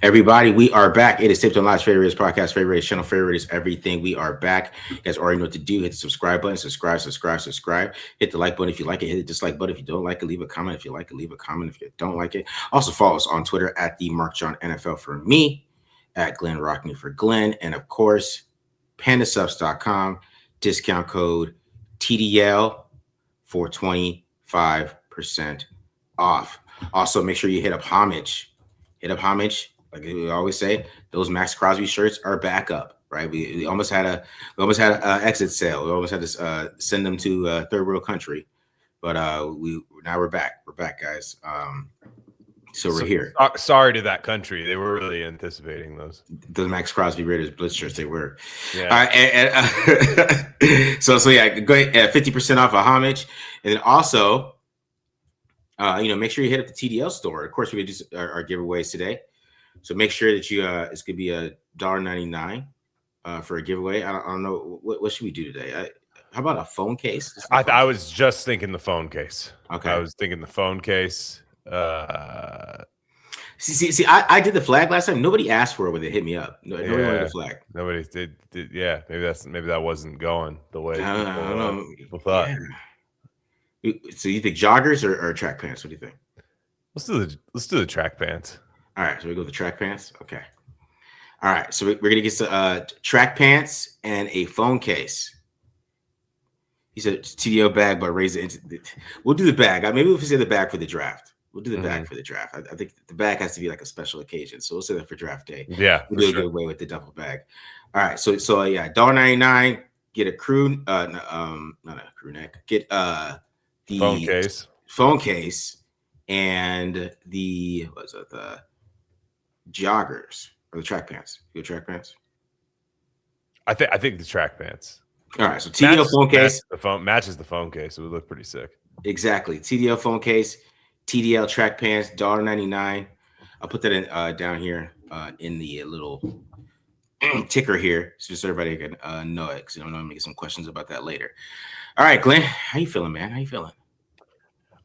Everybody, we are back. It is Tipped on Live's favorite podcast, favorite channel, favorite is everything. We are back. You guys already know what to do. Hit the subscribe button, subscribe. Hit the like button if you like it. Hit the dislike button if you don't like it. Leave a comment if you like it. Leave a comment if you don't like it. Also follow us on Twitter at the Mark John NFL for me, at Glenn Rockney for Glenn, and of course, pandasubs.com, discount code TDL for 25% off. Also, make sure you hit up homage. Like we always say, those Maxx Crosby shirts are back up, right? We almost had a exit sale. We almost had to send them to third world country, but we're back. We're back, guys. So we're here. Sorry to that country. They were really anticipating those. The Maxx Crosby Raiders Blitz shirts, they were. Yeah. All right, so yeah, go ahead, 50% off of homage, and then also, make sure you hit up the TDL store. Of course, we do our giveaways today. So make sure that you it's gonna be $1.99 for a giveaway. I don't know what should we do today. How about a phone case? I was just thinking the phone case. Okay, I was thinking the phone case. See, I did the flag last time. Nobody asked for it when they hit me up. Nobody wanted the flag. Nobody did. Yeah, maybe that wasn't going the way I don't know. People thought. Yeah. So you think joggers or track pants? What do you think? Let's do the track pants. All right, so we go with the track pants. Okay. All right, so we're gonna get to track pants and a phone case. He said TDO bag, but raise it into. We'll do the bag. Maybe we'll say the bag for the draft. We'll do the bag for the draft. I think the bag has to be like a special occasion, so we'll say that for draft day. Yeah, we'll do a giveaway with the duffel bag. All right, so yeah, $1.99. Get a crew, not a crew neck. Get the phone case, and the joggers or the track pants. You go track pants. I think the track pants. All right, so TDL phone case. Matches the phone case. It would look pretty sick. Exactly. TDL phone case, TDL track pants, $1.99. I'll put that in down here in the little ticker here, so just everybody can know it. Because I'm gonna make some questions about that later. All right, Glenn, how you feeling, man? How you feeling?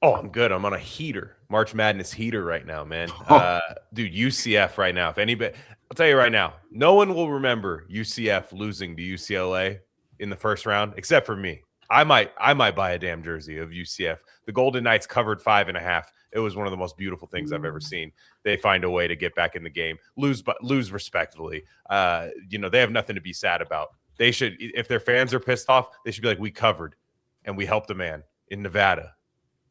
Oh, I'm good. I'm on a heater, March Madness heater right now, man. Dude, UCF right now. If anybody, I'll tell you right now, no one will remember UCF losing to UCLA in the first round, except for me. I might buy a damn jersey of UCF. The Golden Knights covered 5.5. It was one of the most beautiful things I've ever seen. They find a way to get back in the game, lose respectfully. They have nothing to be sad about. They should, if their fans are pissed off, they should be like, we covered and we helped a man in Nevada.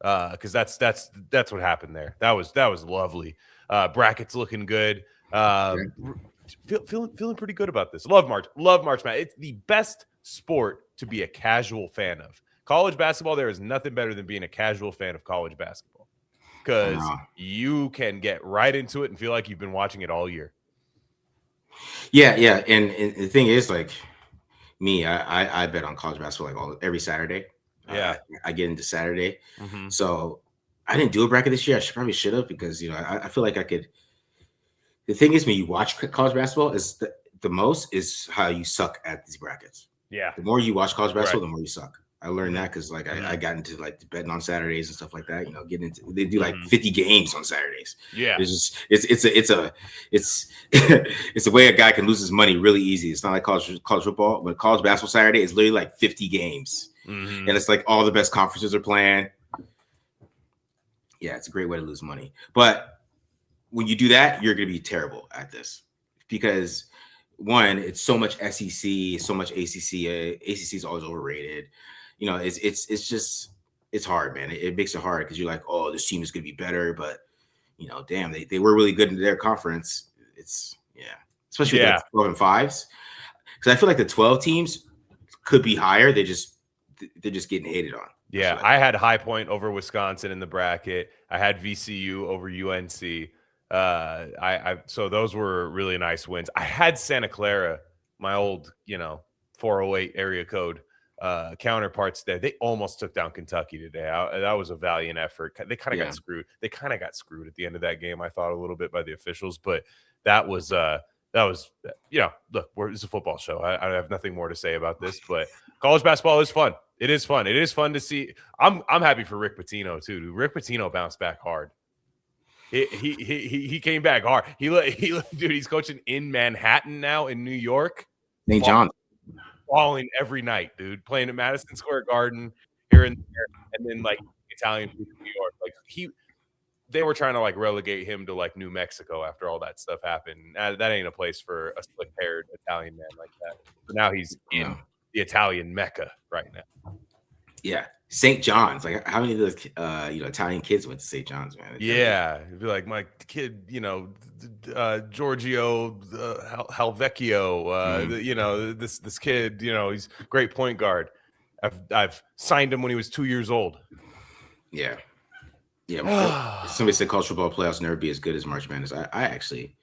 Because that's what happened there. That was lovely. Brackets looking good. Feeling pretty good about this. Love March Madness. It's the best sport to be a casual fan of. College basketball, there is nothing better than being a casual fan of college basketball, because you can get right into it and feel like you've been watching it all year. Yeah, and the thing is, like me, I bet on college basketball like every Saturday. Yeah, I get into Saturday. So I didn't do a bracket this year. I should have, because I feel like I could. The thing is, when you watch college basketball, is the most is how you suck at these brackets. Yeah, the more you watch college basketball, the more you suck. I learned that because I got into like betting on Saturdays and stuff like that. They do like 50 games on Saturdays. Yeah, it's a way a guy can lose his money really easy. It's not like college football, but college basketball Saturday is literally like 50 games. And it's like all the best conferences are playing. Yeah, it's a great way to lose money. But when you do that, you're going to be terrible at this, because one, it's so much SEC, so much ACC. ACC is always overrated. It's hard, man. It makes it hard because you're like, oh, this team is going to be better, but damn, they were really good in their conference. Especially with the 12 and 5s, because I feel like the 12 teams could be higher. They're just getting hated on. Yeah, I had High Point over Wisconsin in the bracket. I had VCU over UNC. So those were really nice wins. I had Santa Clara, my old 408 area code counterparts there. They almost took down Kentucky today. That was a valiant effort. They kind of got screwed. They kind of got screwed at the end of that game, I thought, a little bit by the officials, but that was look, it's a football show. I have nothing more to say about this, but college basketball is fun. It is fun. It is fun to see. I'm happy for Rick Pitino too. Rick Pitino bounced back hard. He came back hard. Dude, he's coaching in Manhattan now, in New York. St. John. Balling every night, dude. Playing at Madison Square Garden here and there, and then like Italian food in New York. Like they were trying to like relegate him to like New Mexico after all that stuff happened. That ain't a place for a slick-haired Italian man like that. So now he's in the Italian Mecca right now. Yeah, St. John's. Like, how many of those Italian kids went to St. John's, man? Yeah, it'd be like my kid, Giorgio Halvecchio. This kid, he's a great point guard. I've signed him when he was 2 years old. Yeah. Somebody said college football playoffs never be as good as March Madness. I actually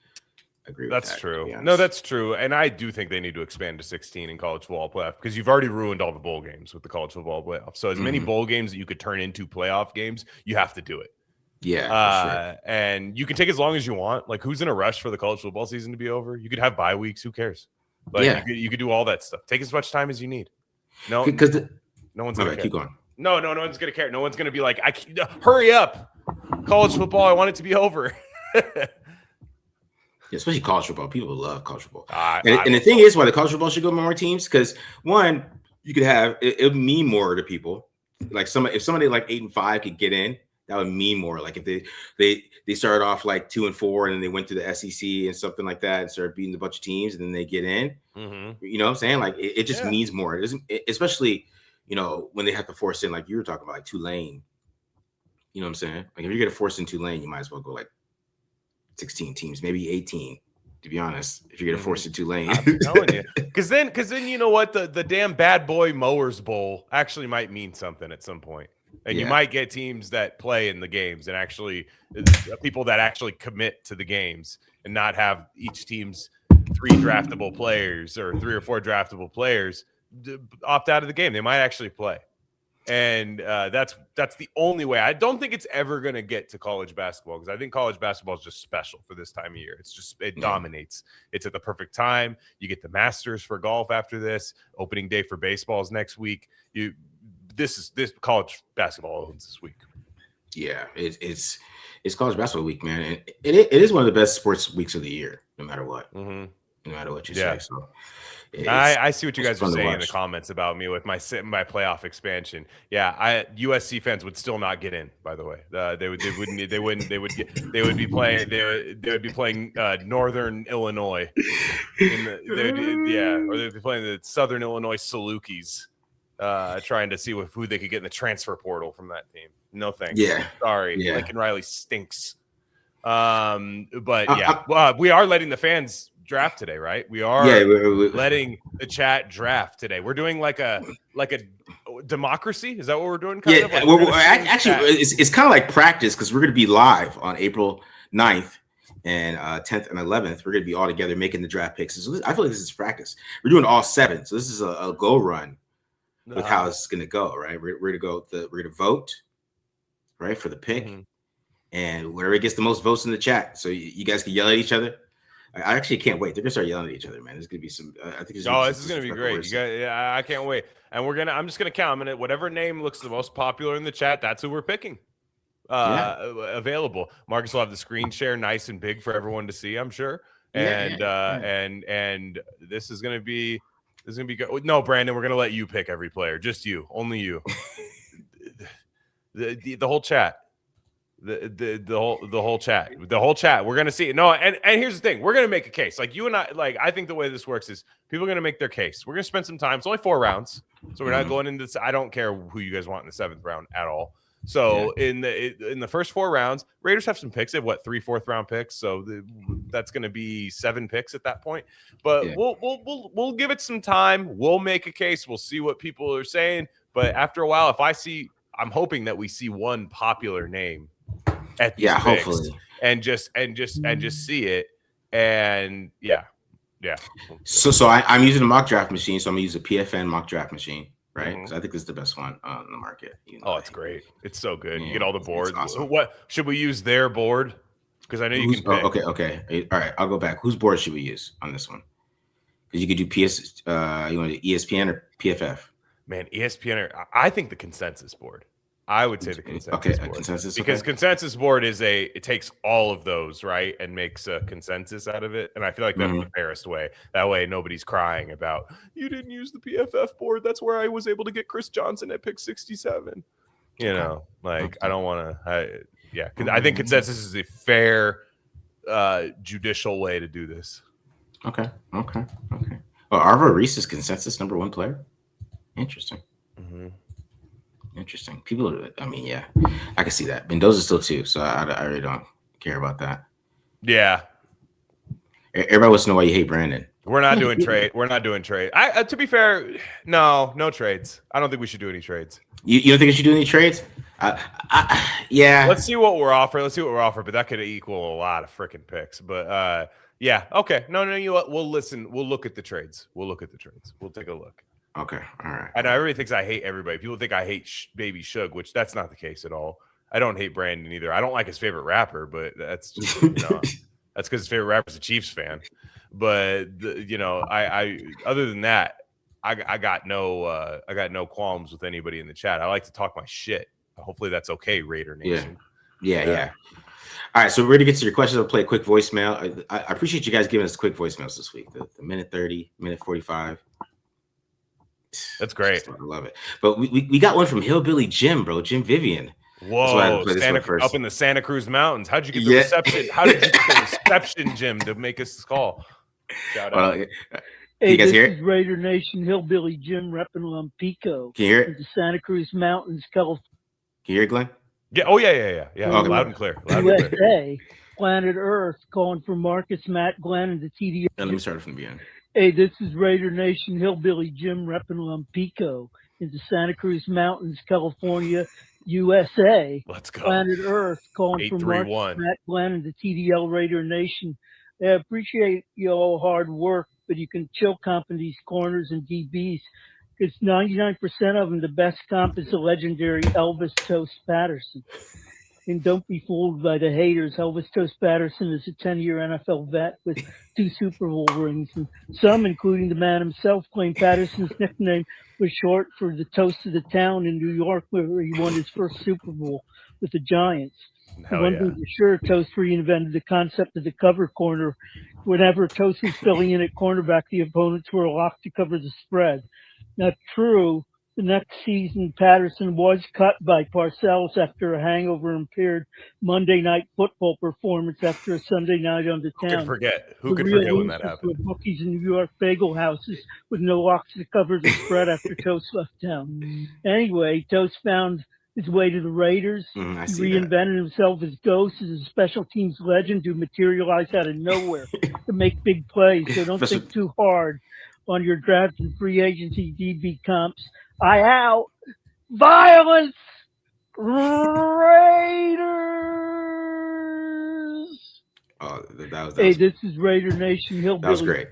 agree with that. That's true. No, that's true. And I do think they need to expand to 16 in college football playoff because you've already ruined all the bowl games with the college football playoff. So as many bowl games that you could turn into playoff games, you have to do it. Yeah. For sure. And you can take as long as you want. Like, who's in a rush for the college football season to be over? You could have bye weeks. Who cares? Like, you could do all that stuff. Take as much time as you need. No, because no one's going to keep going. No one's going to care. No one's going to be like, hurry up. College football, I want it to be over. Yeah, especially college football. People love college football. And the thing is why the college football should go more teams, because one, you could have it would mean more to people. Like if somebody like 8-5 could get in, that would mean more. Like if they started off like 2-4 and then they went to the SEC and something like that and started beating a bunch of teams and then they get in. You know what I'm saying? Like it just means more. It doesn't, especially when they have to force in, like you were talking about, like Tulane. You know what I'm saying? Like if you're gonna force in Tulane, you might as well go like 16 teams, maybe 18. To be honest, if you're gonna force in Tulane, I'm telling you, because then you know what, the damn Bad Boy Mowers Bowl actually might mean something at some point, and you might get teams that play in the games and actually people that actually commit to the games and not have each team's 3 draftable players or 3 or 4 draftable players opt out of the game. They might actually play. And that's the only way. I don't think it's ever going to get to college basketball, because I think college basketball is just special for this time of year. It dominates. It's at the perfect time. You get the Masters for golf after this. Opening day for baseball is next week. This college basketball owns this week. Yeah, it's college basketball week, man. And it is one of the best sports weeks of the year, no matter what. No matter what you say. So. I see what you guys are saying in the comments about me with my playoff expansion. Yeah, USC fans would still not get in. By the way, they would be playing Northern Illinois. Or they'd be playing the Southern Illinois Salukis, trying to see who they could get in the transfer portal from that team. No thanks. Yeah, sorry. Yeah. Lincoln Riley stinks. But yeah, we are letting the fans draft today, right? We are letting the chat draft today. We're doing like a democracy. Is that what we're doing? It's kind of like practice, because we're going to be live on April 9th and 10th and 11th. We're going to be all together making the draft picks. So I feel like this is practice. We're doing all 7. So this is a go run with how it's going to go, right? We're going to vote, right, for the pick. And whoever gets the most votes in the chat. So you guys can yell at each other. I actually can't wait. They're gonna start yelling at each other, man. There's gonna be some. I think. This is gonna be great. I can't wait. And I'm just gonna count on it. Whatever name looks the most popular in the chat, that's who we're picking. Available. Marcus will have the screen share nice and big for everyone to see, I'm sure. And this is gonna be good. No, Brandon, we're gonna let you pick every player. Just you, only you. the whole chat. The whole chat. We're gonna see it. No, and here's the thing. We're gonna make a case. Like you and I. Like I think the way this works is people are gonna make their case. We're gonna spend some time. It's only 4 rounds, so we're not going into this. I don't care who you guys want in the 7th round at all. So in the first 4 rounds, Raiders have some picks. They have 3 4th round picks. So that's gonna be 7 picks at that point. But we'll give it some time. We'll make a case. We'll see what people are saying. But after a while, I'm hoping that we see one popular name at these picks, hopefully, and just see it, and So I'm using a mock draft machine. So I'm gonna use a PFN mock draft machine, right? Because I think this is the best one on the market. It's great. It's so good. You get all the boards. Awesome. What should we use their board? Because I know you can pick. Okay. All right, I'll go back. Whose board should we use on this one? Because you could do PS. You want to do ESPN or PFF? Man, ESPN. I think the consensus board. I would say the consensus board. Consensus. Because consensus board it takes all of those, right, and makes a consensus out of it. And I feel like that's the fairest way. That way nobody's crying about, you didn't use the PFF board. That's where I was able to get Chris Johnson at pick 67. You know, like I don't want to, because I think consensus is a fair, judicial way to do this. Okay. Well, Arvo Reese is consensus number 1 player. Interesting. Interesting. People, I mean, yeah, I can see that. Mendoza's still 2, so I really don't care about that. Yeah. Everybody wants to know why you hate Brandon. We're not doing trade. We're not doing trade. To be fair, no trades. I don't think we should do any trades. You don't think we should do any trades? Yeah. Let's see what we're offering. But that could equal a lot of freaking picks. But yeah, okay. No, you know what? We'll listen. We'll look at the trades. We'll take a look. Okay. All right. I know everybody thinks I hate everybody. People think I hate Baby Suge, which that's not the case at all. I don't hate Brandon either. I don't like his favorite rapper, but that's just, that's because his favorite rapper is a Chiefs fan. But I other than that, I got no qualms with anybody in the chat. I like to talk my shit. Hopefully that's okay, Raider Nation. Yeah. All right, so we're ready to get to your questions. I'll play a quick voicemail. I appreciate you guys giving us quick voicemails this week. The minute 30, minute 45. That's great. I love it. But we got one from Hillbilly Jim, bro. Jim Vivian. Whoa, up in the Santa Cruz Mountains. How'd you get the reception? How did you get the reception, Jim, to make us this call? Shout out. Hey, you guys hear is Raider Nation, Hillbilly Jim repping Lampico. Can you hear it? The Santa Cruz Mountains, California. Can you hear it, Glenn? Yeah. Oh, yeah. Okay. Loud and clear. USA, Planet Earth, calling for Marcus, Matt, Glenn, and the TDL. Let me start from the beginning. Hey, this is Raider Nation, Hillbilly Jim repping Lampico in the Santa Cruz Mountains, California, USA. Let's go. Planet Earth, calling for Marcus, Matt, Glenn, and the TDL Raider Nation. I appreciate your hard work, but you can chill comp in these corners and DBs. Because 99% of them, the best comp is the legendary Elvis Toast Patterson. And don't be fooled by the haters. Elvis Toast Patterson is a 10-year NFL vet with 2 Super Bowl rings. And some, including the man himself, claim Patterson's nickname was short for the toast of the town in New York, where he won his first Super Bowl with the Giants. One thing for sure, Toast reinvented the concept of the cover corner. Whenever Toast was filling in at cornerback, the opponents were locked to cover the spread. Not true. The next season, Patterson was cut by Parcells after a hangover-impaired Monday Night Football performance after a Sunday night on the town. Who could forget when that happened? Bookies in New York bagel houses with no locks to cover the spread after Toast left town. Anyway, Toast found his way to the Raiders. He reinvented himself as Ghost, as a special teams legend who materialized out of nowhere to make big plays. So don't think too hard on your draft and free agency DB comps. I out. Violence. Raiders. Oh, that was hey, this is Raider Nation Hillbilly. That was great.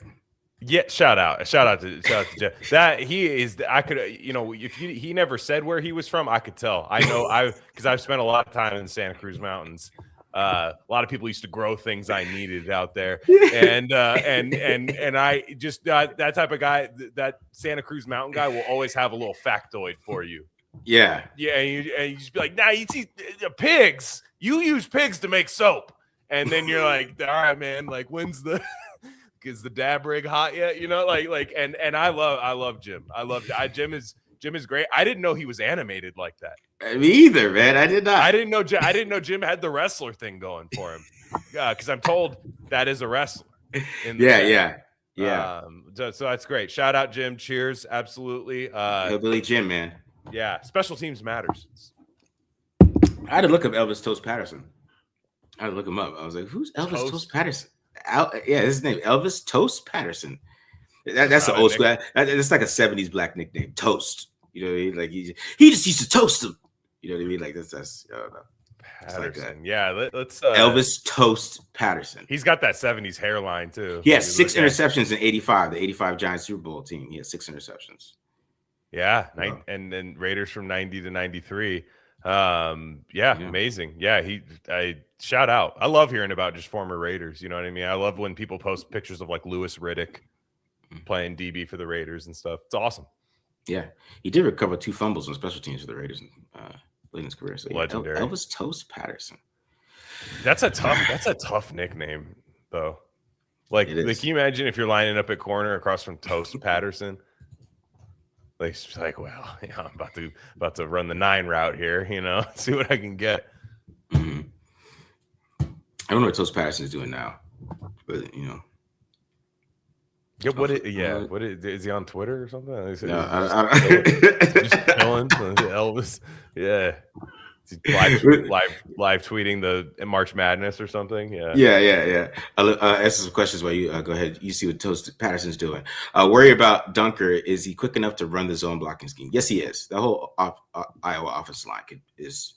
Yeah, shout out to Jeff. That he is. I could, if he never said where he was from, I could tell. I know because I've spent a lot of time in the Santa Cruz Mountains. A lot of people used to grow things I needed out there, and I just that type of guy, that Santa Cruz Mountain guy, will always have a little factoid for you. Yeah, and you just be like, nah, you see, pigs. You use pigs to make soap, and then you're like, all right, man. Like, is the dab rig hot yet? And I love Jim. Jim is great. I didn't know he was animated like that. Me either, man. I did not. I didn't know Jim had the wrestler thing going for him. Because I'm told that is a wrestler. Yeah. So that's great. Shout out, Jim. Cheers. Absolutely. Hillbilly Jim, man. Yeah. Special teams matters. I had to look up Elvis Toast Patterson. I had to look him up. I was like, who's Elvis Toast Patterson? His name Elvis Toast Patterson. That's an old school. That's like a 70s black nickname. Toast. You know what I mean? Like he just used to toast them. You know what I mean? Like that's I don't know. Patterson. Like yeah, let's Elvis Toast Patterson. He's got that 70s hairline too. He has 6 interceptions in 85, the 85 Giants Super Bowl team. He has 6 interceptions. Yeah, and then Raiders from 90 to 93. Amazing. Yeah, I shout out. I love hearing about just former Raiders. You know what I mean? I love when people post pictures of like Louis Riddick playing DB for the Raiders and stuff. It's awesome. Yeah, he did recover 2 fumbles on special teams for the Raiders in his career. So yeah, Legendary. Elvis Toast Patterson. That's a tough nickname though. Like, can you imagine if you're lining up at corner across from Toast Patterson? Like, it's like, well, I'm about to run the 9 route here, see what I can get. Mm-hmm. I don't know what Toast Patterson is doing now, but Yeah, is he on Twitter or something? No, just chilling. Elvis, yeah. Live tweeting the March Madness or something. Yeah. Answer some questions while you go ahead. You see what Toast Patterson's doing. Worry about Dunker. Is he quick enough to run the zone blocking scheme? Yes, he is. The whole Iowa offensive line is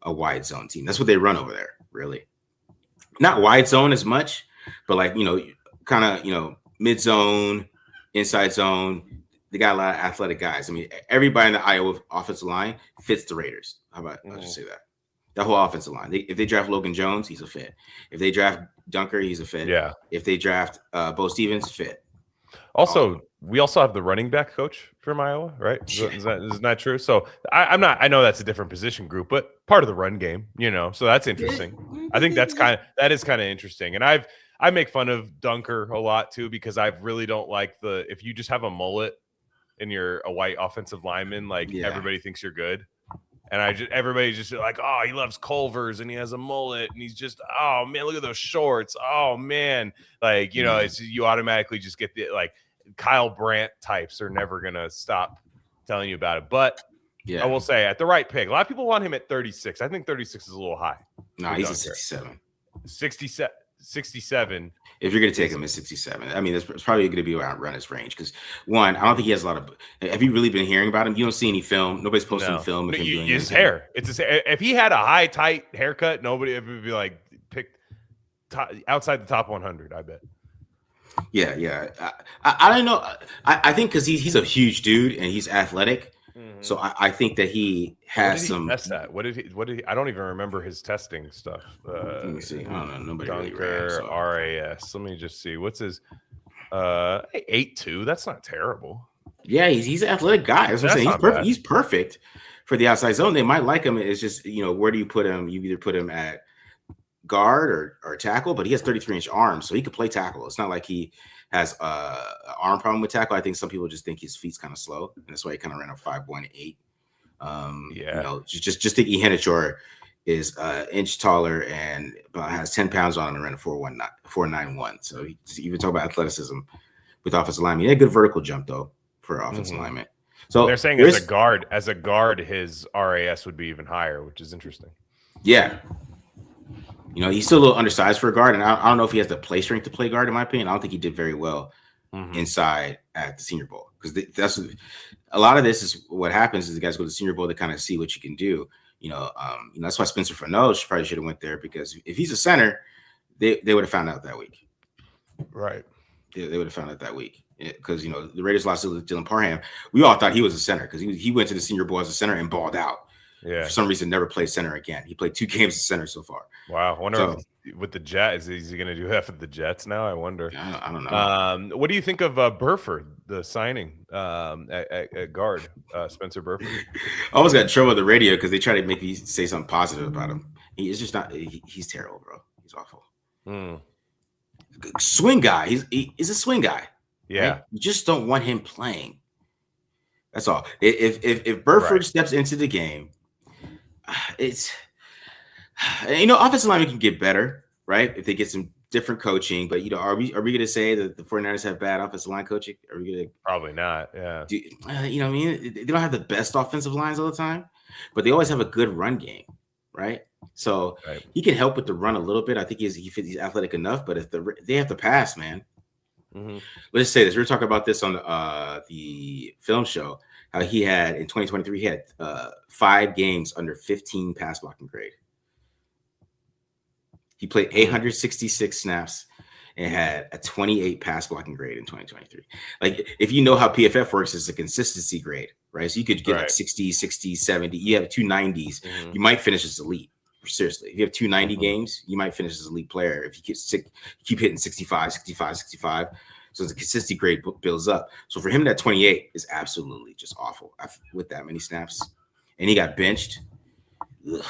a wide zone team. That's what they run over there, really. Not wide zone as much, but like, kind of, mid zone, inside zone. They got a lot of athletic guys. I mean, everybody in the Iowa offensive line fits the Raiders. How about I'll just say that? The whole offensive line. If they draft Logan Jones, he's a fit. If they draft Dunker, he's a fit. Yeah. If they draft Bo Stevens, fit. Also, we also have the running back coach from Iowa, right? Isn't that true? So I know that's a different position group, but part of the run game, so that's interesting. I think that is kind of interesting. And I make fun of Dunker a lot too, because I really don't like if you just have a mullet and you're a white offensive lineman, everybody thinks you're good. And everybody's just like, oh, he loves Culver's and he has a mullet and he's just, oh man, look at those shorts. Oh man. It's, you automatically just get the Kyle Brandt types are never going to stop telling you about it. But I will say at the right pick, a lot of people want him at 36. I think 36 is a little high. No, he's a 67. 67. If you're going to take him at 67, I mean, it's probably going to be around his range. Because one, I don't think he has a lot of. Have you really been hearing about him? You don't see any film. Nobody's posting film of him doing his hair. It's his hair. If he had a high, tight haircut, nobody would be like picked outside the top 100. I bet. Yeah. I don't know. I think because he's a huge dude and he's athletic. Mm-hmm. So I think that he has some. Test that. What did he? I don't even remember his testing stuff. Let me see. I don't know. Nobody Dunker, really ran, so. RAS. Let me just see. What's his 8'2"? That's not terrible. Yeah, he's an athletic guy. That's what I'm saying. He's perfect. He's perfect for the outside zone. They might like him. It's just, where do you put him? You either put him at guard or tackle, but he has 33-inch arms, so he could play tackle. It's not like he has an arm problem with tackle. I think some people just think his feet's kind of slow, and that's why he kind of ran a 5.18. Just think Hennichor is an inch taller and has 10 pounds on him and ran a 4.91. So even talk about athleticism with offensive lineman. He had a good vertical jump though for offensive lineman. So they're saying as a guard, his RAS would be even higher, which is interesting. Yeah. He's still a little undersized for a guard, and I don't know if he has the play strength to play guard. In my opinion, I don't think he did very well inside at the Senior Bowl, because that's a lot of this is what happens is the guys go to the Senior Bowl to kind of see what you can do. That's why Spencer Furneaux probably should have went there, because if he's a center, they would have found out that week. Right. They would have found out that week, because the Raiders lost to Dylan Parham. We all thought he was a center because he went to the Senior Bowl as a center and balled out. Yeah. For some reason, never played center again. He played 2 games as center so far. Wow. I wonder if with the Jets, is he going to do that with the Jets now? I wonder. I don't know. What do you think of Burford, the signing at guard, Spencer Burford? I almost got in trouble with the radio because they try to make me say something positive about him. He is just not. He's terrible, bro. He's awful. Swing guy. He's a swing guy. Yeah. Right? You just don't want him playing. That's all. If Burford steps into the game, it's offensive linemen can get better, right? If they get some different coaching, but are we going to say that the 49ers have bad offensive line coaching? Are we going to? Probably not. Yeah. They don't have the best offensive lines all the time, but they always have a good run game, right? So he can help with the run a little bit. I think he's athletic enough, but if they have to pass, man. Let's say this. We were talking about this on the film show. How he had in 2023, he had 5 games under 15 pass blocking grade. He played 866 snaps and had a 28 pass blocking grade in 2023. Like, if you know how PFF works, it's a consistency grade, right? So you could get like 60, 60, 70. You have 2 90s. You might finish as elite. Seriously, if you have 2 90 games, you might finish as elite player if you keep hitting 65. So the consistency grade builds up. So for him, that 28 is absolutely just awful with that many snaps. And he got benched. you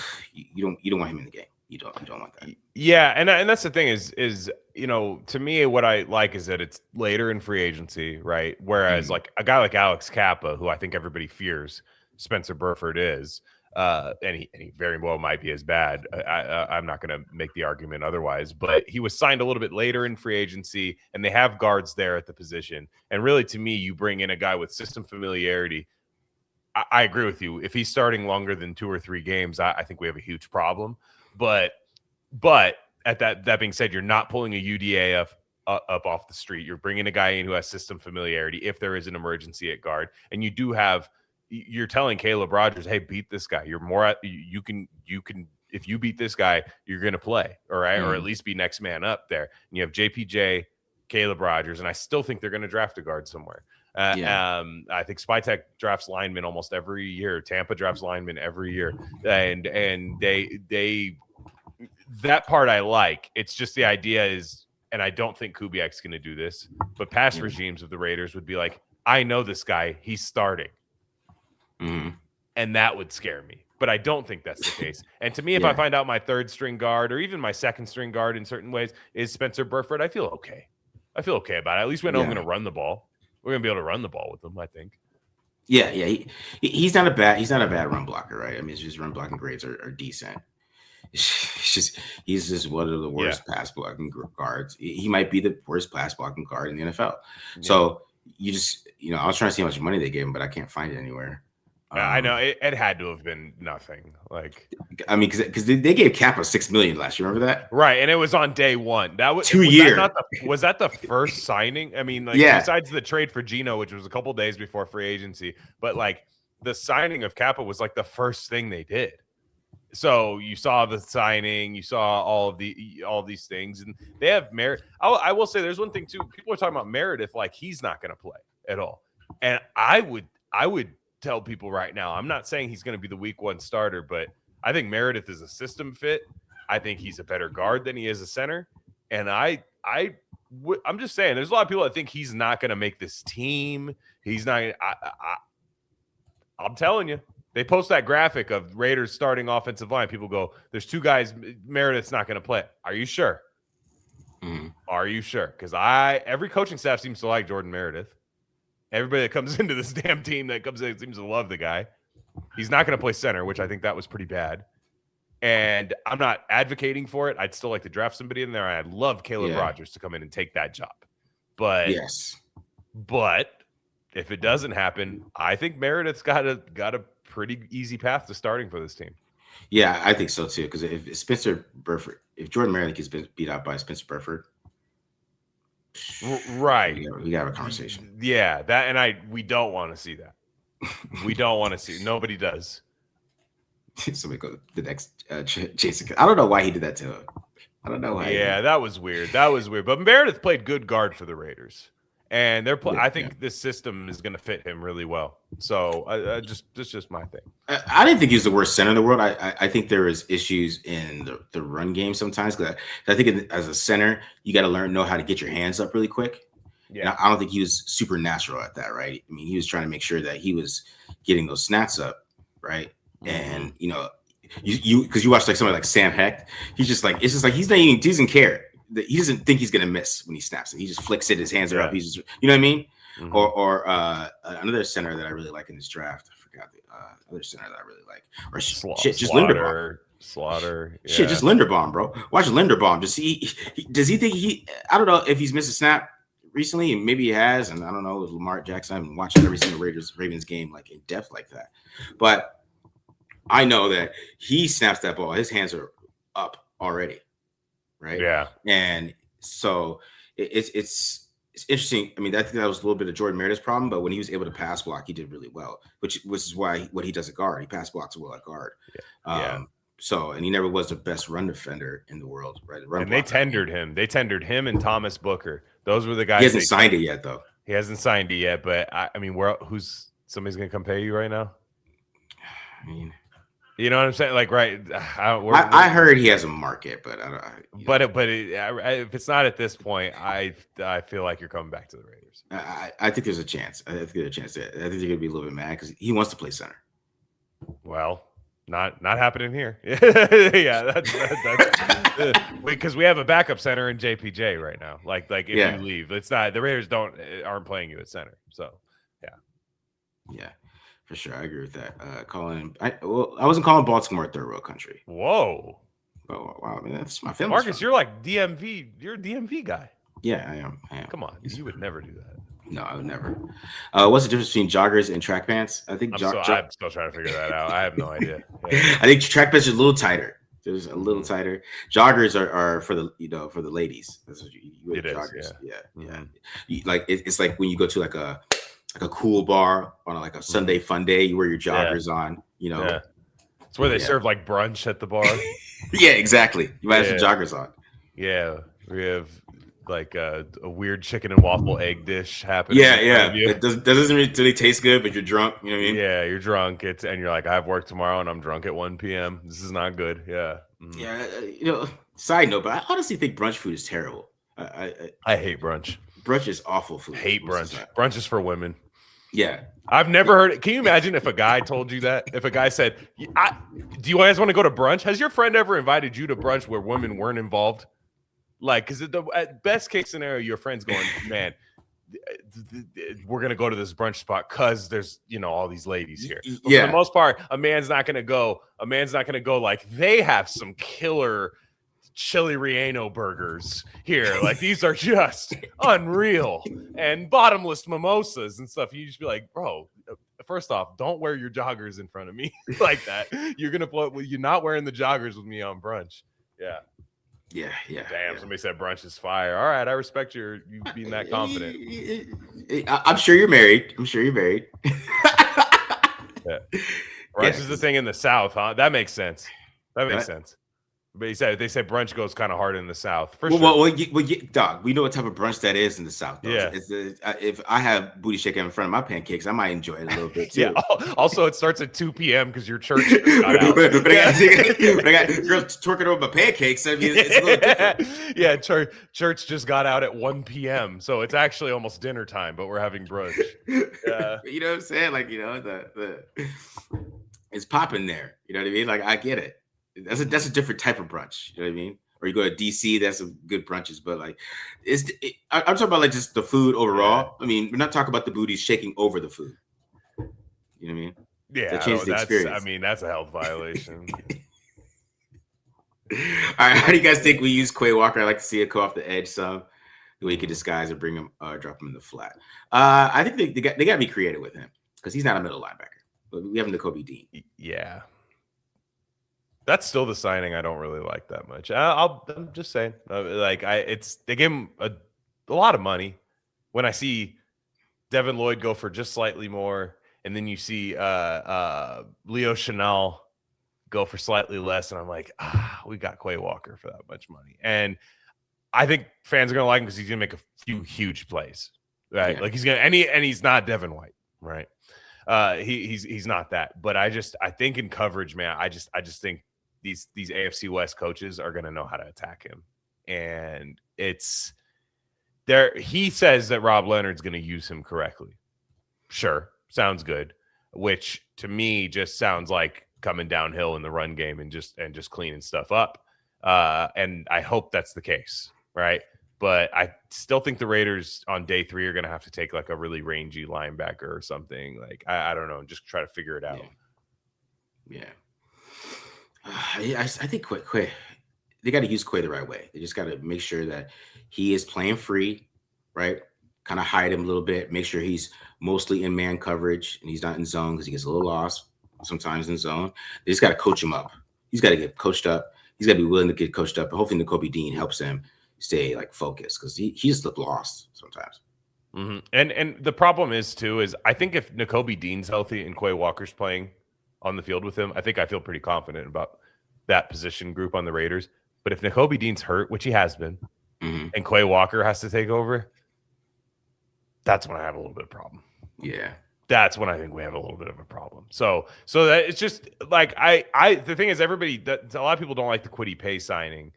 don't want him in the game. You don't want that. Yeah, and that's the thing is to me what I like is that it's later in free agency, right? Whereas like a guy like Alex Kappa, who I think everybody fears Spencer Burford is, and he very well might be as bad. I'm not going to make the argument otherwise, but he was signed a little bit later in free agency, and they have guards there at the position. And really, to me, you bring in a guy with system familiarity. I agree with you. If he's starting longer than 2 or 3 games, I think we have a huge problem. But at that being said, you're not pulling a UDA up off the street. You're bringing a guy in who has system familiarity if there is an emergency at guard, and you're telling Caleb Rogers, hey, beat this guy. You're more you can if you beat this guy, you're going to play, all right, or at least be next man up there. And you have JPJ, Caleb Rogers, and I still think they're going to draft a guard somewhere. I think Spytech drafts linemen almost every year. Tampa drafts linemen every year, and they that part I like. It's just the idea is, and I don't think Kubiak's going to do this, but past regimes of the Raiders would be like, I know this guy, he's starting, and that would scare me. But I don't think that's the case. And to me, if I find out my 3rd string guard or even my 2nd string guard in certain ways is Spencer Burford, I feel okay. I feel okay about it. At least we know I'm going to run the ball. We're gonna be able to run the ball with him, I think. Yeah. He's not a bad run blocker, right? I mean, his run blocking grades are decent. He's just one of the worst pass blocking guards. He might be the worst pass blocking guard in the NFL. Yeah. So you just, I was trying to see how much money they gave him, but I can't find it anywhere. I know it had to have been nothing. Like, I mean, because they gave Kappa $6 million last year. Remember that? Right, and it was on day one. That was 2 years. Was that the first signing? I mean, like, besides the trade for Geno, which was a couple days before free agency, but like the signing of Kappa was like the first thing they did. So you saw the signing, you saw all these things, and they have Meredith. I will say, there's one thing too. People are talking about Meredith like he's not going to play at all, and I would tell people right now, I'm not saying he's going to be the week 1 starter, but I think Meredith is a system fit. I think he's a better guard than he is a center. And I'm just saying, there's a lot of people that think he's not going to make this team. He's not. I'm telling you, they post that graphic of Raiders starting offensive line. People go, there's 2 guys. Meredith's not going to play. Are you sure? Are you sure? Because every coaching staff seems to like Jordan Meredith. Everybody that comes into this damn team that comes in seems to love the guy. He's not going to play center, which I think that was pretty bad. And I'm not advocating for it. I'd still like to draft somebody in there. I'd love Caleb Rogers to come in and take that job. But if it doesn't happen, I think Meredith's got a pretty easy path to starting for this team. Yeah, I think so too. Because if Jordan Meredith gets beat out by Spencer Burford, right, we gotta have a conversation. Yeah, that, and we don't want to see that. We don't want to see. Nobody does. Somebody go the next Jason. I don't know why he did that to him. I don't know why. Yeah, that was weird. But Meredith played good guard for the Raiders, and I think this system is going to fit him really well. So that's just my thing. I didn't think he was the worst center in the world. I think there is issues in the run game sometimes. Because I think as a center, you got to know how to get your hands up really quick. Yeah, and I don't think he was supernatural at that, right? I mean, he was trying to make sure that he was getting those snaps up, right? And you because you watch like somebody like Sam Hecht, he's just like he doesn't care. He doesn't think he's gonna miss when he snaps it. He just flicks it, his hands are up. He's just, you know what I mean? Mm-hmm. Or another center that I really like in this draft. I forgot the other center that I really like. Or just Linderbaum. Slaughter. Yeah. Shit, just Linderbaum, bro. Watch Linderbaum. Just does he think I don't know if he's missed a snap recently, and maybe he has, and I don't know with Lamar Jackson. I haven't watched every single Ravens game like in depth like that, but I know that he snaps that ball, his hands are up already, right? Yeah, and so it's interesting. I mean, I think that was a little bit of Jordan Meredith's problem, but when he was able to pass block, he did really well, which is why what he does at guard, he pass blocks well at guard. So, and he never was the best run defender in the world, right? They tendered him. They tendered him and Thomas Booker. Those were the guys. He hasn't signed it yet, though. He hasn't signed it yet, but I mean, somebody's going to come pay you right now? I mean, you know what I'm saying? Like, right? I heard he has a market, but I don't. But if it's not at this point, I feel like you're coming back to the Raiders. I think there's a chance. I think there's a chance that I think they're going to be a little bit mad because he wants to play center. Well, Not happening here. Yeah, that's because we have a backup center in JPJ right now. Like if you leave, it's not the Raiders aren't playing you at center. So yeah, for sure, I agree with that. I wasn't calling Baltimore third world country. Whoa, wow, man, that's my family. Marcus, you're like DMV. You're a DMV guy. Yeah, I am. Come on, you would never do that. No, I would never. What's the difference between joggers and track pants? I think I'm still trying to figure that out. I have no idea. Yeah. I think track pants are a little tighter. There's a little tighter. Joggers are for the for the ladies. That's what you wear joggers. Yeah. It's like when you go to like a cool bar on like a Sunday fun day, you wear your joggers on. It's where they serve like brunch at the bar. Yeah, exactly. You might have some joggers on. Yeah, we have like a weird chicken and waffle egg dish happening. Yeah. It doesn't really taste good, but you're drunk. You know what I mean? Yeah, you're drunk. And you're like, I have work tomorrow, and I'm drunk at 1 p.m. This is not good. Yeah. Yeah. Side note, but I honestly think brunch food is terrible. I hate brunch. Brunch is awful food. Hate brunch. Brunch is for women. Yeah. I've never heard it. Can you imagine if a guy told you that? If a guy said, do you guys want to go to brunch? Has your friend ever invited you to brunch where women weren't involved? Like, because at best case scenario, your friend's going, man, we're going to go to this brunch spot because there's, all these ladies here. But for the most part, a man's not going to go like they have some killer chili relleno burgers here. Like, these are just unreal and bottomless mimosas and stuff. You just be like, bro, first off, don't wear your joggers in front of me like that. You're not wearing the joggers with me on brunch. Yeah. Yeah. Damn, somebody said brunch is fire. All right, I respect you being that confident. I'm sure you're married. Yeah. Brunch is the thing in the South, huh? That makes sense. Sense. But they said brunch goes kind of hard in the South. For sure. Well, dog, we know what type of brunch that is in the South. Though. Yeah. If I have booty shaking in front of my pancakes, I might enjoy it a little bit too. Yeah. Also, it starts at 2 p.m. because your church just got out. but I got girls twerking over my pancakes. I mean, it's a little different. Yeah, church just got out at 1 p.m. So it's actually almost dinner time, but we're having brunch. Yeah. You know what I'm saying? Like, it's popping there. You know what I mean? Like, I get it. That's a different type of brunch. You know what I mean? Or you go to DC, that's some good brunches. But like, I'm talking about like just the food overall. I mean, we're not talking about the booties shaking over the food. You know what I mean? Yeah, that's a health violation. All right, how do you guys think we use Quay Walker? I like to see it go off the edge some, the way he can disguise and bring him, drop him in the flat. I think they got to be creative with him because he's not a middle linebacker. But we have Nakobe Dean. Yeah. That's still the signing I don't really like that much. I'm just saying, they gave him a lot of money. When I see Devin Lloyd go for just slightly more, and then you see Leo Chanel go for slightly less, and I'm like, we got Quay Walker for that much money, and I think fans are gonna like him because he's gonna make a few huge plays, right? Yeah. Like he's gonna, and he's not Devin White, right? He's not that, but I think in coverage, man, I just think these AFC West coaches are going to know how to attack him. And it's there. He says that Rob Leonard's going to use him correctly. Sure. Sounds good. Which to me just sounds like coming downhill in the run game and just cleaning stuff up. And I hope that's the case. Right. But I still think the Raiders on day 3 are going to have to take like a really rangy linebacker or something. Like, I don't know. Just try to figure it out. Yeah. I think Quay, they got to use Quay the right way. They just got to make sure that he is playing free, right? Kind of hide him a little bit. Make sure he's mostly in man coverage and he's not in zone because he gets a little lost sometimes in zone. They just got to coach him up. He's got to get coached up. He's got to be willing to get coached up. And hopefully Nakobe Dean helps him stay like focused because he just looked lost sometimes. Mm-hmm. And the problem is I think if Nakobe Dean's healthy and Quay Walker's playing on the field with him, I think I feel pretty confident about that position group on the Raiders. But if Nakobe Dean's hurt, which he has been, and Quay Walker has to take over, that's when I have a little bit of a problem. Yeah. That's when I think we have a little bit of a problem. So that it's just like the thing is a lot of people don't like the Kwity Paye signing.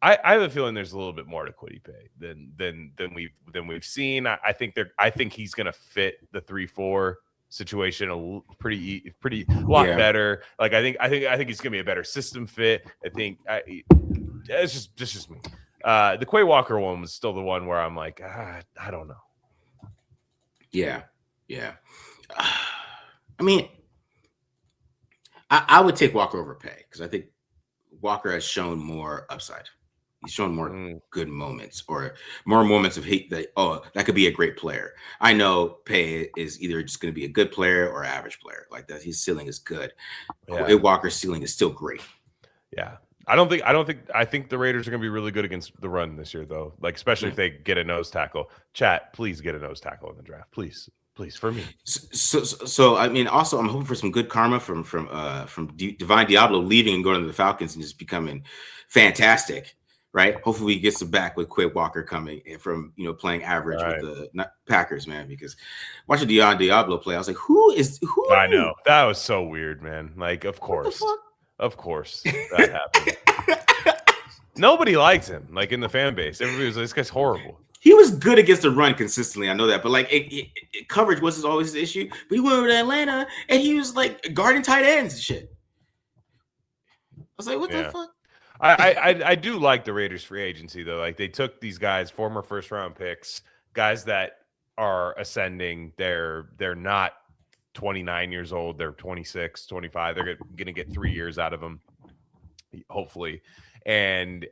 I have a feeling there's a little bit more to Kwity Paye than we've seen. I think he's going to fit the 3-4 situation a lot better. Like I think he's gonna be a better system fit. It's just me. The Quay Walker one was still the one where I'm like, I don't know. Yeah. I mean, I would take Walker over Pay because I think Walker has shown more upside. He's shown more good moments or more moments of hate that could be a great player. I know Pay is either just going to be a good player or average player. Like that, his ceiling is good. Yeah. Walker's ceiling is still great. Yeah. I think the Raiders are going to be really good against the run this year, though. Like, especially if they get a nose tackle. Chat, please get a nose tackle in the draft. Please, for me. So I mean, also, I'm hoping for some good karma from Divine Diablo leaving and going to the Falcons and just becoming fantastic, right? Hopefully, we get some back with Quay Walker coming from playing average with the Packers, man. Because watching Diablo play, I was like, who? I know that was so weird, man. Like, of course that happened. Nobody liked him, like in the fan base. Everybody was like, this guy's horrible. He was good against the run consistently. I know that, but like coverage wasn't always the issue. But he went over to Atlanta and he was like guarding tight ends and shit. I was like, what the fuck? I do like the Raiders free agency though. Like they took these guys, former first round picks, guys that are ascending. They're not 29 years old. They're 26, 25. They're going to get 3 years out of them, hopefully. And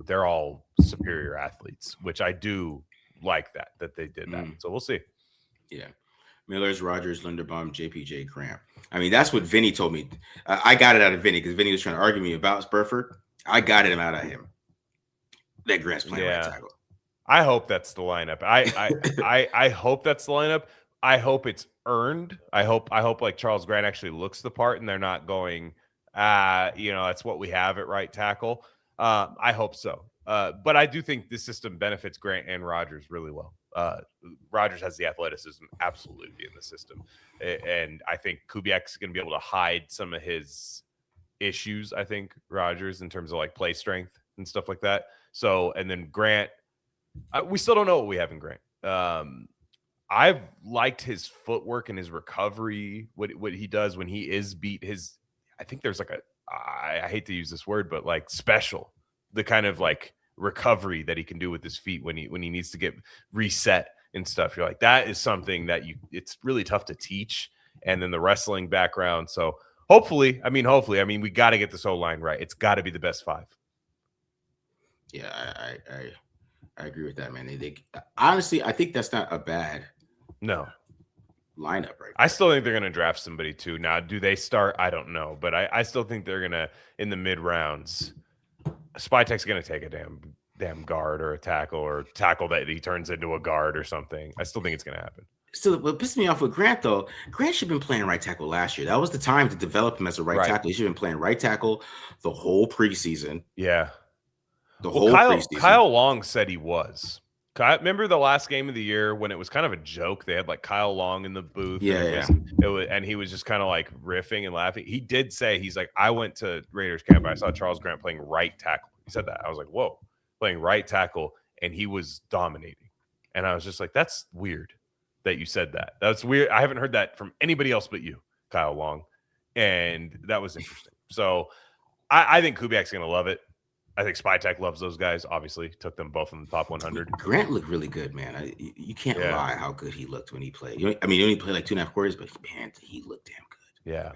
they're all superior athletes, which I do like that they did that. So we'll see. Yeah. Millers, Rogers, Linderbaum, JPJ, Grant. I mean, that's what Vinny told me. I got it out of Vinny because Vinny was trying to argue me about Burford. I got it out of him. That Grant's playing right tackle. I hope that's the lineup. I hope that's the lineup. I hope it's earned. I hope like Charles Grant actually looks the part and they're not going, that's what we have at right tackle. I hope so. But I do think this system benefits Grant and Rodgers really well. Rodgers has the athleticism absolutely to be in the system. And I think Kubiak's going to be able to hide some of his issues, I think, Rodgers, in terms of like play strength and stuff like that. So, and then Grant, we still don't know what we have in Grant. I've liked his footwork and his recovery, what he does when he is beat. I think there's like I hate to use this word, but like special, the kind of like recovery that he can do with his feet when he needs to get reset and stuff. You're like, that is something that it's really tough to teach. And then the wrestling background. So hopefully, we got to get this O-line right. It's got to be the best five. Yeah, I agree with that, man. They honestly, I think that's not a bad lineup right I still think they're going to draft somebody too. Now, do they start? I don't know, but I still think they're going to, in the mid rounds, Spytek's going to take a damn guard or a tackle that he turns into a guard or something. I still think it's going to happen. So what pissed me off with Grant, though, Grant should have been playing right tackle last year. That was the time to develop him as a right tackle. He should have been playing right tackle the whole preseason. Yeah. Whole preseason. Kyle Long said he was. Remember the last game of the year when it was kind of a joke? They had like Kyle Long in the booth. And he was just kind of like riffing and laughing. He did say, he's like, I went to Raiders camp. I saw Charles Grant playing right tackle. He said that. I was like, whoa, playing right tackle. And he was dominating. And I was just like, that's weird that you said that. That's weird. I haven't heard that from anybody else but you, Kyle Long. And that was interesting. So I think Kubiak's going to love it. I think Spytek loves those guys. Obviously, took them both in the top 100. Grant looked really good, man. You can't lie how good he looked when he played. He only played like 2.5 quarters, but man, he looked damn good. Yeah,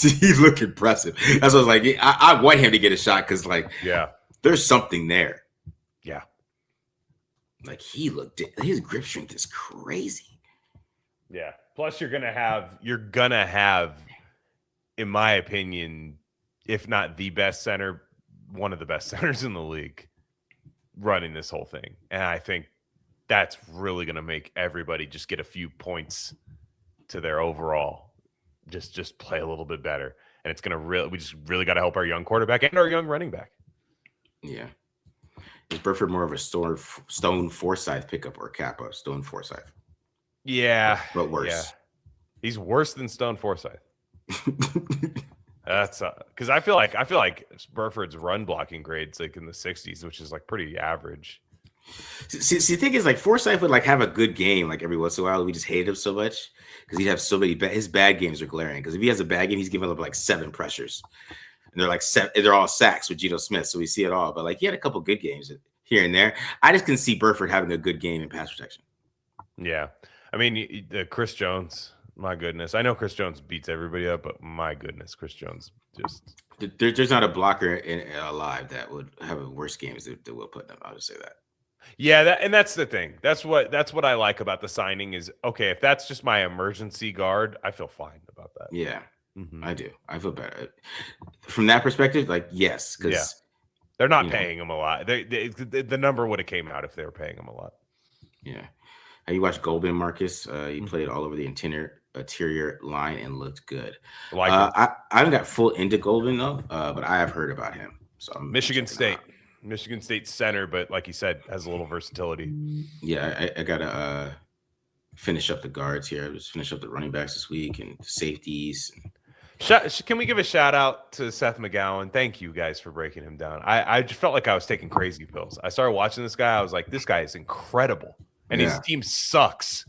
he looked impressive. That's what I was like. I want him to get a shot because, there's something there. Yeah, like his grip strength is crazy. Yeah. Plus, you're gonna have, in my opinion, if not the best center, one of the best centers in the league running this whole thing. And I think that's really going to make everybody just get a few points to their overall, just play a little bit better. And it's going to we just really got to help our young quarterback and our young running back. Yeah. Is Burford more of a Stone Forsythe pickup or Kappa? Stone Forsythe. Yeah. But worse. Yeah. He's worse than Stone Forsythe. That's because I feel like Burford's run blocking grade's like in the 60s, which is like pretty average. See, the thing is, like Forsyth would like have a good game like every once in a while. We just hated him so much because he'd have so many. His bad games are glaring. Because if he has a bad game, he's giving up like 7 pressures, and they're like they're all sacks with Geno Smith. So we see it all. But like he had a couple good games here and there. I just can see Burford having a good game in pass protection. Yeah, I mean the Chris Jones. My goodness, I know Chris Jones beats everybody up, but my goodness, Chris Jones just. There's not a blocker alive that would have a worse games that Will Putnam. I'll just say that. Yeah, and that's the thing. That's what I like about the signing is, okay, if that's just my emergency guard, I feel fine about that. Yeah, I do. I feel better. From that perspective, like, yes, because they're not paying him a lot. The number would have came out if they were paying him a lot. Yeah. You watched Goldman, Marcus? He played all over the interior line and looked good. I haven't got full into Goldman, though, but I have heard about him. So Michigan State center, but like you said, has a little versatility. Yeah, I gotta finish up the guards here. I just finish up the running backs this week and the safeties. Can we give a shout out to Seth McGowan? Thank you guys for breaking him down. I just felt like I was taking crazy pills. I started watching this guy. I was like, this guy is incredible, and his team sucks.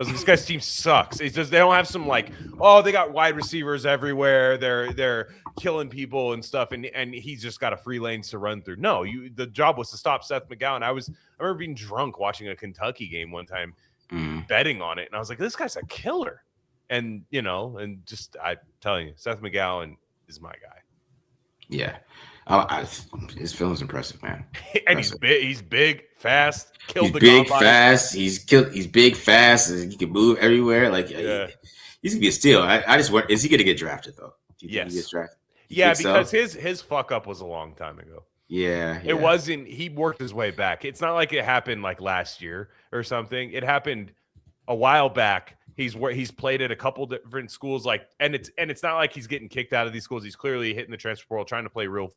This guy's team sucks. It's just they don't have some like, oh, they got wide receivers everywhere. They're killing people and stuff, and he's just got a free lanes to run through. No, the job was to stop Seth McGowan. I remember being drunk watching a Kentucky game one time, betting on it, and I was like, this guy's a killer. And and just I'm telling you, Seth McGowan is my guy. Yeah. His film is impressive, man. And he's big, fast, he's big, fast. He's big, fast. He can move everywhere. Like he's gonna be a steal. I just wonder, is he gonna get drafted though? Do you think he gets drafted? Yeah, because his fuck up was a long time ago. Yeah. It wasn't. He worked his way back. It's not like it happened like last year or something. It happened a while back. He's played at a couple different schools, and it's not like he's getting kicked out of these schools. He's clearly hitting the transfer portal, trying to play real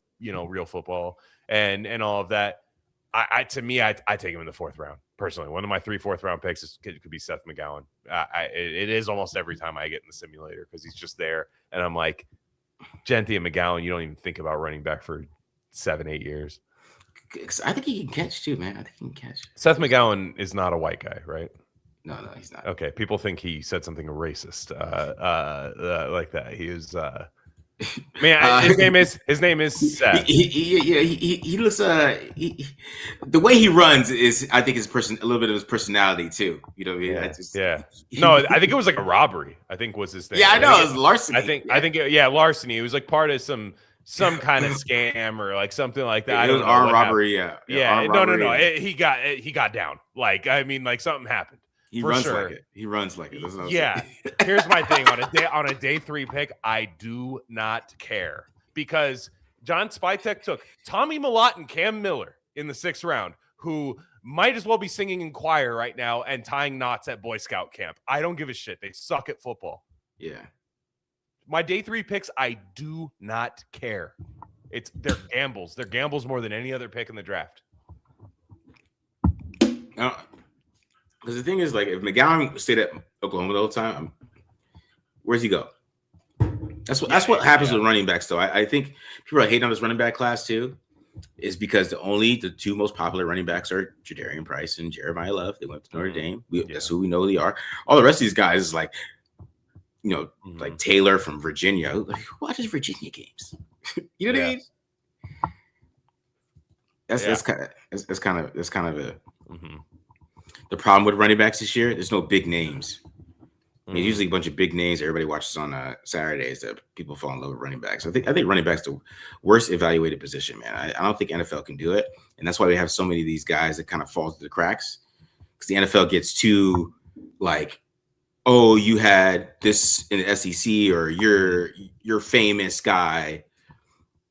football and all of that. I take him in the 4th round personally. One of my 3 4th round picks could be Seth McGowan. It is almost every time I get in the simulator because he's just there, and I'm like, Genty and McGowan. You don't even think about running back for 7-8 years. I think he can catch too, man. I think he can catch. Seth McGowan is not a white guy, right? No, he's not. Okay, people think he said something racist like that. He is, man. His name is Seth. He looks. The way he runs is, I think, a little bit of his personality too. You know what I mean? No, I think it was like a robbery. I think was his thing. Yeah, I know it was larceny. I think larceny. It was like part of some kind of scam or like something like that. It was armed robbery. No. He got down. Like, I mean, like something happened. He runs like it. He runs like it. Yeah. Here's my thing on a day 3 pick. I do not care because John Spytek took Tommy Millott and Cam Miller in the 6th round, who might as well be singing in choir right now and tying knots at Boy Scout camp. I don't give a shit. They suck at football. Yeah. My day 3 picks, I do not care. They're gambles. They're gambles more than any other pick in the draft. Because the thing is, like, if McGowan stayed at Oklahoma the whole time, where's he go? That's what happens with running backs, though. I think people are hating on this running back class too, is because the 2 most popular running backs are Jadarian Price and Jeremiah Love. They went to Notre Dame. That's who we know they are. All the rest of these guys is like, like Taylor from Virginia. Like, who watches Virginia games? You know what I mean? That's kind of a. The problem with running backs this year, there's no big names. I mean, usually a bunch of big names everybody watches on Saturdays that people fall in love with running backs. I think running back's the worst evaluated position, man. I don't think NFL can do it, and that's why we have so many of these guys that kind of fall through the cracks because the NFL gets too like, oh, you had this in the SEC or you're famous guy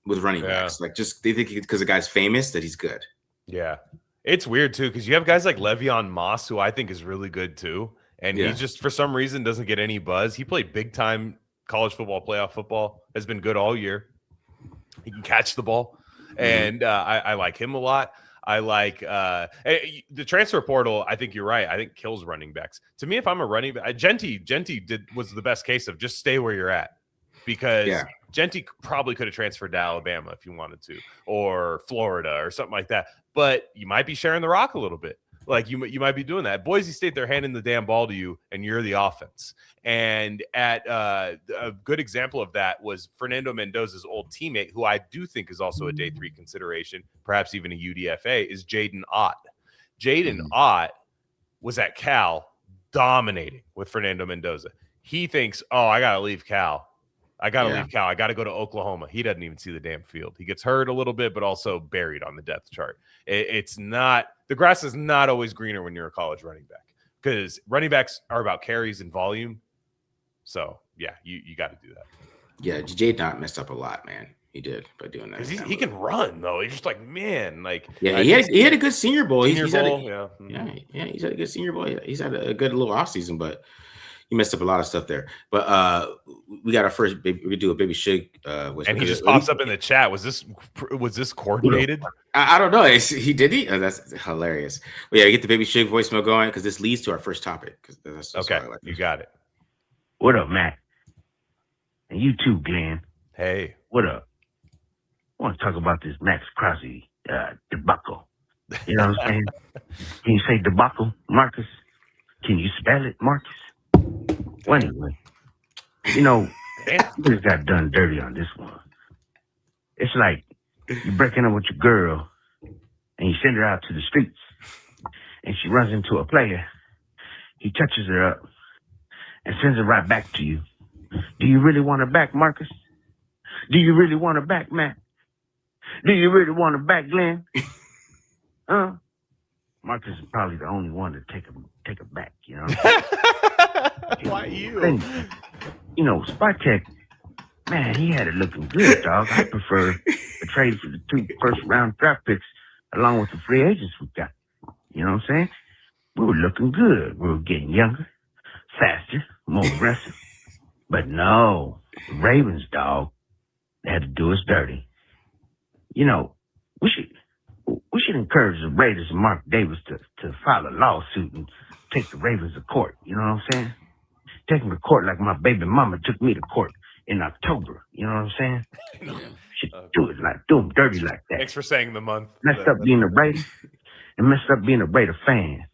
with running backs. Like, just they think because the guy's famous that he's good. Yeah. It's weird, too, because you have guys like Le'Veon Moss, who I think is really good, too. And he just, for some reason, doesn't get any buzz. He played big-time college football, playoff football, has been good all year. He can catch the ball. And I like him a lot. I like the transfer portal. I think you're right. I think kills running backs. To me, if I'm a running back, Genty was the best case of just stay where you're at. because Genty probably could have transferred to Alabama if you wanted to, or Florida or something like that. But you might be sharing the rock a little bit. Like you might be doing that. Boise State, they're handing the damn ball to you, and you're the offense. And at a good example of that was Fernando Mendoza's old teammate, who I do think is also a day 3 consideration, perhaps even a UDFA, is Jaden Ott. Jaden Ott was at Cal dominating with Fernando Mendoza. He thinks, oh, I got to leave Cal. I got to leave Cal. I got to go to Oklahoma. He doesn't even see the damn field. He gets hurt a little bit, but also buried on the depth chart. It's not – the grass is not always greener when you're a college running back, because running backs are about carries and volume. So, yeah, you got to do that. Yeah, Jade not messed up a lot, man. He did by doing that. He can run, though. He's just like, man. Like, yeah, he had a good Senior Bowl. He's had a good Senior Bowl. He's had a good little offseason, but he messed up a lot of stuff there. But we got our first baby. We could do a baby Shig. And he just pops up in the chat. Was this coordinated? I don't know. He did he? Oh, that's hilarious. But yeah, we get the baby Shig voicemail going because this leads to our first topic. That's okay, you got it. What up, Matt? And you too, Glenn. Hey. What up? I want to talk about this Maxx Crosby debacle. You know what I'm saying? Can you say debacle, Marcus? Can you spell it, Marcus? Well, anyway, you know, you just got done dirty on this one. It's like you're breaking up with your girl and you send her out to the streets and she runs into a player. He touches her up and sends her right back to you. Do you really want her back, Marcus? Do you really want her back, Matt? Do you really want her back, Glenn? Marcus is probably the only one to take her back, you know? Why you? And, you know, Spartek, man, he had it looking good, dog. I prefer a trade for the 2 first-round draft picks along with the free agents we got. You know what I'm saying? We were looking good. We were getting younger, faster, more aggressive. But no, the Ravens, dog, they had to do us dirty. You know, we should encourage the Raiders and Mark Davis to file a lawsuit and take the Ravens to court. You know what I'm saying? Take them to court like my baby mama took me to court in October. You know what I'm saying? Should do them dirty like that. Thanks for saying the month. Messed up being a Raider and messed up being a Raider fan.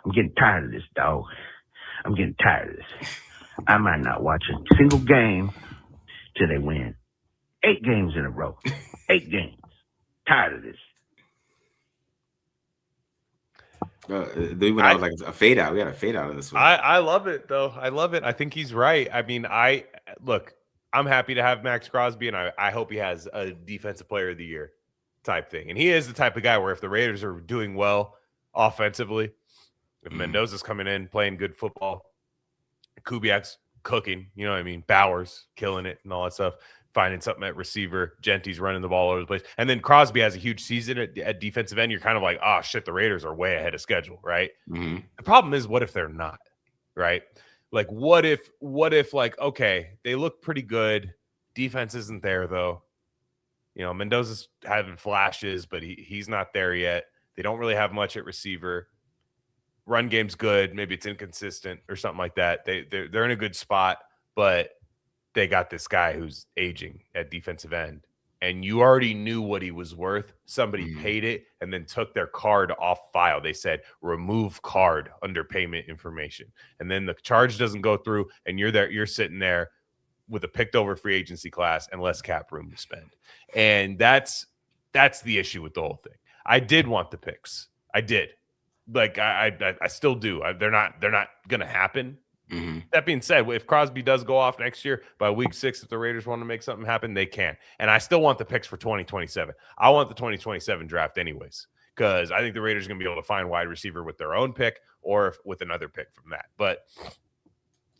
I'm getting tired of this, dog. I'm getting tired of this. I might not watch a single game till they win 8 games in a row. 8 games. Tired of this. They went out like a fade out. We had a fade out of this one. I love it, though. I love it. I think he's right. I mean, I'm happy to have Maxx Crosby, and I hope he has a defensive player of the year type thing. And he is the type of guy where if the Raiders are doing well offensively, if Mendoza's coming in, playing good football, Kubiak's cooking, you know what I mean? Bowers killing it and all that stuff, finding something at receiver, Genty's running the ball all over the place. And then Crosby has a huge season at defensive end. You're kind of like, oh, shit, the Raiders are way ahead of schedule, right? Mm-hmm. The problem is, what if they're not, right? Like, what if, like, okay, they look pretty good. Defense isn't there, though. You know, Mendoza's having flashes, but he's not there yet. They don't really have much at receiver. Run game's good. Maybe it's inconsistent or something like that. They're in a good spot, but they got this guy who's aging at defensive end, and you already knew what he was worth. Somebody paid it and then took their card off file. They said, remove card under payment information. And then the charge doesn't go through, and you're sitting there with a picked over free agency class and less cap room to spend. And that's the issue with the whole thing. I did want the picks. I did. Like I still do. They're not going to happen. Mm-hmm. That being said, if Crosby does go off next year by week 6, if the Raiders want to make something happen, they can. And I still want the picks for 2027. I want the 2027 draft anyways, because I think the Raiders are going to be able to find wide receiver with their own pick or with another pick from that. But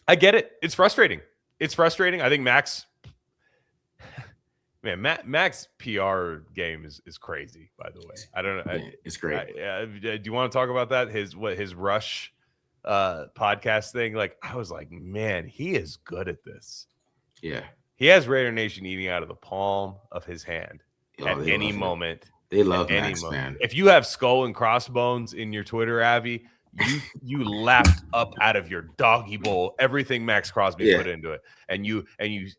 I get it. It's frustrating. I think Maxx PR game is crazy, by the way. I don't know. It's great. Do you want to talk about that? His Rush podcast thing? Like, I was like, man, he is good at this. Yeah. He has Raider Nation eating out of the palm of his hand at any moment. They love Maxx, man. If you have skull and crossbones in your Twitter, Avi, you lapped up out of your doggy bowl everything Maxx Crosby put into it, and you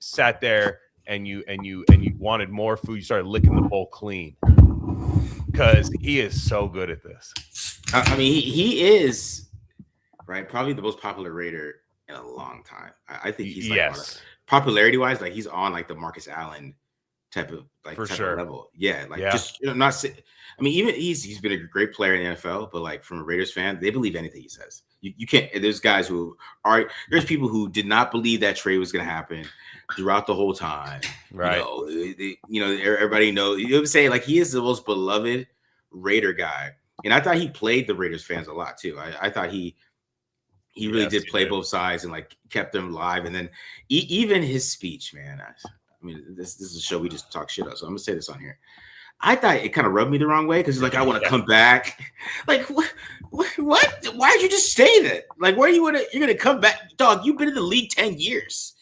sat there and you wanted more food. You started licking the bowl clean because he is so good at this. I mean, he is right, probably the most popular Raider in a long time. I think he's like popularity wise, like he's on like the Marcus Allen type of like For type sure. of level. Yeah, like just not. I mean, even he's been a great player in the NFL, but like from a Raiders fan, they believe anything he says. You can't. There's guys who are. There's people who did not believe that trade was going to happen throughout the whole time. Right. Everybody knows. You know what I'm saying? Like he is the most beloved Raider guy, and I thought he played the Raiders fans a lot too. I thought he really did play both sides and like kept them live. And then even his speech, man. I mean, this is a show we just talk shit on, so I'm gonna say this on here. I thought it kind of rubbed me the wrong way because he's like, I want to come back. Like, what? Why'd you just stay then? Like, where you're gonna come back, dog? You've been in the league 10 years,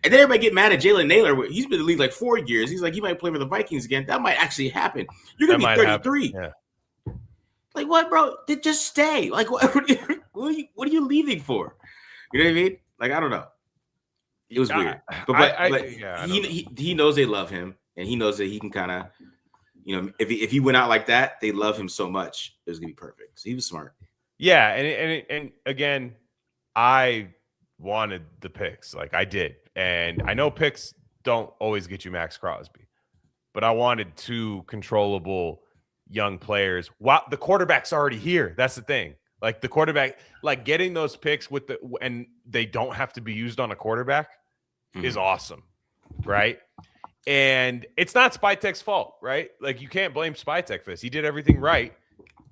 and then everybody get mad at Jalen Naylor. He's been in the league like 4 years. He's like, he might play for the Vikings again. That might actually happen. You're gonna be 33. Like, what, bro? Just stay. Like, what are you leaving for? You know what I mean? Like, I don't know. It was weird, but he knows they love him, and he knows that he can kind of, if he went out like that, they love him so much, it was gonna be perfect. So he was smart. Yeah, and again, I wanted the picks, like I did, and I know picks don't always get you Maxx Crosby, but I wanted 2 controllable young players. Wow, the quarterback's already here. That's the thing. Like the quarterback, like getting those picks and they don't have to be used on a quarterback is awesome, right? And it's not Spytek's fault, right? Like you can't blame Spytek for this. He did everything right,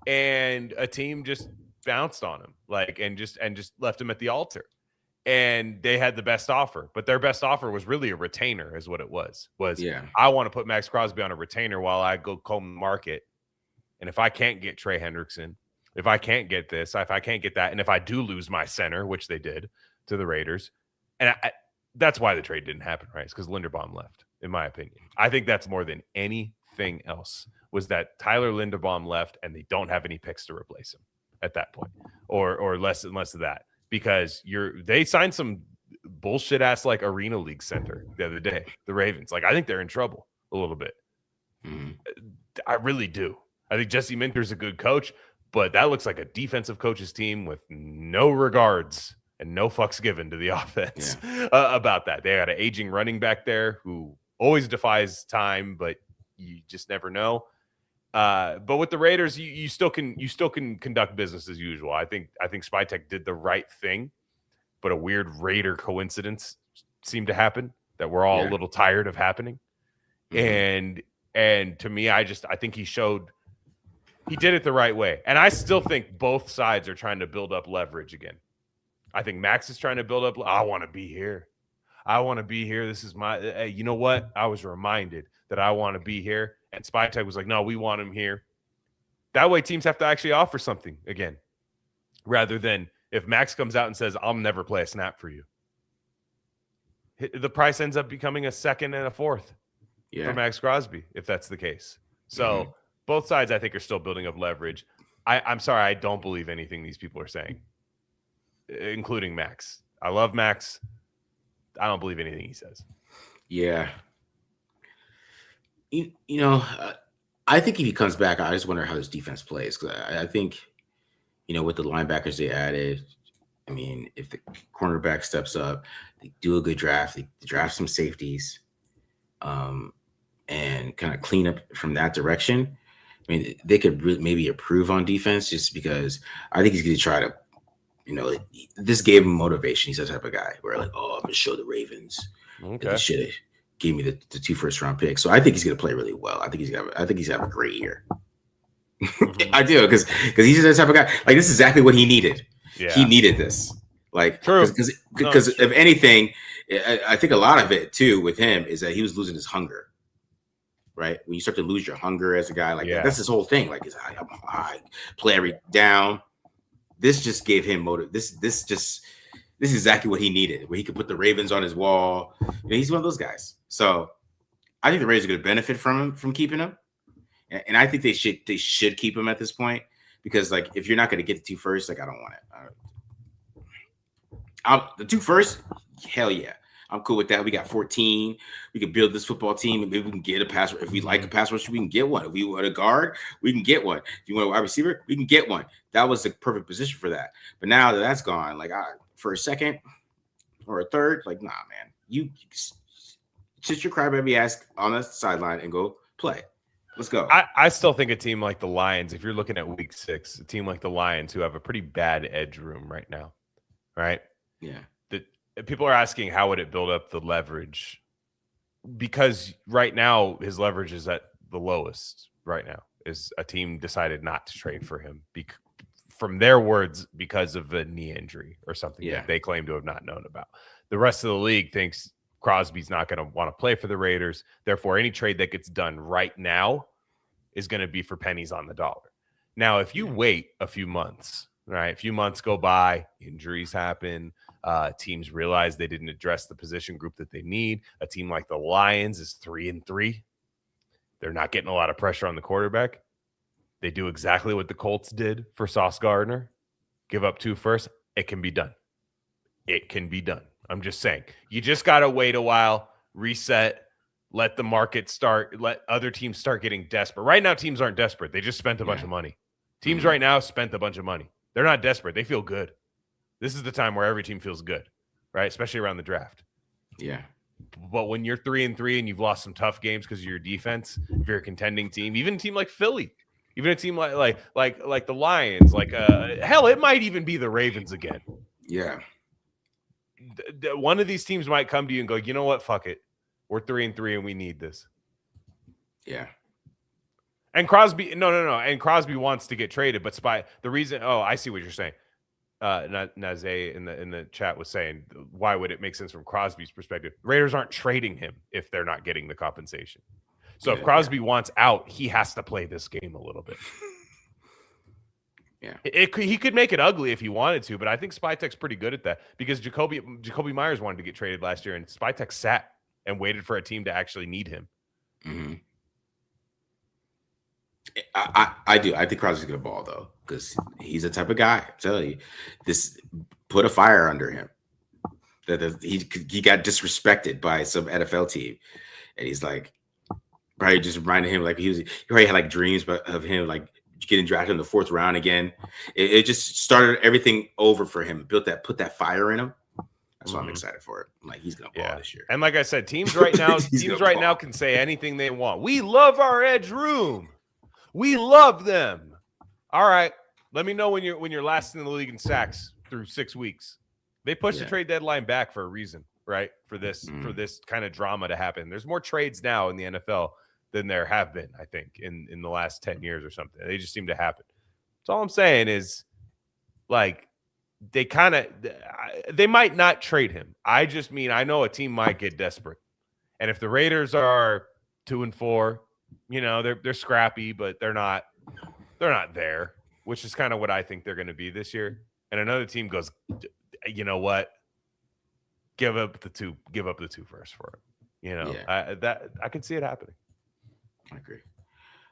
and a team just bounced on him, like and just left him at the altar. And they had the best offer, but their best offer was really a retainer, is what it was. I want to put Maxx Crosby on a retainer while I go comb the market. And if I can't get Trey Hendrickson, if I can't get this, if I can't get that, and if I do lose my center, which they did to the Raiders, and that's why the trade didn't happen, right? It's because Linderbaum left, in my opinion. I think that's more than anything else, was that Tyler Linderbaum left, and they don't have any picks to replace him at that point, or less and less of that, because they signed some bullshit ass like Arena League center the other day, the Ravens. Like I think they're in trouble a little bit. I really do. I think Jesse Minter's a good coach, but that looks like a defensive coach's team with no regards and no fucks given to the offense about that. They got an aging running back there who always defies time, but you just never know. But with the Raiders, you still can conduct business as usual. I think Spytek did the right thing, but a weird Raider coincidence seemed to happen that we're all a little tired of happening. And to me, I think he did it the right way. And I still think both sides are trying to build up leverage again. I think Maxx is trying to build up. I want to be here. I want to be here. This is my, hey, you know what? I was reminded that I want to be here. And Spytek was like, no, we want him here. That way teams have to actually offer something again, rather than if Maxx comes out and says, I'll never play a snap for you. The price ends up becoming a second and a fourth for Maxx Crosby, if that's the case. So both sides, I think, are still building up leverage. I'm sorry, I don't believe anything these people are saying, including Maxx. I love Maxx. I don't believe anything he says. Yeah. I think if he comes back, I just wonder how his defense plays. Because I think, with the linebackers they added, I mean, if the cornerback steps up, they do a good draft, they draft some safeties, and kind of clean up from that direction. I mean, they could maybe improve on defense, just because I think he's going to try to, this gave him motivation. He's that type of guy where like, oh, I'm going to show the Ravens. Okay. He should have gave me the 2 first-round picks. So I think he's going to play really well. I think he's going to have a great year. I do, because he's just that type of guy. Like, this is exactly what he needed. Yeah. He needed this. Like, because if anything, I think a lot of it too with him is that he was losing his hunger. Right? When you start to lose your hunger as a guy, like that's his whole thing. Like, I play every down. This just gave him motive. This is exactly what he needed, where he could put the Ravens on his wall. He's one of those guys. So I think the Raiders are going to benefit from keeping him, and I think they should keep him at this point, because like if you're not going to get the 2 first, like I don't want it. The 2 first, hell yeah. I'm cool with that. We got 14. We can build this football team, and maybe we can get a pass. If we like a pass rusher, we can get one. If we want a guard, we can get one. If you want a wide receiver, we can get one. That was the perfect position for that. But now that that's gone, like for a second or a third, like nah, man, you sit your crybaby ass on the sideline and go play. Let's go. I still think a team like the Lions, if you're looking at week 6, a team like the Lions who have a pretty bad edge room right now, right? Yeah. People are asking how would it build up the leverage, because right now his leverage is at the lowest right now. Is a team decided not to trade for him from their words because of a knee injury or something that they claim to have not known about. The rest of the league thinks Crosby's not going to want to play for the Raiders. Therefore, any trade that gets done right now is going to be for pennies on the dollar. Now, if you wait a few months, right? A few months go by, injuries happen. Teams realize they didn't address the position group that they need. A team like the Lions is 3-3. They're not getting a lot of pressure on the quarterback. They do exactly what the Colts did for Sauce Gardner. Give up 2 first. It can be done. It can be done. I'm just saying. You just got to wait a while, reset, let the market start, let other teams start getting desperate. Right now, teams aren't desperate. They just spent a bunch of money. Teams right now spent a bunch of money. They're not desperate. They feel good. This is the time where every team feels good, right? Especially around the draft. Yeah. But when you're 3-3 and you've lost some tough games because of your defense, if you're a contending team, even a team like Philly, even a team like the Lions, hell, it might even be the Ravens again. Yeah. One of these teams might come to you and go, you know what? Fuck it. We're 3-3 and we need this. Yeah. And Crosby, no. And Crosby wants to get traded, but the reason, I see what you're saying. Nazay in the chat was saying, why would it make sense from Crosby's perspective? Raiders aren't trading him if they're not getting the compensation. So if Crosby wants out, he has to play this game a little bit. Yeah, he could make it ugly if he wanted to, but I think Spytek's pretty good at that, because Jacoby Myers wanted to get traded last year, and Spytek sat and waited for a team to actually need him. Mm-hmm. I do. I think Crosby's gonna ball though, because he's the type of guy. I'm telling you, this put a fire under him. That he got disrespected by some NFL team, and he's like, probably just reminded him like he already had like dreams of him like getting drafted in the 4th round again. It just started everything over for him. Put that fire in him. That's why I'm excited for it. I'm like, he's gonna ball this year. And like I said, teams right now can say anything they want. We love our edge room. We love them. All right. Let me know when you're last in the league in sacks through 6 weeks. They pushed the trade deadline back for a reason, right? For this kind of drama to happen. There's more trades now in the NFL than there have been, I think, in the last 10 years or something. They just seem to happen. So all I'm saying is, like, they might not trade him. I just mean, I know a team might get desperate. And if the Raiders are 2-4, they're scrappy, but they're not there, which is kind of what I think they're going to be this year. And another team goes, you know what? Give up the 2 first for it. I can see it happening. I agree.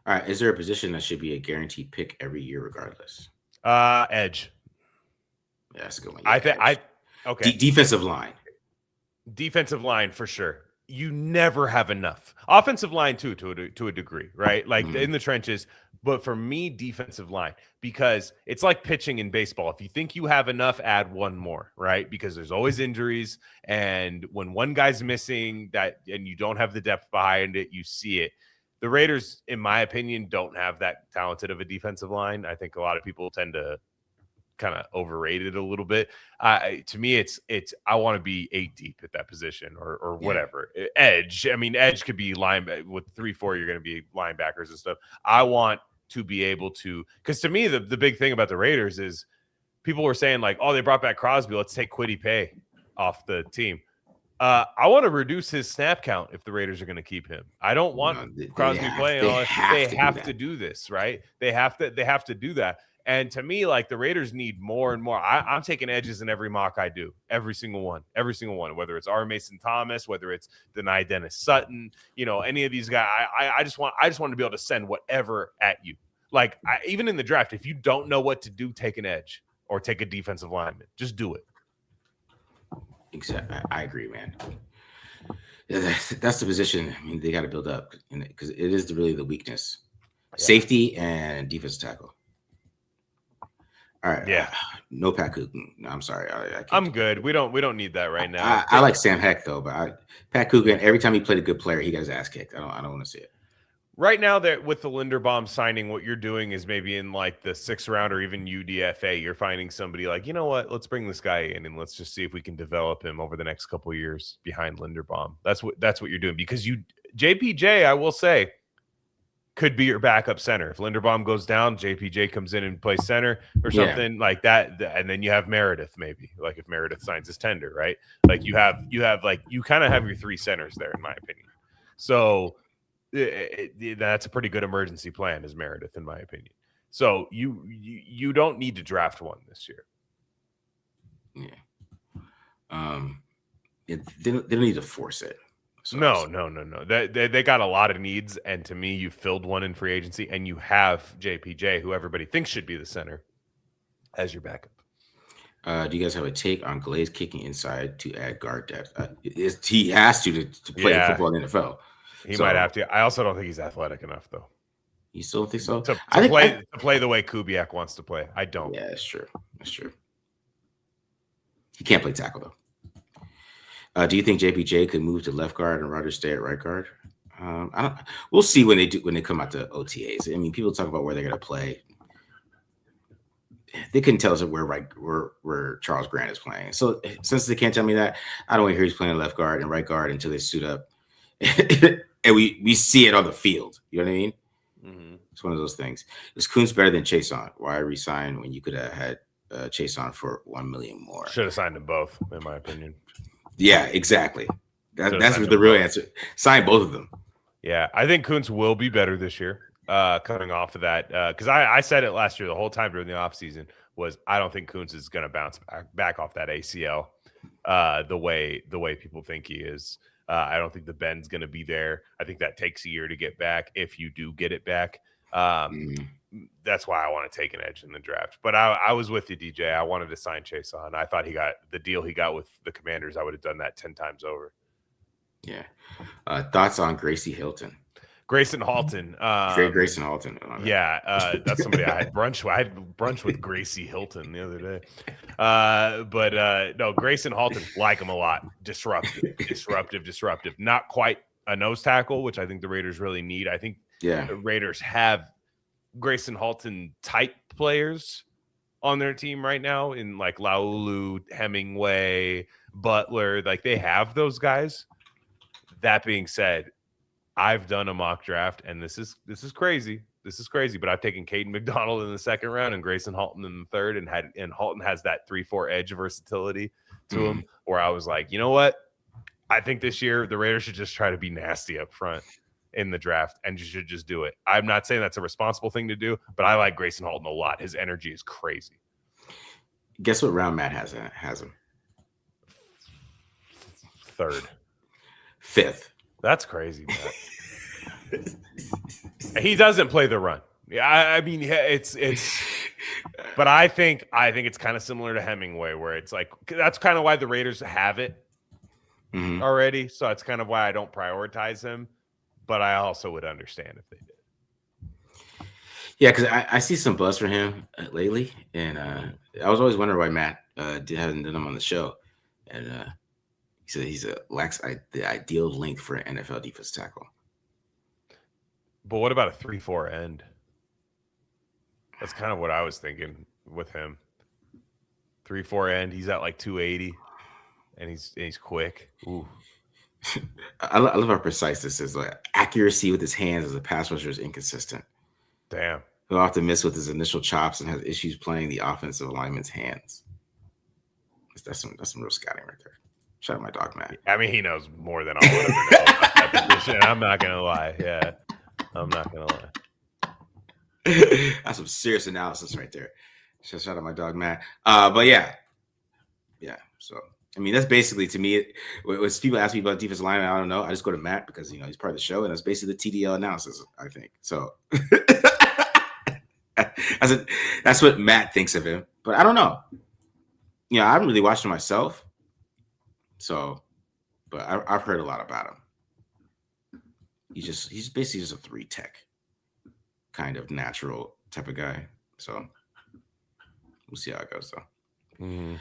All right. Is there a position that should be a guaranteed pick every year, regardless? Edge. Yeah, that's a good one. Okay. Defensive line. Defensive line for sure. You never have enough. Offensive line too, to a degree, right? Like in the trenches. But for me, defensive line, because it's like pitching in baseball. If you think you have enough, add one more, right? Because there's always injuries, and when one guy's missing, and you don't have the depth behind it, you see it. The Raiders, in my opinion, don't have that talented of a defensive line. I think a lot of people tend to kind of overrated a little bit. To me, it's I want to be 8 deep at that position or whatever. Edge. I mean, edge could be linebacker. With 3-4, you're going to be linebackers and stuff. I want to be able to, because to me, the big thing about the Raiders is people were saying like, oh, they brought back Crosby. Let's take Kwity Paye off the team. I want to reduce his snap count if the Raiders are going to keep him. I don't want Crosby playing. They have to do this, right? They have to do that. And to me, like, the Raiders need more and more. I'm taking edges in every mock I do, every single one, whether it's R. Mason Thomas, whether it's Denai Dennis Sutton, any of these guys. I just want to be able to send whatever at you. Like even in the draft, if you don't know what to do, take an edge or take a defensive lineman. Just do it. Exactly. I agree, man. That's the position. I mean, they got to build up because it is really the weakness. Yeah. Safety and defensive tackle. All right. Yeah. No Pat Coogan. No, I'm sorry. I'm good. We don't need that right now. I like Sam Heck though, but Pat Coogan. Every time he played a good player, he got his ass kicked. I don't want to see it. Right now, that with the Linderbaum signing, what you're doing is maybe in like the 6th round or even UDFA, you're finding somebody like, you know what, let's bring this guy in and let's just see if we can develop him over the next couple of years behind Linderbaum. That's what you're doing, because JPJ, I will say, could be your backup center. If Linderbaum goes down, JPJ comes in and plays center or something like that, and then you have Meredith maybe, like if Meredith signs his tender, right? Like you kind of have your 3 centers there, in my opinion. So that's a pretty good emergency plan, is Meredith, in my opinion. So you don't need to draft one this year. Yeah. They don't need to force it. So no. They got a lot of needs, and to me, you filled one in free agency, and you have JPJ, who everybody thinks should be the center, as your backup. Do you guys have a take on Glaze kicking inside to add guard depth? He has to play football in the NFL. He might have to. I also don't think he's athletic enough, though. You still think so? To play the way Kubiak wants to play. I don't. Yeah, that's true. He can't play tackle, though. Do you think JPJ could move to left guard and Rodgers stay at right guard? I don't. We'll see when they come out to OTAs. I mean, people talk about where they're going to play. They couldn't tell us where Charles Grant is playing. So since they can't tell me that, I don't want to hear he's playing left guard and right guard until they suit up. And we see it on the field. You know what I mean? Mm-hmm. It's one of those things. Is Kuntz better than Chason? Why resign when you could have had Chason for $1 million more? Should have signed them both, in my opinion. Yeah, exactly. That's the real answer. Sign both of them. Yeah, I think Kuntz will be better this year. Coming off of that, because I said it last year the whole time during the offseason, was I don't think Kuntz is going to bounce back off that ACL the way people think he is. I don't think the bend's going to be there. I think that takes a year to get back, if you do get it back. That's why I want to take an edge in the draft. But I was with you, DJ. I wanted to sign Chason. I thought he got the deal he got with the Commanders. I would have done that 10 times over. Yeah. Thoughts on Gracie Hilton? Grayson Halton. Grayson Halton. Yeah, that's somebody I had brunch with. I had brunch with Gracie Hilton the other day. No, Grayson Halton, like him a lot. Disruptive. Not quite a nose tackle, which I think the Raiders really need. I think the Raiders have Grayson Halton type players on their team right now, in like Laulu, Hemingway, Butler. Like, they have those guys. That being said, I've done a mock draft, and this is crazy. This is crazy, but I've taken Caden McDonald in the 2nd round and Grayson Halton in the 3rd, and Halton has that 3-4 edge versatility to him, where I was like, you know what? I think this year the Raiders should just try to be nasty up front in the draft, and you should just do it. I'm not saying that's a responsible thing to do, but I like Grayson Halton a lot. His energy is crazy. Guess what round Matt has him? 3rd. 5th. That's crazy, man. He doesn't play the run. Yeah, I mean, it's. But I think it's kind of similar to Hemingway, where it's like, that's kind of why the Raiders have it already. So it's kind of why I don't prioritize him. But I also would understand if they did. Yeah, because I see some buzz for him lately, and I was always wondering why Matt hasn't done him on the show, and. He said he's the ideal length for an NFL defense tackle. But what about a 3-4 end? That's kind of what I was thinking with him. 3-4 end. He's at like 280, and he's quick. Ooh. I love how precise this is. Like, accuracy with his hands as a pass rusher is inconsistent. Damn. He'll often miss with his initial chops and has issues playing the offensive lineman's hands. That's some real scouting right there. Shout out my dog, Matt. I mean, he knows more than I'll ever know about that position. I'm not going to lie. Yeah, I'm not going to lie. That's some serious analysis right there. Shout out my dog, Matt. But yeah. So, I mean, that's basically, to me, when people ask me about defensive lineman, I don't know. I just go to Matt because, he's part of the show, and that's basically the TDL analysis, I think. So. That's what Matt thinks of him. But I don't know. You know, I haven't really watched him myself. So, but I've heard a lot about him. He's basically just a 3 tech kind of natural type of guy. So we'll see how it goes though. Mm-hmm.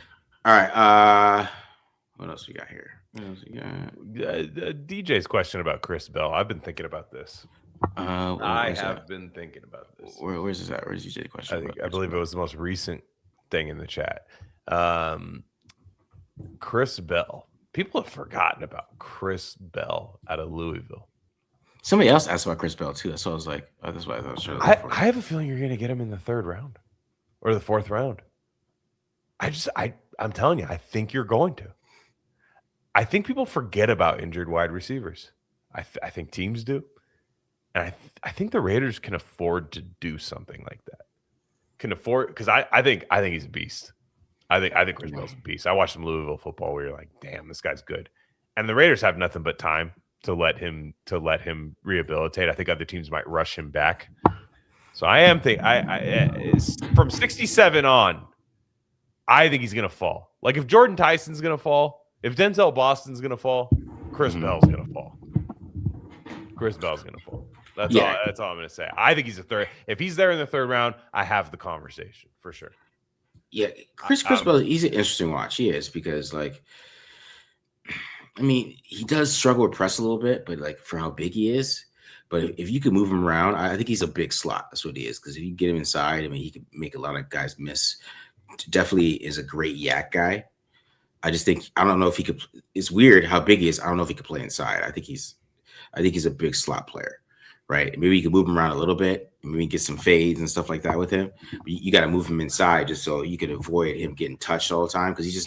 All right. What else we got here? DJ's question about Chris Bell. I've been thinking about this. I have been thinking about this. Where's this at? Where's DJ's question? I believe it was the most recent thing in the chat. Chris Bell. People have forgotten about Chris Bell out of Louisville. Somebody else asked about Chris Bell too. So I was like, oh, that's why I was sure. I have a feeling you're going to get him in the 3rd round or the 4th round. I'm telling you, I think you're going to. I think people forget about injured wide receivers. I think teams do. And I think the Raiders can afford to do something like that. Can afford, because I think he's a beast. I think Chris Bell's a beast. I watched some Louisville football where you're like, damn, this guy's good. And the Raiders have nothing but time to let him rehabilitate. I think other teams might rush him back. So I am from 67 on, I think he's gonna fall. Like if Jordan Tyson's gonna fall, if Denzel Boston's gonna fall, Chris Bell's gonna fall. Chris Bell's gonna fall. That's all I'm gonna say. I think he's a 3rd. If he's there in the 3rd round, I have the conversation for sure. Yeah, Chris Bell, he's an interesting watch. He is, because like, I mean, he does struggle with press a little bit, but like for how big he is. But if you could move him around, I think he's a big slot. That's what he is. Because if you get him inside, I mean, he could make a lot of guys miss. Definitely is a great yak guy. I just think, I don't know if he could. It's weird how big he is. I don't know if he could play inside. I think he's a big slot player, right? Maybe you can move him around a little bit. Maybe get some fades and stuff like that with him. But you got to move him inside just so you can avoid him getting touched all the time, because he's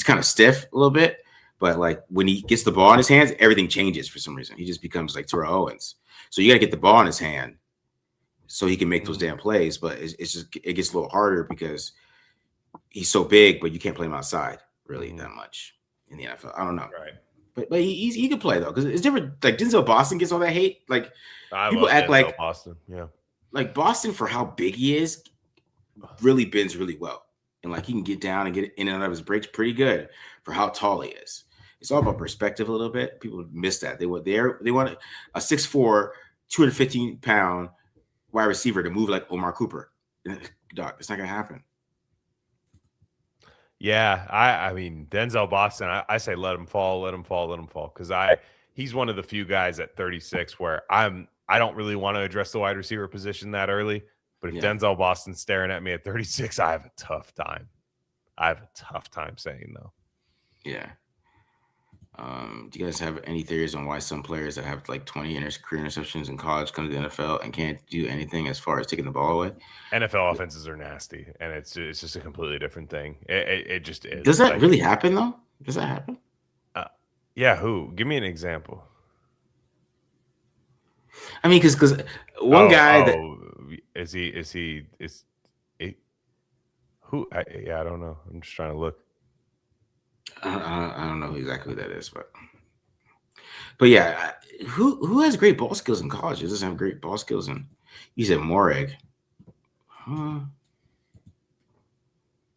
kind of stiff a little bit. But like when he gets the ball in his hands, everything changes for some reason. He just becomes like Terrell Owens. So you got to get the ball in his hand so he can make those damn plays. But it gets a little harder because he's so big, but you can't play him outside really that much in the NFL. I don't know. Right. But he can play though, because it's different. Like Denzel Boston gets all that hate. Like people act like Boston. Yeah. Like Boston, for how big he is, really bends really well. And like he can get down and get in and out of his breaks pretty good for how tall he is. It's all about perspective a little bit. People miss that. They want a 6'4", 215-pound wide receiver to move like Omar Cooper. Dog, it's not gonna happen. Yeah, I mean Denzel Boston. I say let him fall, because he's one of the few guys at 36 where I don't really want to address the wide receiver position that early. But if Denzel Boston's staring at me at 36, I have a tough time. Saying no. Yeah. Do you guys have any theories on why some players that have like 20 career interceptions in college come to the NFL and can't do anything as far as taking the ball away? NFL offenses are nasty, and it's just a completely different thing. It just is. Does that really happen though? Does that happen? Yeah. Who? Give me an example. I mean, because one guy that is who? I don't know. I'm just trying to look. I don't know exactly who that is, but yeah, who has great ball skills in college? It doesn't have great ball skills in. You said Moreg. I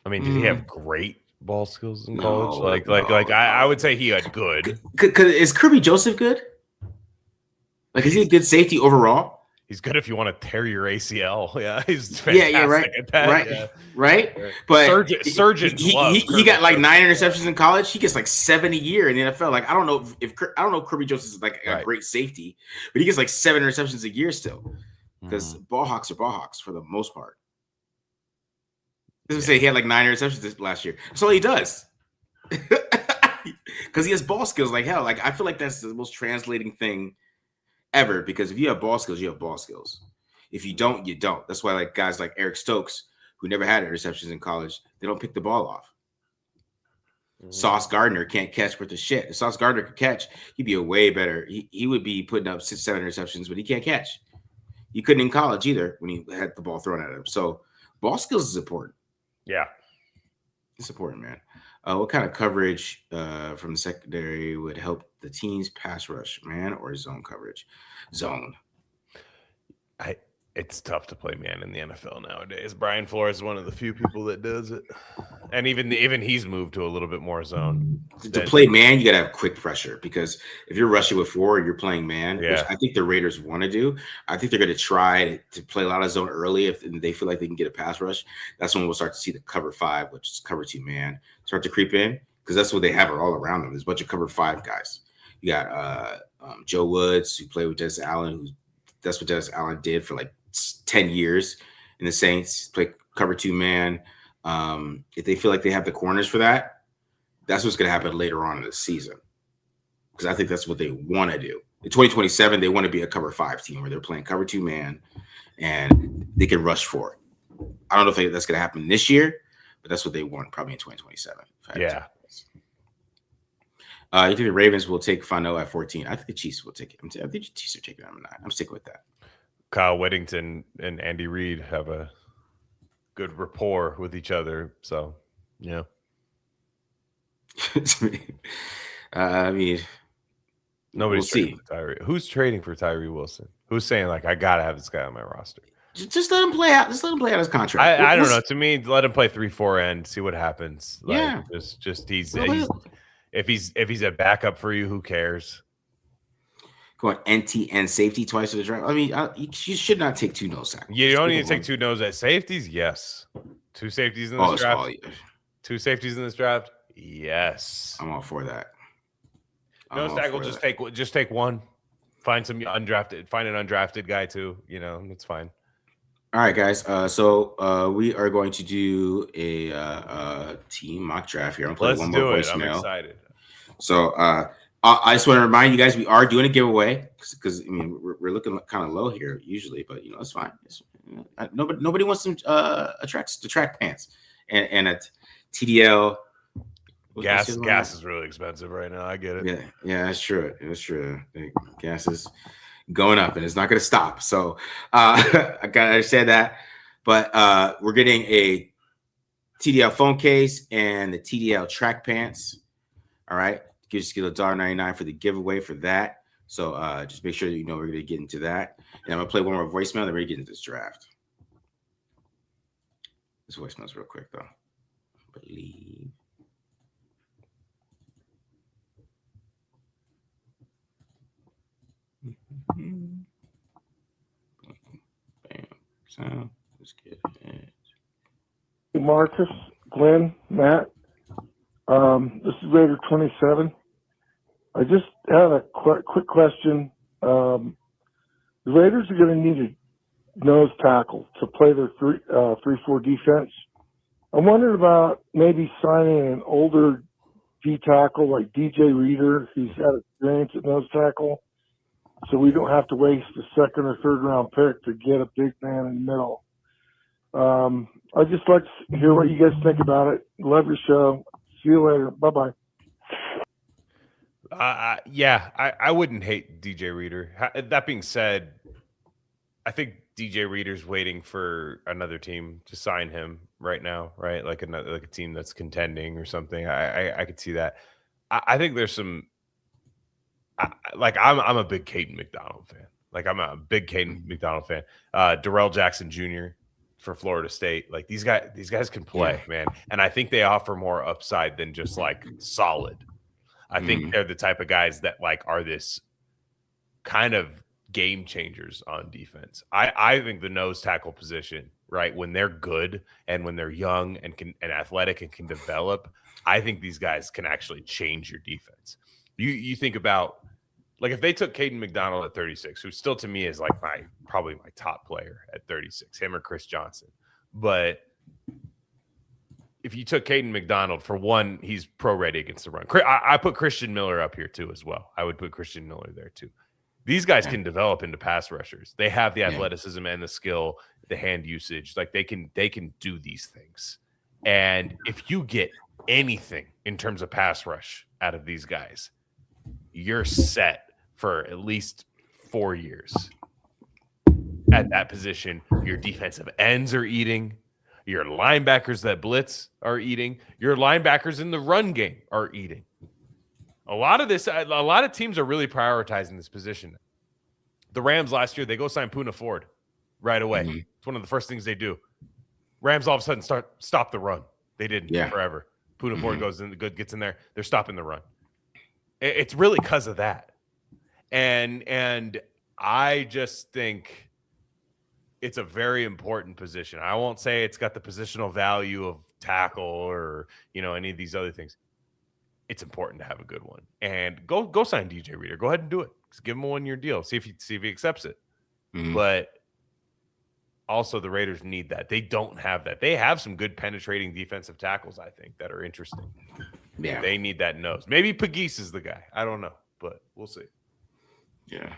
mean, did he have great ball skills in college? I would say he had good. Is Kirby Joseph good? Like, is he a good safety overall? He's good if you want to tear your ACL. Yeah, he's fantastic at that. Right. But surgeons he got like 9 interceptions in college. He gets like 7 a year in the NFL. Like I don't know if Kirby Joseph is like a great safety, but he gets like 7 interceptions a year still, because ball hawks are ball hawks for the most part. Doesn't say he had like 9 interceptions last year. That's all he does. Because he has ball skills like hell. Like I feel like that's the most translating thing ever, because if you have ball skills, you have ball skills. If you don't, you don't. That's why like guys like Eric Stokes, who never had interceptions in college, they don't pick the ball off. Sauce Gardner can't catch worth a shit. If Sauce Gardner could catch, he'd be a way better. He would be putting up 6-7 interceptions, but he can't catch. He couldn't in college either when he had the ball thrown at him. So ball skills is important. Yeah. It's important, man. What kind of coverage from the secondary would help the team's pass rush, man, or zone coverage? Zone. It's tough to play man in the NFL nowadays. Brian Flores is one of the few people that does it, and even he's moved to a little bit more zone. To play man, you got to have quick pressure, because if you're rushing with 4 and you're playing man, which I think the Raiders want to do, I think they're going to try to play a lot of zone early. If they feel like they can get a pass rush, that's when we'll start to see the cover 5, which is cover 2 man, start to creep in, because that's what they have all around them. There's a bunch of cover 5 guys. You got Joe Woods, who played with Dennis Allen, that's what Dennis Allen did for like 10 years in the Saints, play cover 2 man. If they feel like they have the corners for that, that's what's going to happen later on in the season, because I think that's what they want to do. In 2027, they want to be a cover 5 team where they're playing cover 2 man and they can rush 4. I don't know if that's going to happen this year, but that's what they want probably in 2027. Yeah. You think the Ravens will take Fano at 14? I think the Chiefs will take it. I think the Chiefs are taking them at 9. I'm sticking with that. Kyle Whittington and Andy Reid have a good rapport with each other. So, yeah. I mean, nobody's trading for Tyree. Who's trading for Tyree Wilson? Who's saying, like, I got to have this guy on my roster? Just let him play out. Just let him play out his contract. I don't know. To me, let him play 3-4 and see what happens. Like, yeah. Just if he's a backup for you, who cares? Going NT and safety twice in the draft. I mean, you should not take 2 nose tackles. You don't need to take 2 nose at safeties. Yes, 2 safeties in this draft. 2 safeties in this draft. Yes, I'm all for that. Nose tackle, just take 1. Find some undrafted. Find an undrafted guy too. You know, it's fine. All right, guys. So we are going to do a team mock draft here. Let's do it. I'm excited. So I just want to remind you guys, we are doing a giveaway, because I mean we're looking kind of low here usually, but you know it's fine. Nobody wants some track pants and at TDL. Gas is really expensive right now. I get it. Yeah, that's true. It's true. Gas is going up and it's not going to stop. So I gotta understand that. But we're getting a TDL phone case and the TDL track pants. All right. Just get $1.99 for the giveaway for that. So just make sure that you know we're going to get into that. And I'm going to play one more voicemail, then we're going to get into this draft. This voicemail's real quick, though. I believe. Bam. So let's get it. Hey, Marcus, Glenn, Matt. This is Raider 27. I just had a quick question. The Raiders are going to need a nose tackle to play their 3-4 defense. I'm wondering about maybe signing an older D tackle like DJ Reader. He's had experience at nose tackle, so we don't have to waste a 2nd or 3rd round pick to get a big man in the middle. I'd just like to hear what you guys think about it. Love your show. See you later. Bye-bye. I wouldn't hate DJ Reader. That being said, I think DJ Reader's waiting for another team to sign him right now, right? Like a team that's contending or something. I could see that. I think there's some I'm a big Caden McDonald fan. Darrell Jackson Jr. for Florida State. Like these guys can play, man. And I think they offer more upside than just like solid. I think they're the type of guys that like are this kind of game changers on defense. I think the nose tackle position, right, when they're good and when they're young and athletic and can develop, I think these guys can actually change your defense. You think about, like, if they took Caden McDonald at 36, who still to me is like probably my top player at 36, him or Chris Johnson. But if you took Caden McDonald, for one, he's pro ready against the run. I put Christian Miller up here too as well. I would put Christian Miller there too. These guys can develop into pass rushers. They have the athleticism and the skill, the hand usage. Like they can do these things. And if you get anything in terms of pass rush out of these guys, you're set for at least 4 years at that position. Your defensive ends are eating. Your linebackers that blitz are eating. Your linebackers in the run game are eating. A lot of teams are really prioritizing this position. The Rams last year, they go sign Poona Ford. right away. It's one of the first things they do. Rams all of a sudden stop the run. They didn't forever. Poona Ford goes in, gets in there. They're stopping the run. It's really because of that. And I just think it's a very important position. I won't say it's got the positional value of tackle or, any of these other things. It's important to have a good one. And go sign DJ Reader. Go ahead and do it. Just give him a 1-year deal. See if he accepts it. But also, the Raiders need that. They don't have that. They have some good penetrating defensive tackles, I think, that are interesting. Yeah. They need that nose. Maybe Pegues is the guy. I don't know, but we'll see. Yeah.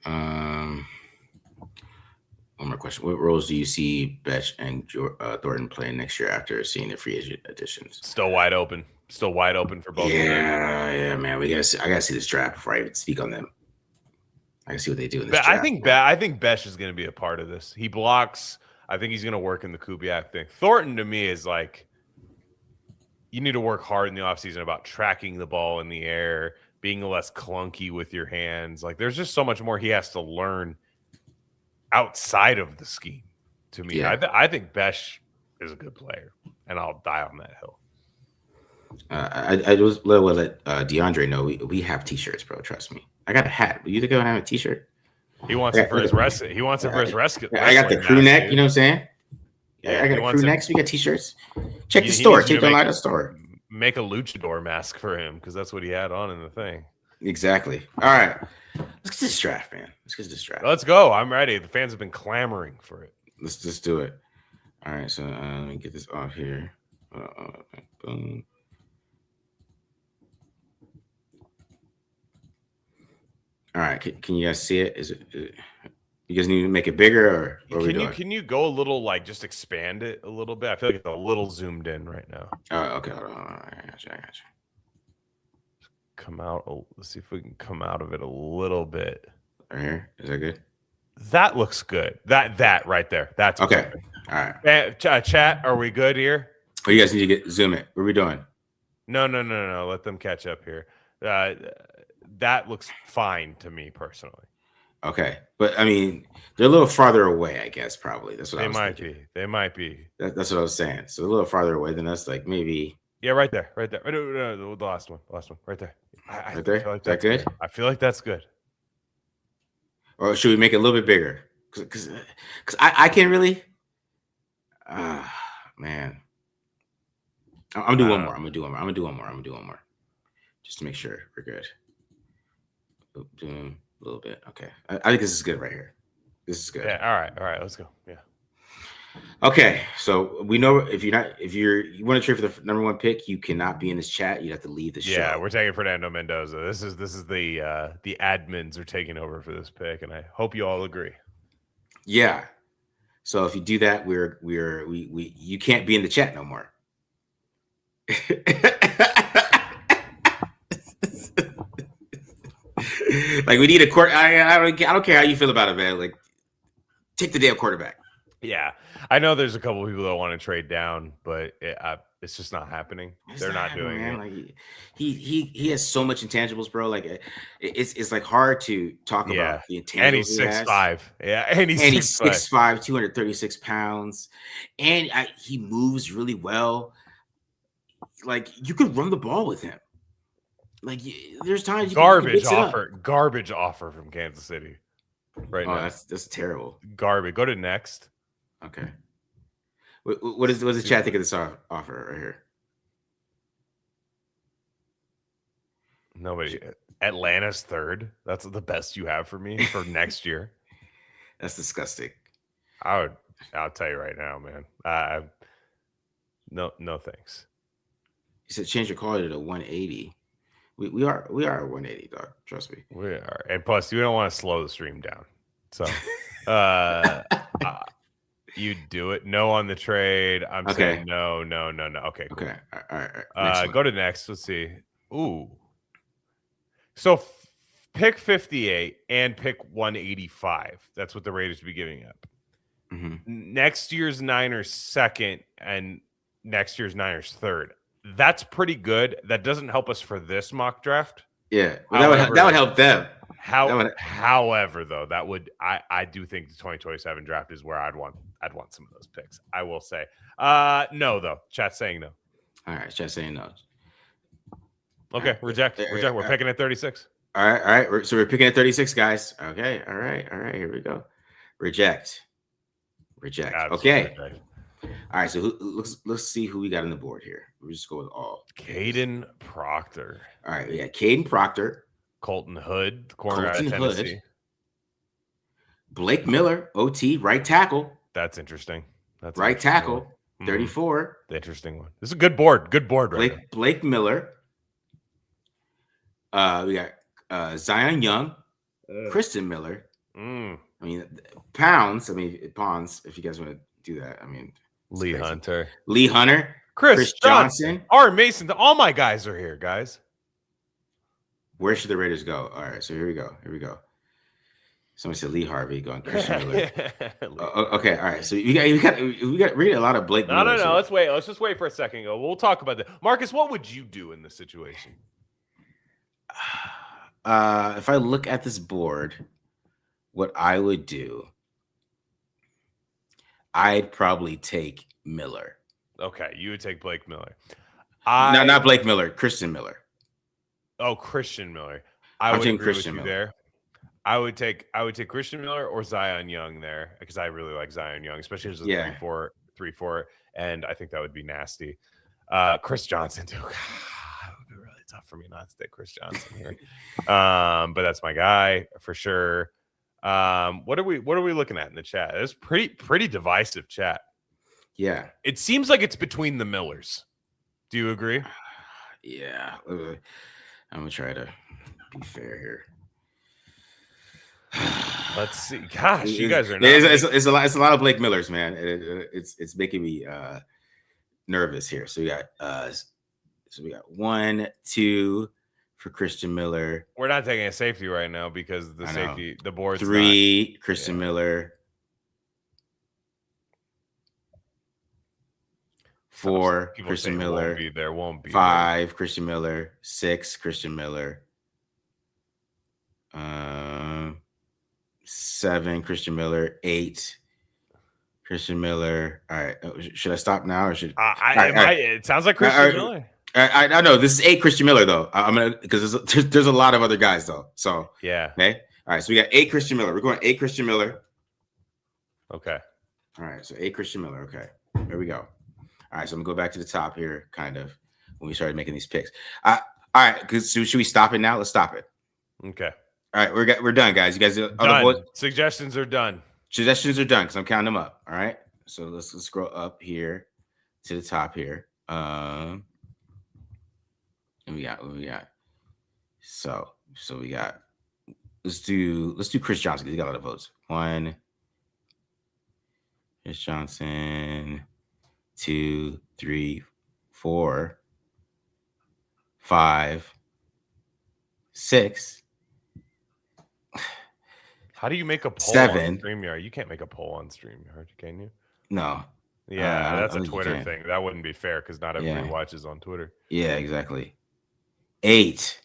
One more question. What roles do you see Betch and Thornton playing next year after seeing the free agent additions? Still wide open. Still wide open for both of them. Yeah, man. I gotta see this draft before I even speak on them. I can see what they do in this draft. I think Besh is going to be a part of this. He blocks. I think he's going to work in the Kubiak thing. Thornton, to me, is like, you need to work hard in the offseason about tracking the ball in the air, being less clunky with your hands. Like, there's just so much more he has to learn outside of the scheme, to me. Yeah. I think Besh is a good player, and I'll die on that hill. I just let DeAndre know we have T-shirts, bro. Trust me. I got a hat. You think I don't have a T-shirt? He wants it for his rest. He wants it for his rescue. I got the crew neck. You know what I'm saying? Yeah, I got a crew neck. So we got T-shirts. Check the store. tapedontlie.store. Make a luchador mask for him because that's what he had on in the thing. Exactly. All right. Let's get this draft, man. Let's go. I'm ready. The fans have been clamoring for it. Let's just do it. All right. So let me get this off here. Boom. All right, can you guys see it? Is it you guys need to make it bigger, or can you go a little, like, just expand it a little bit? I feel like it's a little zoomed in right now. Oh, okay, hold on. I got you. Come out. Let's see if we can come out of it a little bit. Right here, is that good? That looks good. That right there. That's okay. Perfect. All right. Chat, are we good here? Oh, you guys need to zoom it. What are we doing? No. Let them catch up here. That looks fine to me personally. Okay, but I mean, they're a little farther away, I guess. Probably that's what they might be. They might be. That's what I was saying. So a little farther away than us, like maybe. Yeah, right there. No, the last one, right there. Right there. Like that's good. I feel like that's good. Or should we make it a little bit bigger? Because I can't really. Man, I'm gonna do one more. I'm gonna do one more. Just to make sure we're good. Doing a little bit. Okay. I think this is good right here. This is good. Yeah. All right. Let's go. Yeah. Okay. So we know you want to trade for the number 1 pick, you cannot be in this chat. You have to leave the show. Yeah, we're taking Fernando Mendoza. This is the admins are taking over for this pick, and I hope you all agree. Yeah. So if you do that, you can't be in the chat no more. Like, we need a court. I don't care how you feel about it, man. Like, take the damn quarterback. Yeah, I know there's a couple of people that want to trade down, but it's just not happening. They're not doing it. Like, he has so much intangibles, bro. Like, it's like hard to talk about the intangibles. And he's 6'5". Yeah, and he's 6'5", 236 pounds, and he moves really well. Like, you could run the ball with him. Like, there's times garbage offer from Kansas City right now. That's terrible. Garbage. Go to next. Okay. What does the chat think of this offer right here? Nobody. Atlanta's third. That's the best you have for me for next year. That's disgusting. I'll tell you right now, man. No thanks. You said change your quality to 180. We are 180, dog. Trust me. We are, and plus, you don't want to slow the stream down. So, you do it. No on the trade. I'm saying no. Okay. Cool. Okay. All right. Go to next. Let's see. Ooh. So pick 58 and pick 185. That's what the Raiders would be giving up. Mm-hmm. Next year's Niners second and next year's Niners third. That's pretty good. That doesn't help us for this mock draft. Yeah, well, that would help them. However, though, that would I do think the 2027 draft is where I'd want some of those picks. I will say. No, though. Chat's saying no. All right, chat's saying no. Okay, reject. We're picking at 36. All right. So we're picking at 36, guys. Okay. All right. Here we go. Reject. Absolutely Okay. reject. All right. So let's see who we got on the board here. We'll just go with all. Caden Proctor. All right. We got Caden Proctor. Colton Hood, corner out of Tennessee. Blake Miller, OT, right tackle. That's interesting. That's right tackle, 34. The interesting one. This is a good board. Good board, right? Blake Miller. We got Zion Young, Kristen Miller. I mean, Pawns, if you guys want to do that. I mean, Lee Hunter. Chris Johnson. Aaron Mason. All my guys are here, guys. Where should the Raiders go? All right, so here we go. Somebody said Lee Harvey going Christian Miller. Okay, all right. So we got read a lot of Blake Miller. No. Let's wait. Let's just wait for a second. We'll talk about that. Marcus, what would you do in this situation? If I look at this board, what I would do, I'd probably take Miller. Okay, you would take Blake Miller. No, not Blake Miller, Christian Miller. Oh, Christian Miller. I would agree with you there. I would take Christian Miller or Zion Young there because I really like Zion Young, especially as a 3-4, and I think that would be nasty. Chris Johnson too. God, it would be really tough for me not to take Chris Johnson here. But that's my guy for sure. What are we looking at in the chat? It's pretty divisive chat. Yeah. It seems like it's between the Millers. Do you agree? Yeah. I'm gonna try to be fair here. Let's see. Gosh, you guys are not. It's a lot of Blake Millers, man. It's making me nervous here. So we got 1, 2 for Christian Miller. We're not taking a safety right now because the board's 3 Christian Miller. 4 Christian Miller. Won't be 5 Christian Miller. 6 Christian Miller. 7 Christian Miller. 8 Christian Miller. All right. Should I stop now or should it sounds like Christian Miller. I know this is 8 Christian Miller though. I'm gonna because there's a lot of other guys though. So yeah. Okay. All right. So we got 8 Christian Miller. We're going 8 Christian Miller. Okay. All right. So 8 Christian Miller. Okay. Here we go. All right. So I'm gonna go back to the top here, kind of when we started making these picks. All right. So should we stop it now? Let's stop it. Okay. All right. We're done, guys. You guys done. Suggestions are done. Suggestions are done because I'm counting them up. All right. So let's scroll up here to the top here. And we got. So we got. Let's do Chris Johnson because he got a lot of votes. 1. Chris Johnson. 2, 3, 4, 5, 6. How do you make a poll 7. on StreamYard? You can't make a poll on StreamYard, can you? No. Yeah, that's a Twitter thing. That wouldn't be fair because not everybody watches on Twitter. Yeah, exactly. 8.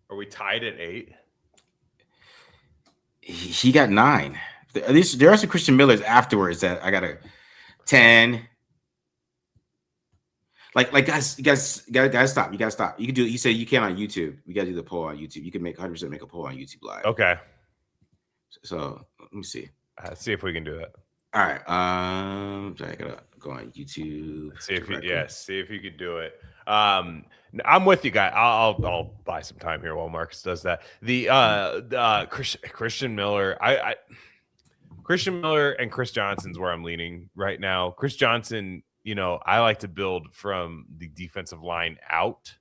Are we tied at 8? He got 9. There are some Christian Millers afterwards that I got a 10. Like guys, you gotta stop. You gotta stop. You can do it. You say you can on YouTube. We gotta do the poll on YouTube. You can 100% make a poll on YouTube live. Okay. So let me see. See if we can do that. All right. So I gotta go on YouTube. See if you could do it. I'm with you, guys. I'll buy some time here while Marcus does that. The Christian Miller, Christian Miller and Chris Johnson's where I'm leaning right now. Chris Johnson, I like to build from the defensive line out.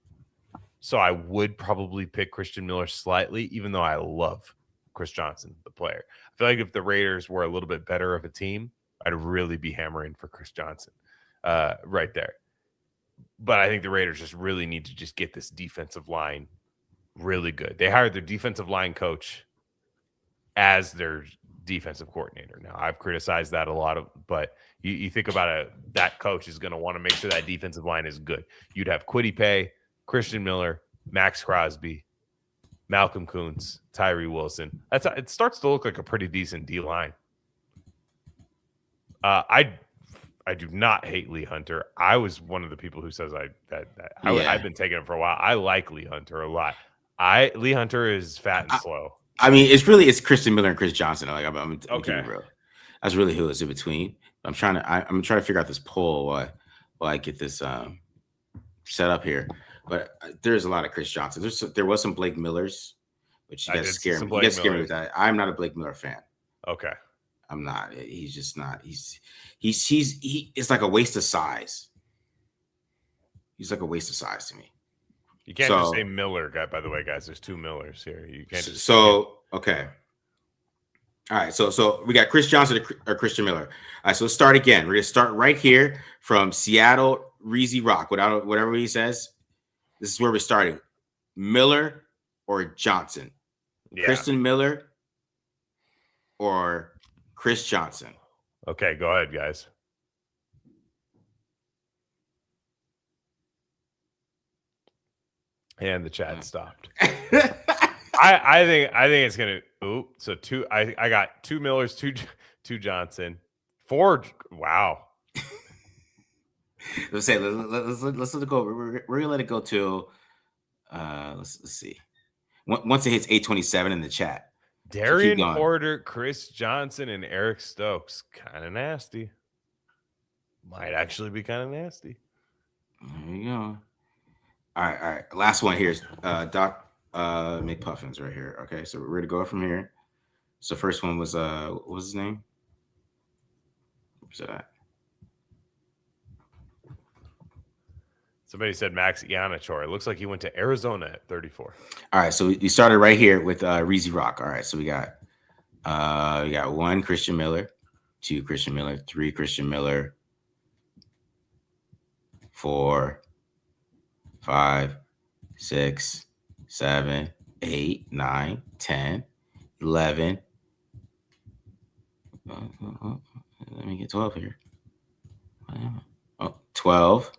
So I would probably pick Christian Miller slightly, even though I love Chris Johnson, the player. I feel like if the Raiders were a little bit better of a team, I'd really be hammering for Chris Johnson right there. But I think the Raiders just really need to just get this defensive line really good. They hired their defensive line coach as their defensive coordinator. Now, I've criticized that a lot, but you think about that coach is going to want to make sure that defensive line is good. You'd have Kwity Paye, Christian Miller, Maxx Crosby, Malcolm Kuntz, Tyree Wilson. It starts to look like a pretty decent D line. I do not hate Lee Hunter. I was one of the people who says I've been taking him for a while. I like Lee Hunter a lot. Lee Hunter is fat and slow. I mean, it's Christian Miller and Chris Johnson. Like I'm okay, real. That's really who is in between. I'm trying to figure out this poll while I get this set up here. But there's a lot of Chris Johnson. There was some Blake Millers, which you guys scare me. You guys scare me with that. I'm not a Blake Miller fan. Okay. I'm not. He's just not. It's like a waste of size. He's like a waste of size to me. You can't just say Miller, guy. By the way, guys, there's two Millers here. You can't just okay. All right, so we got Chris Johnson or Christian Miller. All right, so let's start again. We're gonna start right here from Seattle, Reezy Rock, whatever he says. This is where we're starting. Miller or Johnson? Yeah. Christian Miller or Chris Johnson? Okay, go ahead, guys. And the chat stopped. I think it's gonna. Ooh, so two. I got two Millers, two Johnson, 4. Wow. Let's say let's let it go. We're gonna let it go till let's see. Once it hits 8:27 in the chat. Darian Porter, Chris Johnson, and Eric Stokes. Kind of nasty. Might actually be kind of nasty. There you go. All right. Last one here is Doc McPuffins right here. Okay, so we're ready to go from here. So first one was what was his name? Where's that? Somebody said Max Ianichor. It looks like he went to Arizona at 34. All right, so we started right here with Reezy Rock. All right, so we got 1 Christian Miller, 2 Christian Miller, 3 Christian Miller, 4, 5, 6, 7, 8, 9, 10, 11. Let me get 12 here. 12.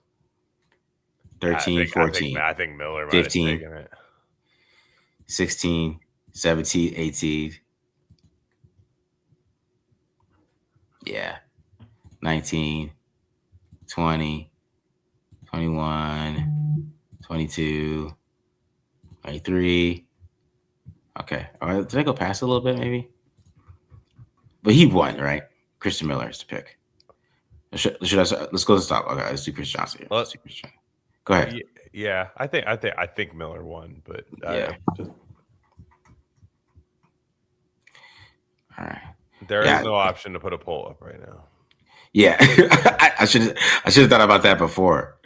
13, 14. I think Miller 15, might have taken it. 16, 17, 18. Yeah. 19, 20, 21, 22, 23. Okay. All right. Did I go past a little bit, maybe? But he won, right? Christian Miller is the pick. Let's go to the top. Okay, let's do Chris Johnson here. Let's do Chris Johnson. Go ahead. Yeah, I think Miller won, but yeah. All right. There is no option to put a poll up right now. Yeah, I should have thought about that before.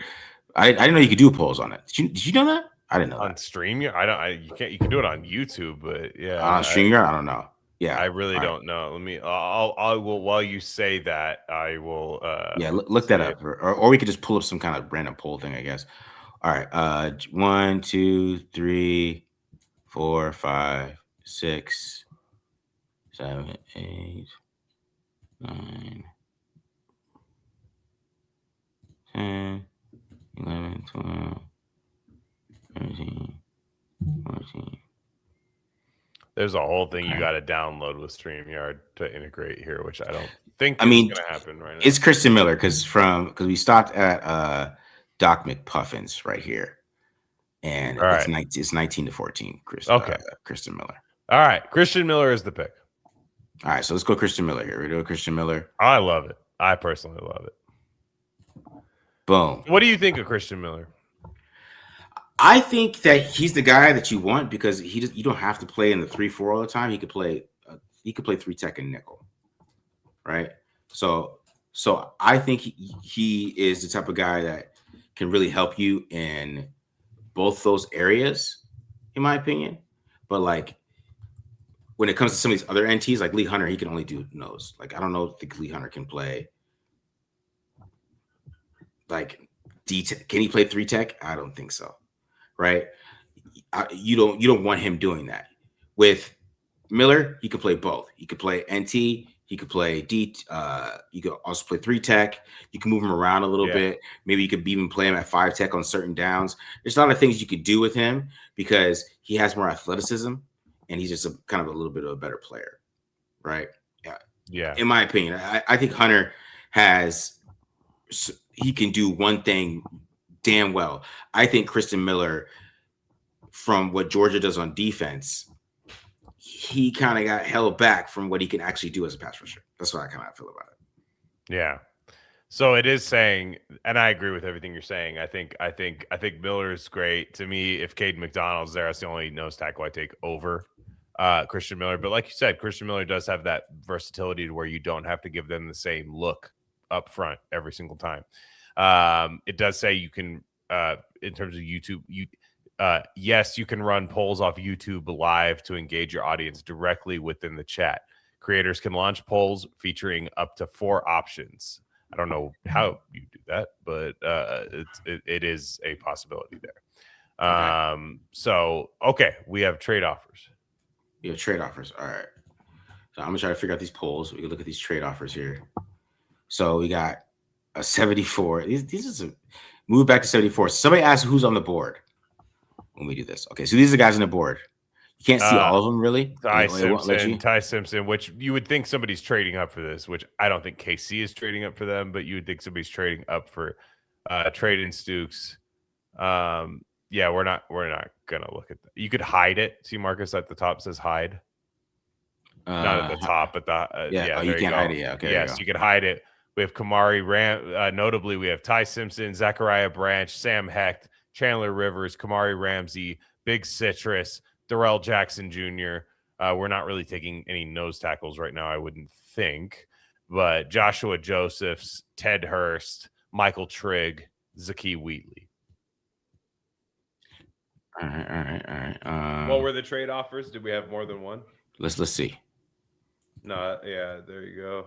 I didn't know you could do polls on it. Did you know that? I didn't know on that. StreamYard. You can do it on YouTube, but yeah, on StreamYard, I don't know. Yeah, I really don't know. Let me. I will. While you say that, I will. Look that up, or we could just pull up some kind of random poll thing, I guess. All right. 1, 2, 3, 4, 5, 6, 7, 8, 9, 10, 11, 12, 13, 14. There's a whole thing you got to download with StreamYard to integrate here, which I don't think is going to happen right now. It's Christian Miller because we stopped at Doc McPuffins right here, and it's 19 to 14. Christian Miller. All right, Christian Miller is the pick. All right, so let's go Christian Miller here. We're doing Christian Miller. I love it. I personally love it. Boom. What do you think of Christian Miller? I think that he's the guy that you want because you don't have to play in the 3-4 all the time. He could play 3 tech and nickel, right? So I think he is the type of guy that can really help you in both those areas, in my opinion. But like when it comes to some of these other NTs, like Lee Hunter, he can only do nose. Like I don't know if Lee Hunter can play like D tech. Can he play 3 tech? I don't think so. Right? You don't want him doing that. With Miller, he could play both. He could play NT, he He could play D. You could also play 3 tech. You can move him around a little bit. Maybe you could even play him at 5 tech on certain downs. There's a lot of things you could do with him because he has more athleticism and he's just kind of a little bit of a better player, right? Yeah. In my opinion, I think Hunter he can do one thing damn well. I think Christian Miller, from what Georgia does on defense, he kind of got held back from what he can actually do as a pass rusher. That's what I kind of feel about it. Yeah. So it is saying, and I agree with everything you're saying. I think Miller is great. To me, if Caden McDonald's there, that's the only nose tackle I take over Christian Miller. But like you said, Christian Miller does have that versatility to where you don't have to give them the same look up front every single time. It does say you can, in terms of YouTube, yes, you can run polls off YouTube live to engage your audience directly within the chat. Creators can launch polls featuring up to 4 options. I don't know how you do that, but it is a possibility there. Okay, we have trade offers. You have trade offers. All right. So I'm gonna try to figure out these polls. We can look at these trade offers here. So we got a 74. These are some move back to 74. Somebody asked who's on the board when we do this. Okay, so these are the guys on the board. You can't see all of them really. Ty Simpson, which you would think somebody's trading up for this, which I don't think KC is trading up for them, but you would think somebody's trading up for trading Stooks. Yeah, we're not gonna look at that. You could hide it. See, Marcus at the top says hide. Not at the top, but you can't hide it. Yeah, okay. Yes, you could hide it. We have Kamari Ram. Notably, we have Ty Simpson, Zachariah Branch, Sam Hecht, Chandler Rivers, Kamari Ramsey, Big Citrus, Darrell Jackson Jr. We're not really taking any nose tackles right now, I wouldn't think. But Joshua Josephs, Ted Hurst, Michael Trigg, Zakee Wheatley. All right. What were the trade offers? Did we have more than one? Let's see. No, yeah, there you go.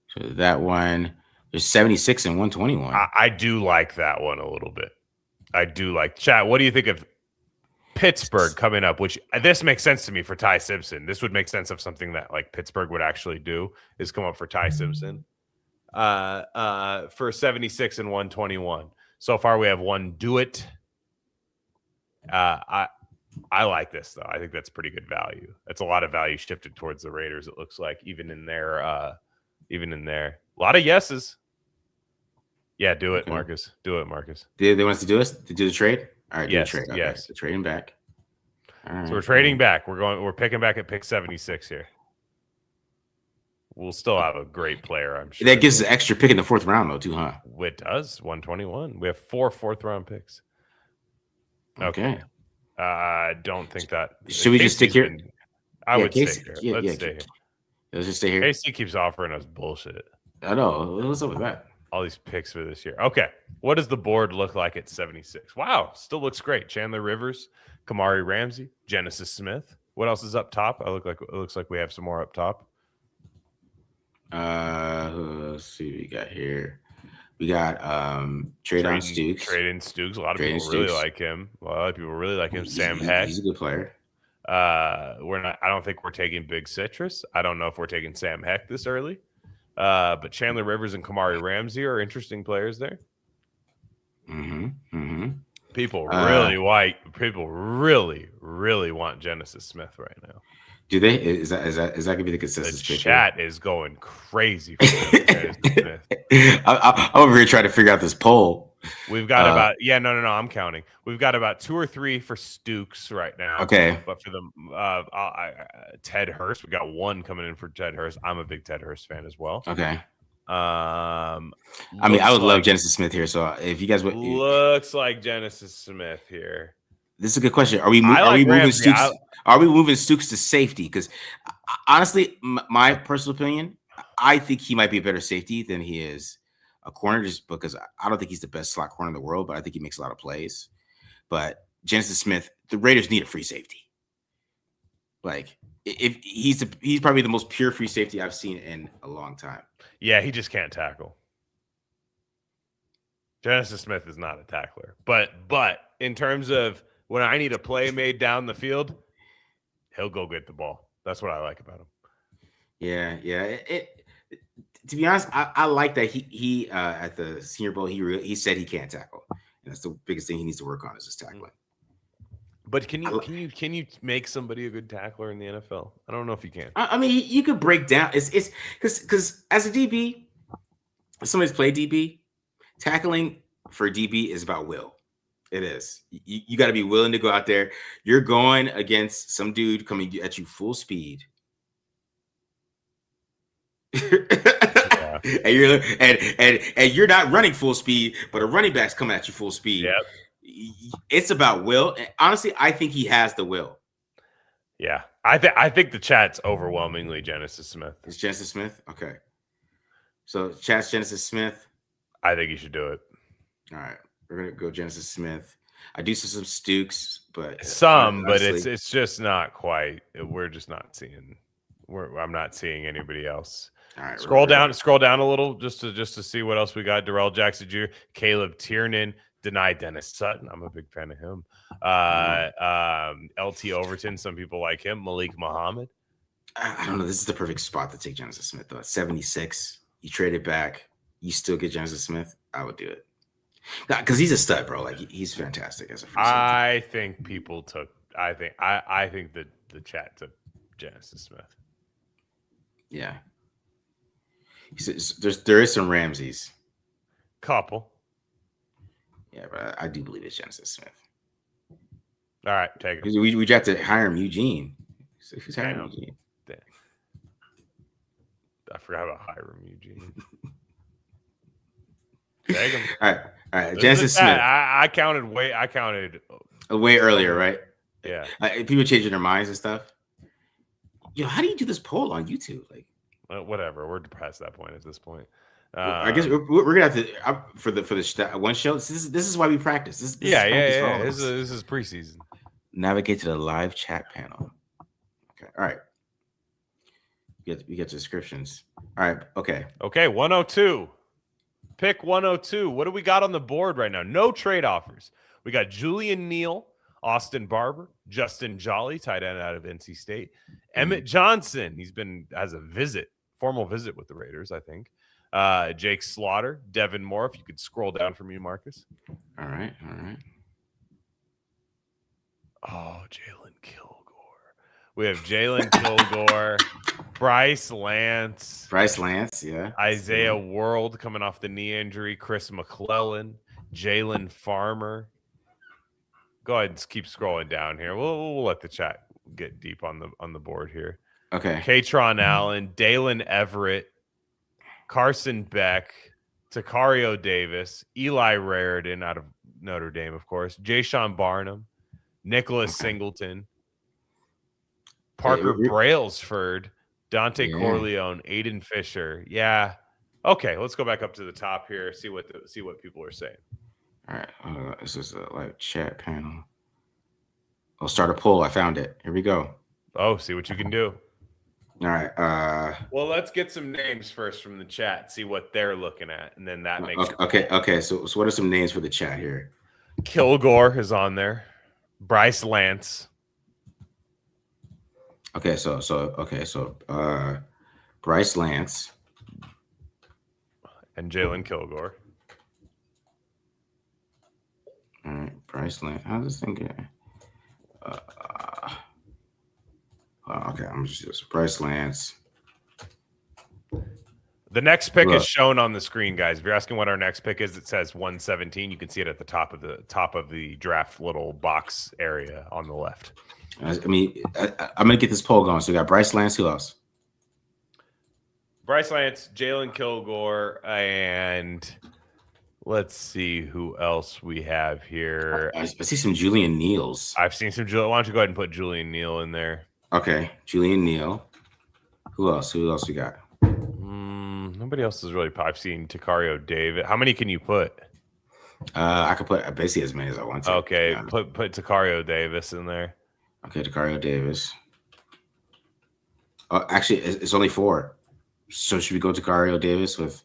So that one, there's 76 and 121. I do like that one a little bit. I do like chat. What do you think of Pittsburgh coming up? Which this makes sense to me for Ty Simpson. This would make sense of something that like Pittsburgh would actually do is come up for Ty Simpson for 76 and 121. So far, we have one. Do it. I like this though. I think that's pretty good value. That's a lot of value shifted towards the Raiders. It looks like even in there, a lot of yeses. Yeah, do it, Marcus. Do it, Marcus. They want us to do the trade? All right, yes, do the trade. Okay. Yes. So trading back. All right. So we're trading back. We're picking back at pick 76 here. We'll still have a great player, I'm sure. That gives us an extra pick in the 4th round though, too, huh? It does. 121. We have 4 4th-round picks. Okay. I don't think that. Should we just stick here? I would stay here. Let's stay here. Let's just stay here. KC keeps offering us bullshit. I know. What's up with that? All these picks for this year. Okay. What does the board look like at 76? Wow. Still looks great. Chandler Rivers, Kamari Ramsey, Genesis Smith. What else is up top? It looks like we have some more up top. Let's see what we got here. We got Trade Stooks. Trade-in Stooks. A lot of people really like him. Sam Hecht. He's a good player. I don't think we're taking Big Citrus. I don't know if we're taking Sam Hecht this early. But Chandler Rivers and Kamari Ramsey are interesting players there. People really want Genesis Smith right now. Do they? Is that gonna be the consensus? The chat is going crazy for Genesis Smith. I'm over here trying to figure out this poll. We've got I'm counting. We've got about 2 or 3 for Stooks right now. Okay. But for the Ted Hurst, we got 1 coming in for Ted Hurst. I'm a big Ted Hurst fan as well. Okay. I would love Genesis Smith here. So if you guys would, looks like Genesis Smith here. This is a good question. Are we moving Stooks? Are we moving Stooks to safety? Because honestly, my personal opinion, I think he might be a better safety than he is a corner, just because I don't think he's the best slot corner in the world, but I think he makes a lot of plays. But Genesis Smith, the Raiders need a free safety. Like, if he's probably the most pure free safety I've seen in a long time. Yeah, he just can't tackle. Genesis Smith is not a tackler, but in terms of when I need a play made down the field, he'll go get the ball. That's what I like about him. Yeah. to be honest, I like that he at the Senior Bowl he said he can't tackle, and that's the biggest thing he needs to work on is his tackling. But can you make somebody a good tackler in the NFL? I don't know if you can. I mean, you could break down. It's because as a DB, if somebody's played DB, tackling for DB is about will. It is. You got to be willing to go out there. You're going against some dude coming at you full speed. Yeah. and you're not running full speed, but a running back's coming at you full speed. Yep. It's about will. And honestly, I think he has the will. Yeah. I think the chat's overwhelmingly Genesis Smith. It's Genesis Smith? Okay. So chat's Genesis Smith. I think you should do it. All right. We're gonna go Genesis Smith. I do see some Stukes, but honestly, it's just not quite. We're just not seeing. I'm not seeing anybody else. All right, scroll down a little just to see what else we got. Darrell Jackson Jr., Caleb Tiernan, denied Dennis Sutton. I'm a big fan of him. LT Overton. Some people like him. Malik Muhammad. I don't know. This is the perfect spot to take Genesis Smith though. At 76, you trade it back. You still get Genesis Smith. I would do it. Because he's a stud, bro. Like he's fantastic as a free safety. I think people took. I think that the chat took Genesis Smith. Yeah. There is some Ramses. Couple. Yeah, but I do believe it's Genesis Smith. All right, take it. We drafted Hiram Eugene. So who's Hiram Eugene? I forgot about Hiram Eugene. Take him. All right. Genesis Smith. I counted way earlier, right? Yeah. People changing their minds and stuff. Yo, how do you do this poll on YouTube? Like, whatever. We're past that point at this point. I guess we're gonna have to for the one show. This is why we practice. This is preseason. Navigate to the live chat panel. Okay. All right. We get descriptions. All right. Okay. 102. Pick 102. What do we got on the board right now? No trade offers. We got Julian Neal, Austin Barber, Justin Jolly, tight end out of NC State, Emmett Johnson. Has a formal visit with the Raiders, I think. Jake Slaughter, Devin Moore. If you could scroll down for me, Marcus. All right. Oh, Jalen Kilgore. We have Jalen Kilgore, Bryce Lance, yeah. Isaiah World coming off the knee injury, Chris McClellan, Jalen Farmer. Go ahead and keep scrolling down here. We'll let the chat get deep on the board here. Okay. Katron Allen, Dalen Everett, Carson Beck, Takario Davis, Eli Raridan out of Notre Dame, of course, Jayshon Barnum, Nicholas Singleton, Parker Brailsford, Dante Corleone, Aiden Fisher. Yeah. Okay, let's go back up to the top here. See what people are saying. All right. This is a live chat panel. I'll start a poll. I found it. Here we go. Oh, see what you can do. All right. Well, let's get some names first from the chat. See what they're looking at, and then that makes. Okay. So what are some names for the chat here? Kilgore is on there. Bryce Lance. Okay, so Bryce Lance and Jalen Kilgore. All right, Bryce Lance. How's this thing get? Okay, I'm just do this. Bryce Lance. The next pick is shown on the screen, guys. If you're asking what our next pick is, it says 117. You can see it at the top of the draft little box area on the left. I mean, I'm going to get this poll going. So we got Bryce Lance. Who else? Bryce Lance, Jalen Kilgore, and let's see who else we have here. I see some Julian Neals. I've seen some Julian. Why don't you go ahead and put Julian Neal in there? Okay, Julian Neal. Who else? Who else we got? Nobody else is really. I've seen Takario David. How many can you put? I could put basically as many as I want to. Okay, put Takario Davis in there. Okay, Takario Davis. Actually, it's only 4. So should we go Takario Davis with?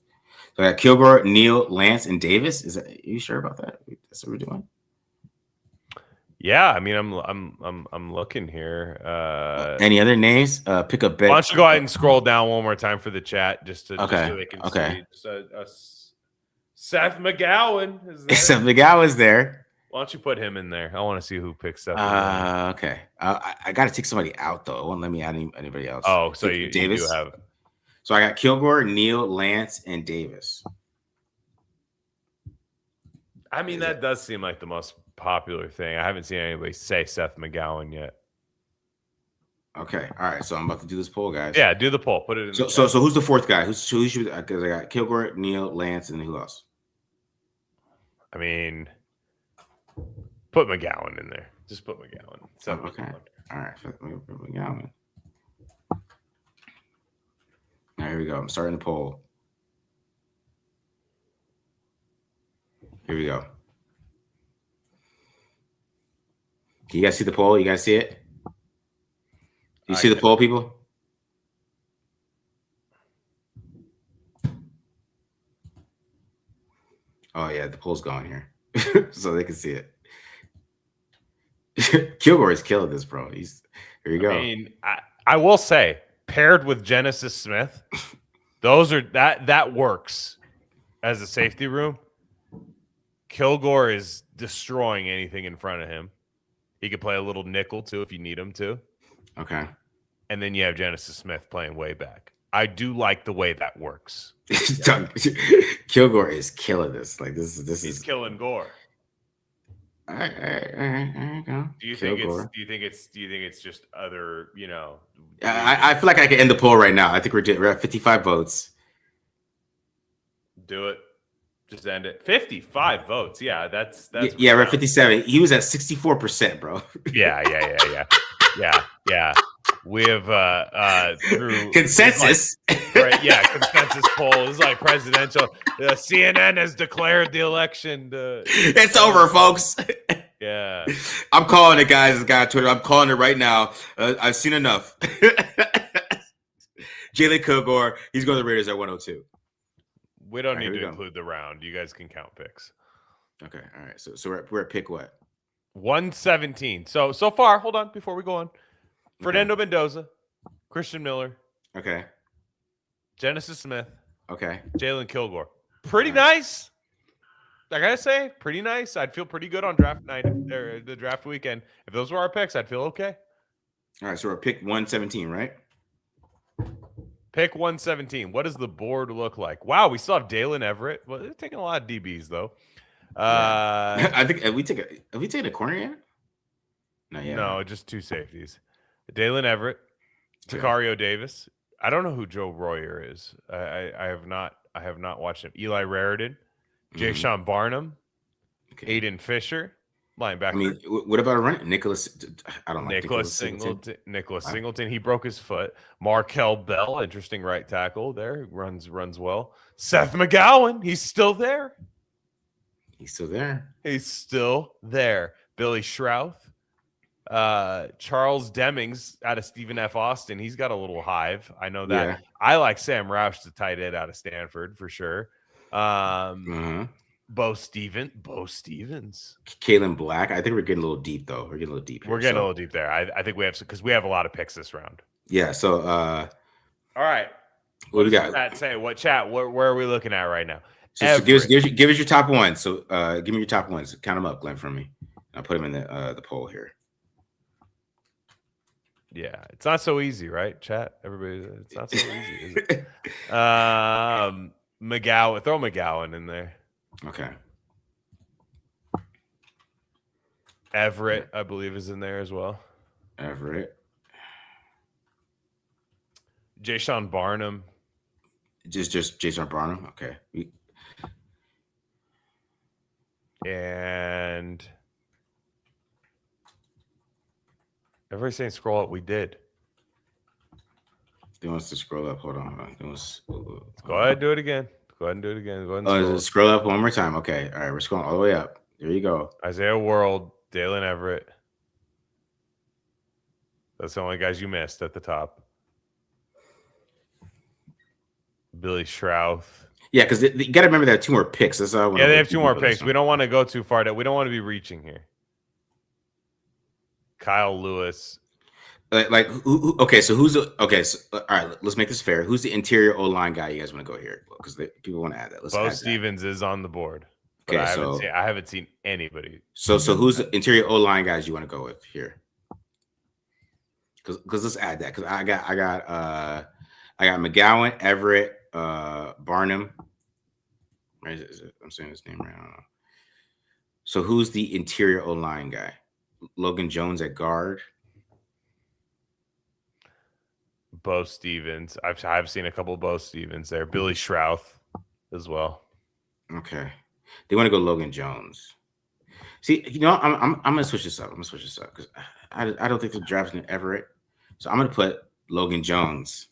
So I got Kilgore, Neal, Lance, and Davis. Are you sure about that? That's what we're doing. Yeah, I mean, I'm looking here. Any other names? Pick a bet. Why don't you go ahead and scroll down one more time for the chat, just so they can see. Seth McGowan is there. Seth McGowan's there. Why don't you put him in there? I want to see who picks Seth. Okay. I got to take somebody out though. It won't let me add anybody else. Oh, so Davis. You do have. So I got Kilgore, Neal, Lance, and Davis. I mean, that does seem like the most popular thing. I haven't seen anybody say Seth McGowan yet. Okay, all right. So I'm about to do this poll, guys. Yeah, do the poll. Put it in. So who's the fourth guy? Who should? Because I got Kilgore, Neal, Lance, and who else? I mean, put McGowan in there. Just put McGowan. Okay. All right. Put McGowan. All right, here we go. I'm starting the poll. Here we go. Can you guys see the poll? You guys see it? You see the poll, people? Oh, yeah, the poll's going here. So they can see it. Kilgore is killing this, bro. Here you go. I mean, I will say, paired with Genesis Smith, that works as a safety room. Kilgore is destroying anything in front of him. He could play a little nickel too if you need him to. Okay. And then you have Genesis Smith playing way back. I do like the way that works. Kilgore is killing this. Like he's killing Gore. All right, go. Do you think it's just other, I feel like I can end the poll right now. I think we're at 55 votes. Do it. Just end it. 55 votes. Yeah, that's yeah, we're at 57. He was at 64%, bro. Yeah. We have through consensus. Right, yeah, consensus poll. It's like presidential. CNN has declared the election. It's over, folks. Yeah. I'm calling it, guys. This guy on Twitter. I'm calling it right now. I've seen enough. Jalen Kilgore, he's going to the Raiders at 102. We don't need to include the round. You guys can count picks. Okay. All right. So we're at pick what? 117. So far, hold on before we go on. Fernando Mendoza, Christian Miller. Okay. Genesis Smith. Okay. Jalen Kilgore. Pretty nice. I gotta say, pretty nice. I'd feel pretty good on draft night or the draft weekend. If those were our picks, I'd feel okay. All right. So we're pick 117, right? Pick 117. What does the board look like? Wow, we still have Dalen Everett. Well, they're taking a lot of DBs though. I think have we taken a corner yet? Not yet. No, just two safeties. Dalen Everett, Takario Davis. I don't know who Joe Royer is. I have not watched him. Eli Raritan, Jay Sean Barnum, Aiden Fisher, linebacker. I mean, what about a run? Nicholas? I don't like Nicholas Singleton. Nicholas Singleton. He broke his foot. Markel Bell, interesting right tackle there. Runs well. Seth McGowan. He's still there. He's still there. Billy Schrouth. Charles Demings out of Stephen F. Austin. He's got a little hive. I know that. Yeah. I like Sam Roush, the tight end out of Stanford for sure. Bo Stevens. Kalen Black. I think we're getting a little deep though. We're getting a little deep here. We're getting a little deep there. I think we have because we have a lot of picks this round. Yeah. So all right. What do we got? Chat say? What chat? Where are we looking at right now? So give us your top ones. So give me your top ones. Count them up, Glenn, for me. I'll put them in the poll here. Yeah, it's not so easy, right? Chat, everybody. It's not so easy, is it? McGowan, throw McGowan in there. Okay. Everett, I believe, is in there as well. Everett. Jay Sean Barnum. Just Jay Sean Barnum. Okay. And everybody's saying scroll up. We did. They want us to scroll up. Hold on. Go ahead and do it again. Go ahead and scroll up one more time. Okay. All right. We're scrolling all the way up. There you go. Isaiah World, Dalen Everett. That's the only guys you missed at the top. Billy Schrouth. Yeah, because you got to remember they have two more picks. That's they have two more picks. We don't want to go too far. We don't want to be reaching here. Kyle Lewis. Okay, so who's the okay? So, all right, let's make this fair. Who's the interior O line guy you guys want to go here? Because people want to add that. Let's Bo add Stevens is on the board. Okay, but I haven't seen anybody. So who's the interior O line guys you want to go with here? Because let's add that. Because I got McGowan, Everett, Barnum. Right, I'm saying his name right. I don't know. So who's the interior O line guy? Logan Jones at guard. Bo Stevens. I've seen a couple of Bo Stevens there. Billy Schrouth as well. Okay, they want to go Logan Jones. See, I'm gonna switch this up. Because I don't think they're drafting Everett, so I'm gonna put Logan Jones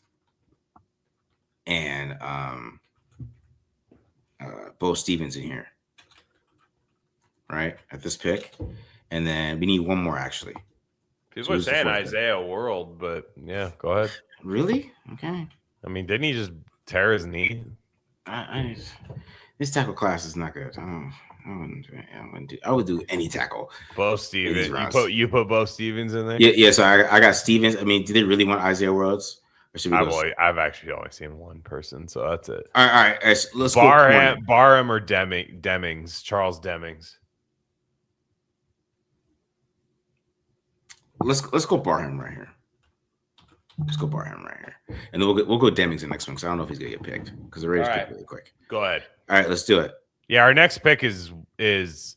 and Bo Stevens in here, right at this pick, and then we need one more actually. People are saying Isaiah World, but yeah, go ahead. Really? Okay. I mean, didn't he just tear his knee? This tackle class is not good. I would do any tackle. Bo Stevens. You put Bo Stevens in there? Yeah. So I got Stevens. I mean, do they really want Isaiah Worlds? Or should we I've actually only seen one person, so that's it. All right. Let's go Barham or Demings. Charles Demings. Let's go Barham right here. And then we'll go Demings the next one because I don't know if he's gonna get picked because the Raiders pick really quick. Go ahead. All right, let's do it. Yeah, our next pick is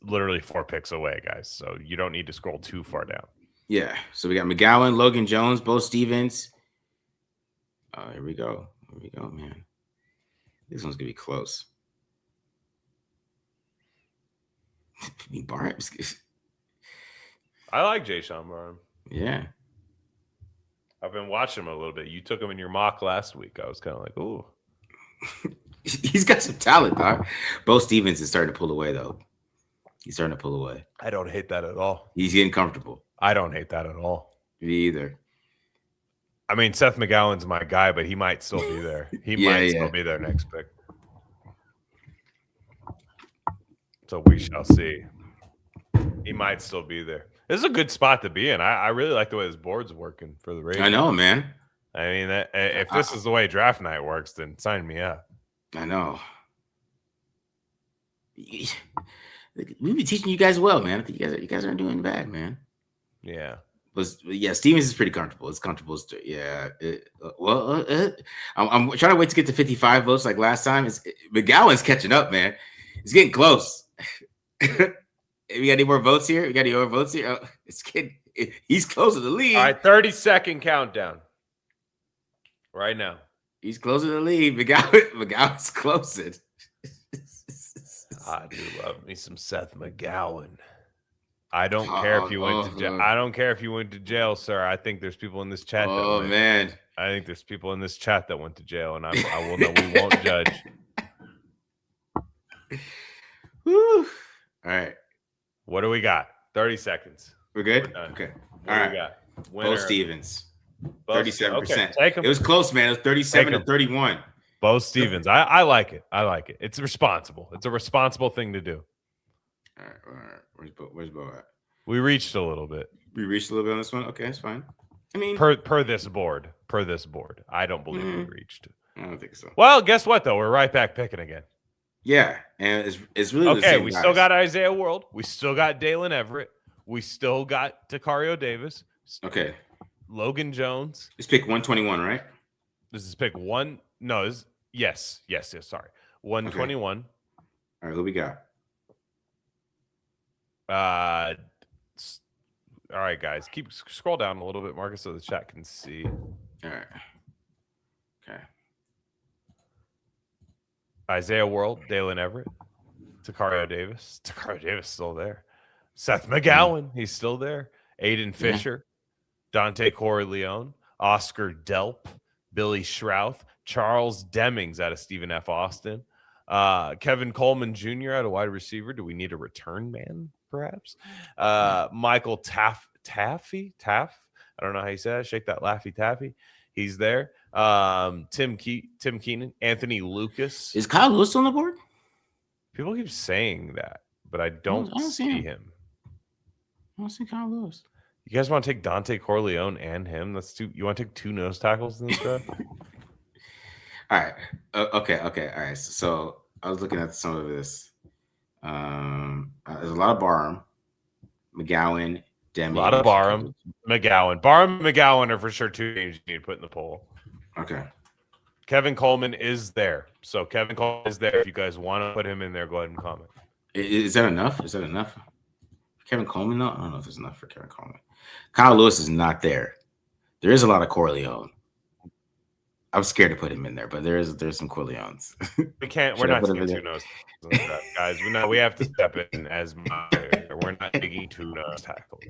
literally 4 picks away, guys. So you don't need to scroll too far down. Yeah. So we got McGowan, Logan Jones, Bo Stevens. Here we go, man. This one's gonna be close. Barham. I like Jay Sean Barham. Yeah. I've been watching him a little bit. You took him in your mock last week. I was kind of like, ooh. He's got some talent, dog. Bo Stevens is starting to pull away, though. I don't hate that at all. He's getting comfortable. I don't hate that at all. Me either. I mean, Seth McGowan's my guy, but he might still be there. He might still be their next pick. So we shall see. He might still be there. This is a good spot to be in. I really like the way this board's working for the Raiders. I know, man. I mean, if this is the way draft night works, then sign me up. I know. We've been teaching you guys well, man. I think you guys aren't doing bad, man. Yeah. But yeah, Stevens is pretty comfortable. It's comfortable. Yeah. I'm trying to wait to get to 55 votes like last time. McGowan's catching up, man. It's getting close. We got any more votes here? Oh, he's closing the lead. All right, 30-second countdown. Right now. He's closing the lead. McGowan's closing. I do love me some Seth McGowan. I don't care if you went to jail. I don't care if you went to jail, sir. I think there's people in this chat. Man. I think there's people in this chat that went to jail, and I will know we won't judge. Woo. All right. What do we got? 30 seconds. We're good? We're okay. What all right. We got? Bo Stevens. 37%. Okay, it was close, man. It was 37 to 31. Bo Stevens. I like it. It's responsible. It's a responsible thing to do. All right. Where's Bo at? We reached a little bit. We reached a little bit on this one? Okay, that's fine. I mean, per this board. I don't believe we reached. I don't think so. Well, guess what, though? We're right back picking again. Yeah, and it's really okay. The same We guys. Still got Isaiah World. We still got Dalen Everett. We still got Takario Davis. Okay. Logan Jones. It's pick 121, right? This is pick one. No, yes. Sorry, 121. Okay. All right, who we got? All right, guys. Scroll down a little bit, Marcus, so the chat can see. All right. Okay. Isaiah World, Dalen Everett, Takario Davis. Takario Davis still there. Seth McGowan, he's still there. Aiden Fisher, Dante Corleone, Oscar Delp, Billy Schrouth, Charles Demings out of Stephen F. Austin, Kevin Coleman Jr. out of wide receiver. Do we need a return man, perhaps? Michael Taff. I don't know how you say that. Shake that laffy taffy. He's there. Tim Keenan, Anthony Lucas. Is Kyle Lewis on the board? People keep saying that, but I don't see him. I don't see Kyle Lewis. You guys want to take Dante Corleone and him? That's two. You want to take 2 nose tackles in this draft? All right. Okay. All right. So I was looking at some of this. There's a lot of Barham, McGowan, Demi. A lot of Barham, McGowan. Barham and McGowan are for sure 2 names you need to put in the poll. Okay. Kevin Coleman is there. So Kevin Coleman is there. If you guys want to put him in there, go ahead and comment. Is that enough? Kevin Coleman, though? I don't know if there's enough for Kevin Coleman. Kyle Lewis is not there. There is a lot of Corleone. I'm scared to put him in there, but there's some Corleones. We're not taking 2 nose tackles, guys. We have to step in as moderator. We're not taking 2 nose tackles.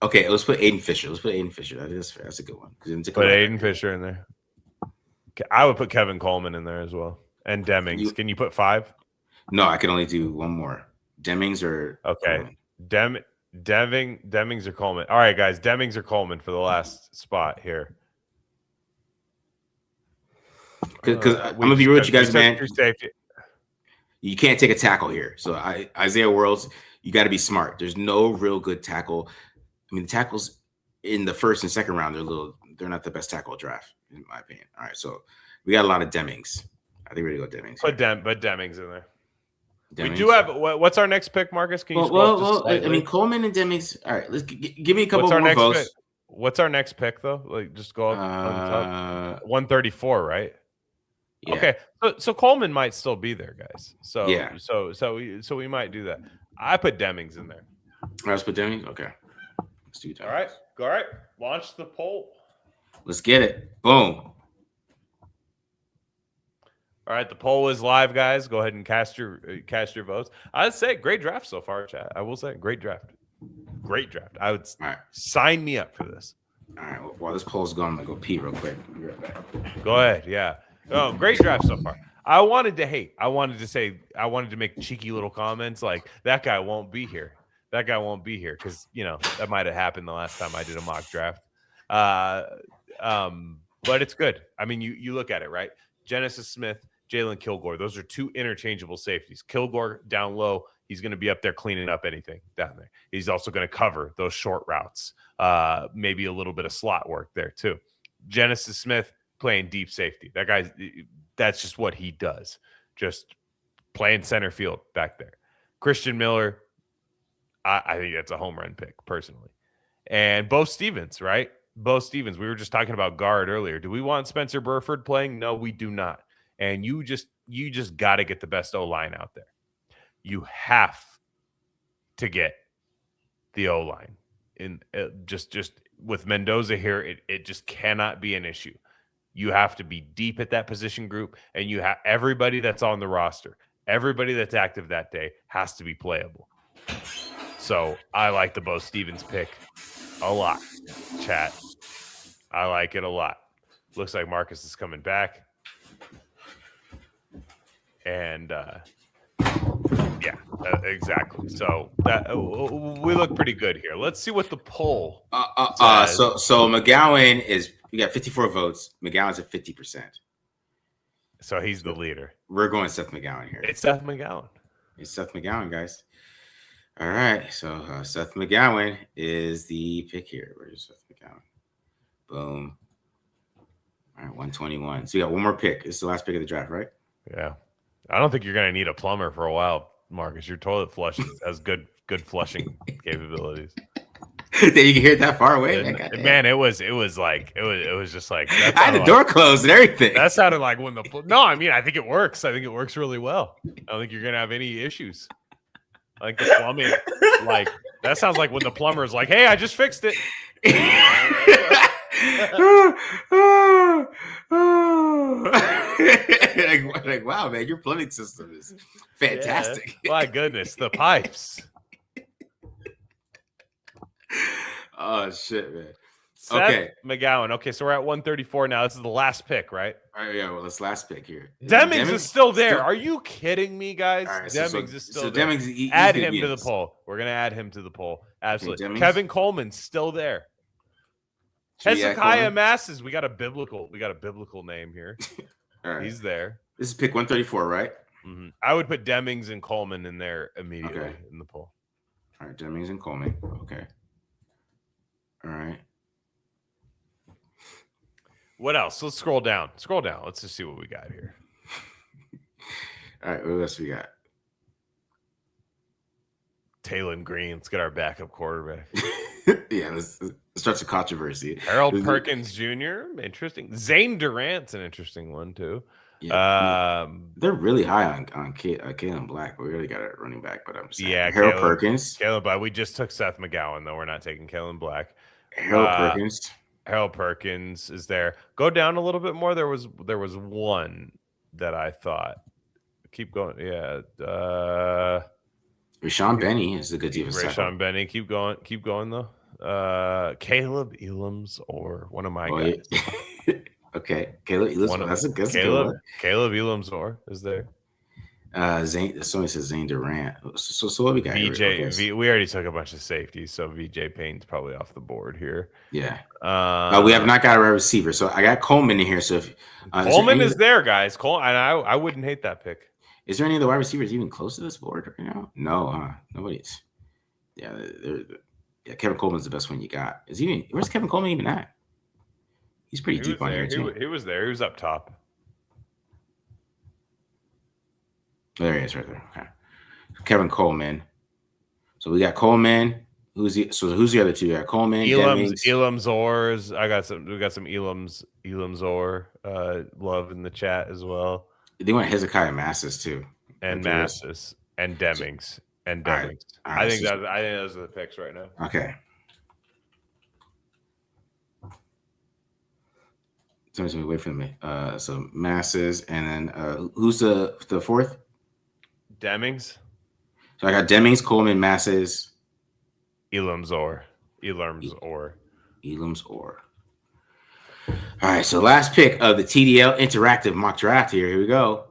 Okay, let's put Aiden Fisher. That's fair. That's a good one. Put Aiden Fisher in there. I would put Kevin Coleman in there as well. And Demings. Can you put 5? No, I can only do one more. Demings or okay. Demings or Coleman. All right, guys. Demings or Coleman for the last spot here. Because I'm gonna be real with you guys, man. You can't take a tackle here. So Isaiah Worlds, you got to be smart. There's no real good tackle. I mean, the tackles in the first and second round, they're not the best tackle draft, in my opinion. All right, so we got a lot of Demings. I think we're gonna go Demings. Put Demings in there. Demings. We do have. What's our next pick, Marcus? Can you I mean, Coleman and Demings. All right, let's give me a couple more votes. Pick? What's our next pick, though? Like, just go up on the top. 134, right? Yeah. Okay, so Coleman might still be there, guys. So yeah, so we might do that. I put Demings in there. Let's put Demings. Okay, let's do that. All right. Launch the poll. Let's get it. Boom. All right, the poll is live, guys. Go ahead and cast your votes. I'd say great draft so far, chat. I will say great draft. I would sign me up for this. All right. Well, while this poll's going, I'm gonna go pee real quick. I'll be right back. Go ahead. Yeah. Oh, great draft so far. I wanted to make cheeky little comments like that guy won't be here. Because that might have happened the last time I did a mock draft. But it's good. I mean, you look at it, right? Genesis Smith, Jalen Kilgore. Those are 2 interchangeable safeties. Kilgore down low. He's going to be up there cleaning up anything down there. He's also going to cover those short routes. Maybe a little bit of slot work there too. Genesis Smith playing deep safety. That's just what he does. Just playing center field back there. Christian Miller, I think that's a home run pick personally. And Bo Stevens, right? Bo Stevens. We were just talking about guard earlier. Do we want Spencer Burford playing? No, we do not. And you just got to get the best O-line out there. You have to get the O-line. Just with Mendoza here, it just cannot be an issue. You have to be deep at that position group, and you have everybody that's on the roster, everybody that's active that day has to be playable. So I like the Bo Stevens pick a lot, chat. I like it a lot. Looks like Marcus is coming back. And exactly. So that we look pretty good here. Let's see what the poll says. So McGowan we got 54 votes. McGowan's at 50%. So he's the leader. We're going Seth McGowan here. It's Seth McGowan. It's Seth McGowan, guys. All right. So Seth McGowan is the pick here. Where's Seth McGowan? Boom. All right, 121. So we got one more pick. This is the last pick of the draft, right? Yeah. I don't think you're going to need a plumber for a while, Marcus. Your toilet flush has good flushing capabilities. That you can hear it that far away, man. It was just like I had the door closed and everything. That sounded like when I think it works. I think it works really well. I don't think you're gonna have any issues. Like the plumbing, like that sounds like when the plumber is like, "Hey, I just fixed it." like, wow, man, your plumbing system is fantastic. Yeah, my goodness, the pipes. Oh shit, man. Seth okay, McGowan. Okay, so we're at 134 now. This is the last pick, right? All right, yeah. Well, this last pick here. Demings is still there. Are you kidding me, guys? Right, Demings is still so there. Demings, add him to the poll. We're gonna add him to the poll. Absolutely. Okay, Kevin Coleman's still there. Hezekiah Masses. We got a biblical name here. All right. He's there. This is pick 134, right? Mm-hmm. I would put Demings and Coleman in there immediately in the poll. All right, Demings and Coleman. Okay. All right. What else? Let's scroll down. Scroll down. Let's just see what we got here. All right, what else we got? Taylon Green. Let's get our backup quarterback. Yeah, let's start some controversy. Harold Perkins Jr. Interesting. Zane Durant's an interesting one too. Yeah, they're really high on Kalen Black. We really got a running back, but I'm saying Harold Perkins. Caleb, but we just took Seth McGowan though. We're not taking Kalen Black. Harold Perkins. Harold Perkins is there. Go down a little bit more. There was one that I thought. Keep going. Yeah. Rashawn Benny is a good defensive tackle. Rashawn Benny. Keep going though. Caleb Elams or one of my guys. Okay, Caleb Elams. Caleb Elams or is there? Zane. Somebody says Zane Durant. So what we got? VJ. We already took a bunch of safeties, so VJ Payne's probably off the board here. Yeah. We have not got a receiver, so I got Coleman in here. So if Coleman is there, guys. I wouldn't hate that pick. Is there any of the wide receivers even close to this board right now? No, nobody's. Yeah, Kevin Coleman's the best one you got. Where's Kevin Coleman even at? He's pretty deep on here too. He was there. He was up top. There he is, right there. Okay, Kevin Coleman. So we got Coleman. Who's the other two? We got Coleman, Elams Orrs. We got some Elams Orr love in the chat as well. They want Hezekiah Massis too, and Massis and Demings and Demings. All right, I think those are the picks right now. Okay. Somebody's gonna wait for me. So Massis, and then who's the fourth? Demings. So I got Demings, Coleman, Massis, Elams Orr. All right, so last pick of the TDL Interactive Mock Draft here. Here we go.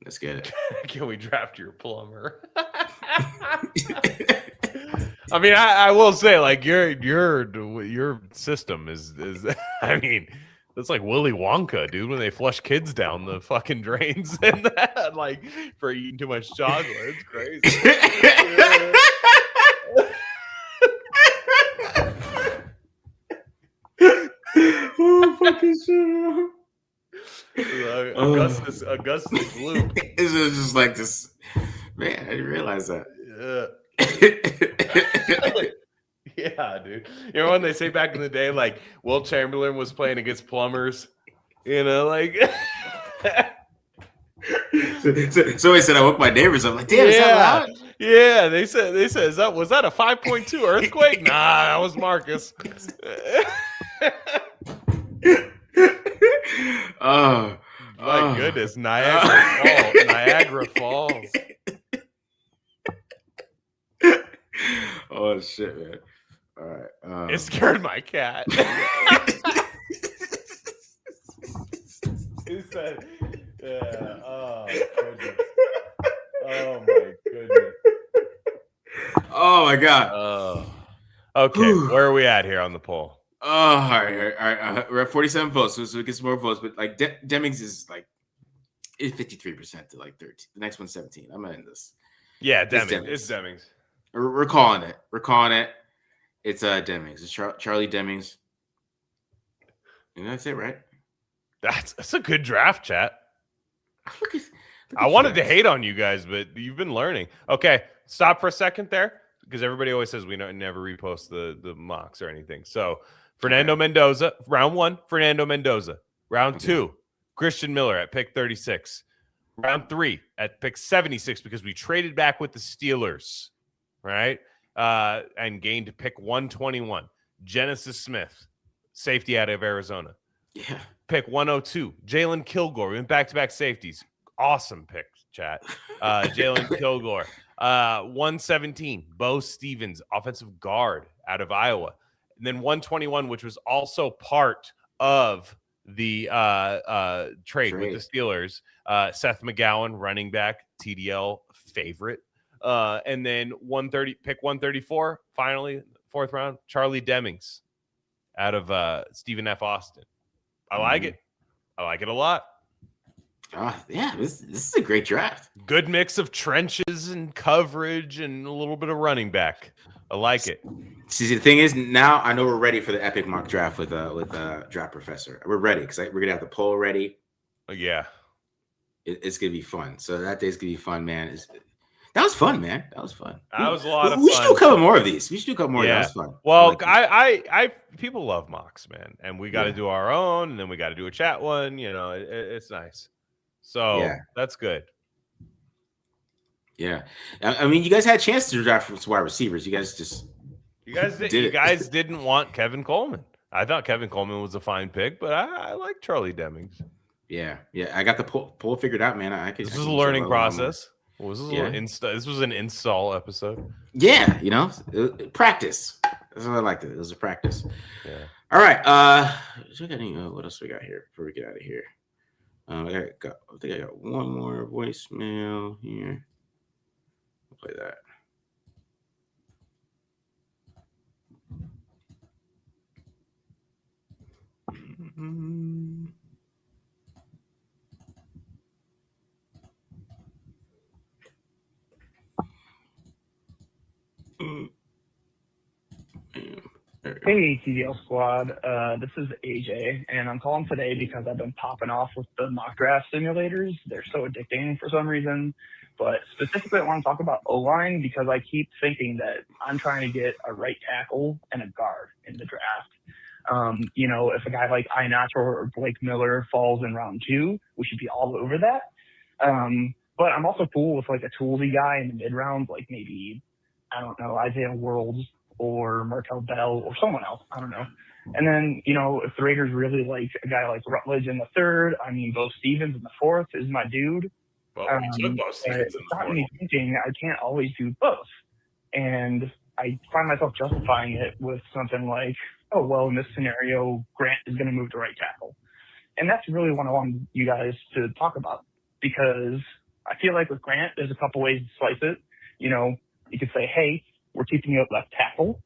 Let's get it. Can we draft your plumber? I mean, I will say, like your system is. I mean, that's like Willy Wonka, dude. When they flush kids down the fucking drains and that, like for eating too much chocolate, it's crazy. Oh fucking shit! Augustus Gloop. It's just like this, man. I didn't realize that. Yeah, dude. You know when they say back in the day, like Will Chamberlain was playing against plumbers, you know, like. So he said, "I woke my neighbors up." Like, damn, is that loud? Yeah, they said, was that a 5.2 earthquake? Nah, that was Marcus. Oh my goodness, Niagara Falls. Oh shit, man! All right, it scared my cat. He said, "Yeah, oh goodness, oh my goodness, oh my god." Okay, where are we at here on the poll? Oh, all right. We're at 47 votes, so we get some more votes. But like Demings is like 53% to like 13. The next one's 17. I'm gonna end this. Yeah, Demings. It's Demings. We're calling it. It's Demings. It's Charlie Demings. And that's it, right? That's a good draft, chat. Look I wanted to hate on you guys, but you've been learning. Okay, stop for a second there, because everybody always says we never repost the mocks or anything. So Fernando Mendoza, round 1, Fernando Mendoza. Round 2, Christian Miller at pick 36. Round 3 at pick 76 because we traded back with the Steelers, right? And gained pick 121. Genesis Smith, safety out of Arizona. Yeah. Pick 102, Jalen Kilgore. We went back-to-back safeties. Awesome pick, chat. Jalen Kilgore. 117, Bo Stevens, offensive guard out of Iowa. And then 121, which was also part of the trade with the Steelers. Seth McGowan, running back, TDL favorite. And then 130, pick 134, finally, 4th round, Charlie Demings out of Stephen F. Austin. I like it. I like it a lot. Yeah, this is a great draft. Good mix of trenches and coverage and a little bit of running back. I like it. See, the thing is, now I know we're ready for the epic mock draft with Draft Professor. We're ready because we're gonna have the poll ready. Yeah, it's gonna be fun. So that day's gonna be fun, man. That was fun, man. That was fun. That was a lot of fun. We should do a couple more of these. We should do a couple more. Yeah. That was fun. Well, I people love mocks, man, and we got to do our own, and then we got to do a chat one. You know, it's nice. So that's good. Yeah, I mean, you guys had a chance to draft some wide receivers. You guys didn't want Kevin Coleman. I thought Kevin Coleman was a fine pick, but I like Charlie Demmings. Yeah. I got the poll figured out, man. This was a learning process. This was an install episode. Yeah, practice. That's what I liked. It was a practice. Yeah. All right. What else we got here before we get out of here? I think I got one more voicemail here. I'll play that. Hey, TDL squad. This is AJ, and I'm calling today because I've been popping off with the mock draft simulators. They're so addicting for some reason. But specifically, I want to talk about O-line because I keep thinking that I'm trying to get a right tackle and a guard in the draft. If a guy like Inacho or Blake Miller falls in round 2, we should be all over that. But I'm also cool with like a toolsy guy in the mid round, like maybe, I don't know, Isaiah Worlds or Markel Bell or someone else. I don't know. And then, if the Raiders really like a guy like Rutledge in the 3rd, Bo Stevens in the 4th is my dude. Well, we took Bo Stevens in the 4th. Got me thinking I can't always do both. And I find myself justifying it with something like, oh, well, in this scenario, Grant is going to move to right tackle. And that's really what I want you guys to talk about, because I feel like with Grant, there's a couple ways to slice it. You could say, hey, we're keeping you at left tackle.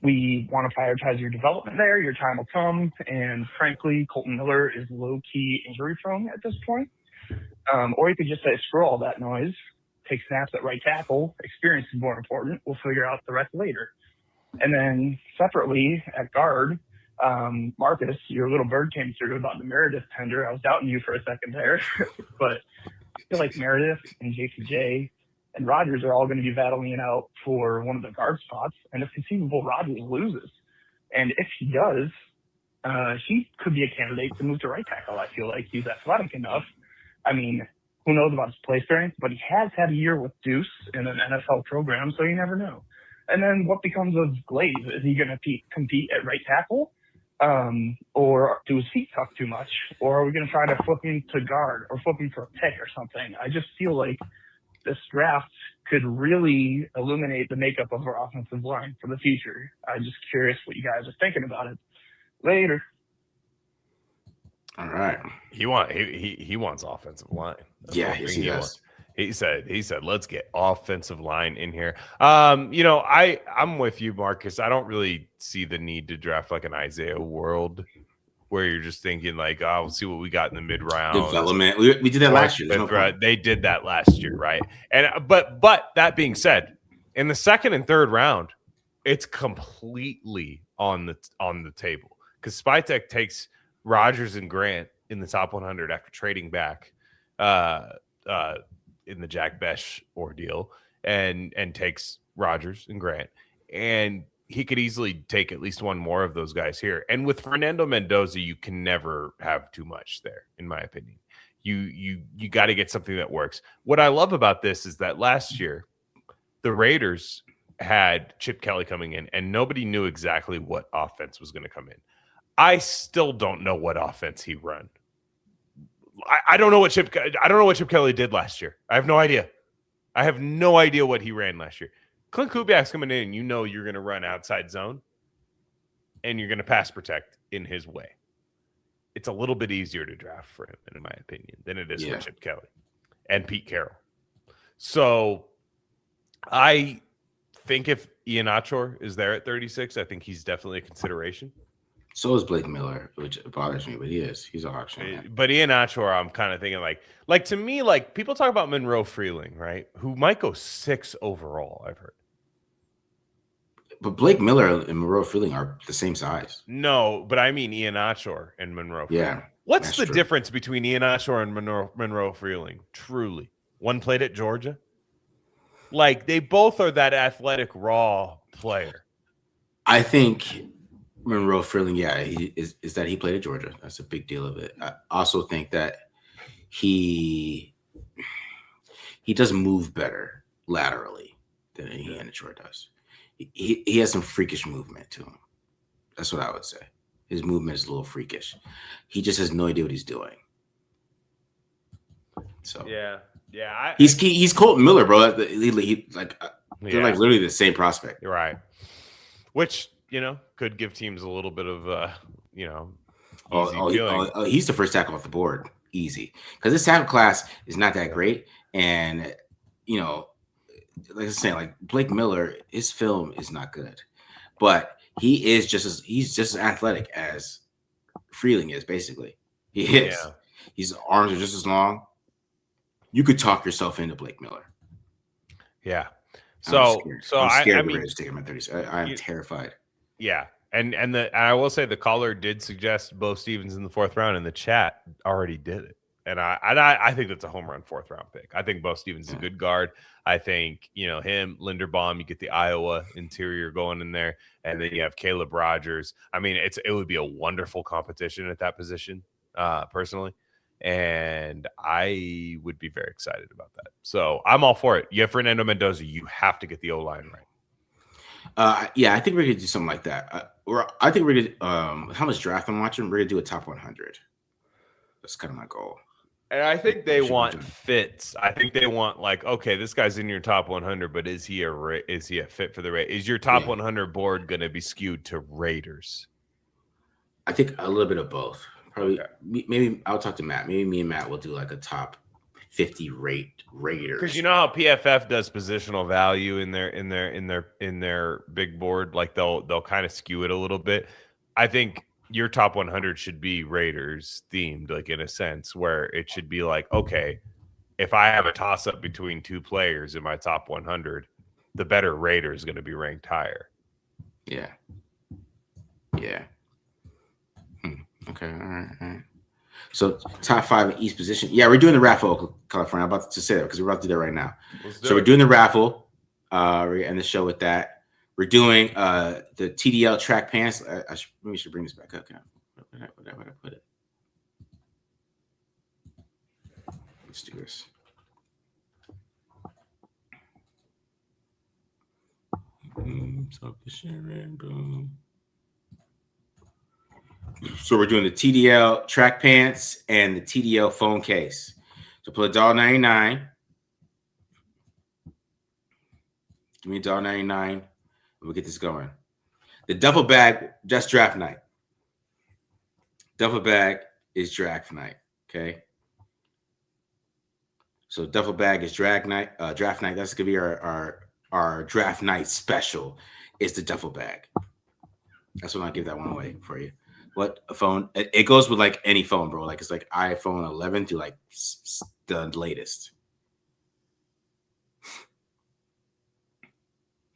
We want to prioritize your development there. Your time will come. And frankly, Colton Miller is low-key injury prone at this point. Or you could just say, screw all that noise, take snaps at right tackle. Experience is more important. We'll figure out the rest later. And then separately at guard, Marcus, your little bird came through about the Meredith tender. I was doubting you for a second there, but I feel like Meredith and JCJ and Rodgers are all going to be battling it out for one of the guard spots. And it's conceivable Rodgers loses. And if he does, he could be a candidate to move to right tackle. I feel like he's athletic enough. Who knows about his play experience, but he has had a year with Deuce in an NFL program, so you never know. And then what becomes of Glaze? Is he going to compete at right tackle? Or do his feet tuck too much? Or are we going to try to flip him to guard or flip him for a pick or something? I just feel like this draft could really illuminate the makeup of our offensive line for the future. I'm just curious what you guys are thinking about it. Later. All right. He wants offensive line. He does. He said, let's get offensive line in here. I'm with you, Marcus. I don't really see the need to draft like an Isaiah World where you're just thinking like, oh, we'll see what we got in the mid round. Development. We did that last year. They did that last year, right? And but that being said, in the 2nd and 3rd round, it's completely on the table because Spytek takes Rodgers and Grant in the top 100 after trading back in the Jack Besh ordeal and takes Rodgers and Grant. And he could easily take at least one more of those guys here. And with Fernando Mendoza, you can never have too much there, in my opinion. You got to get something that works. What I love about this is that last year, the Raiders had Chip Kelly coming in, and nobody knew exactly what offense was going to come in. I still don't know what offense he run. I don't know what Chip Kelly did last year. I have no idea. I have no idea what he ran last year. Clint Kubiak's coming in, you're going to run outside zone, and you're going to pass protect in his way. It's a little bit easier to draft for him, in my opinion, than it is for Chip Kelly and Pete Carroll. So I think if Ian Achor is there at 36, I think he's definitely a consideration. So is Blake Miller, which bothers me, but he's a option. Man. But Ian Achor, I'm kind of thinking like to me, like people talk about Monroe Freeling, right? Who might go 6 overall, I've heard. But Blake Miller and Monroe Freeling are the same size. No, but I mean Ian Achor and Monroe Freeling. Yeah. What's the difference between Ian Achor and Monroe Freeling? Truly. One played at Georgia. Like they both are that athletic raw player. I think Monroe Freeling, is that he played at Georgia. That's a big deal of it. I also think that he does move better laterally than Ian Achor does. He has some freakish movement to him. That's what I would say. His movement is a little freakish. He just has no idea what he's doing. So he's Colt Miller, bro. They're like literally the same prospect. You're right. Which could give teams a little bit of he's the first tackle off the board, easy, because this tackle class is not that great, and like I was saying, like Blake Miller, his film is not good, but he's just as athletic as Freeling is. Basically, he is. Yeah. His arms are just as long. You could talk yourself into Blake Miller. Yeah. I'm scared of the Raiders to take him at 30. I am terrified. Yeah. And I will say the caller did suggest Bo Stevens in the 4th round, and the chat already did it. And I think that's a home run 4th round pick. I think Bo Stevens is a good guard. I think, him, Linderbaum, you get the Iowa interior going in there, and then you have Caleb Rogers. I mean, it would be a wonderful competition at that position, personally. And I would be very excited about that. So I'm all for it. You have Fernando Mendoza. You have to get the O-line right. I think we're going to do something like that. I think we're going to how much draft I'm watching, we're going to do a top 100. That's kind of my goal. And I think they want fits. I think they want like, okay, this guy's in your top 100, but is he a fit for the Raiders? Is your top 100 board going to be skewed to Raiders? I think a little bit of both. Probably, maybe I'll talk to Matt. Maybe me and Matt will do like a top 50 Raiders. Because you know how PFF does positional value in their big board, like they'll kind of skew it a little bit. I think your top 100 should be Raiders themed, like in a sense, where it should be like, okay, if I have a toss up between two players in my top 100, the better Raider is going to be ranked higher. Yeah. Okay. All right. So top 5 in each position. Yeah, we're doing the raffle, California. I'm about to say that because we're about to do that right now. We're doing the raffle. We're going to end the show with that. We're doing the TDL track pants. We should bring this back up. Where did I put it? Let's do this. So we're doing the TDL track pants and the TDL phone case. So put $1.99. Give me $1.99. We'll get this going. The duffel bag, just draft night. Duffel bag is draft night. Okay. So duffel bag is draft night. That's gonna be our draft night special. Is the duffel bag. That's when I'll give that one away for you. What a phone? It goes with like any phone, bro. Like it's like iPhone 11 to like the latest.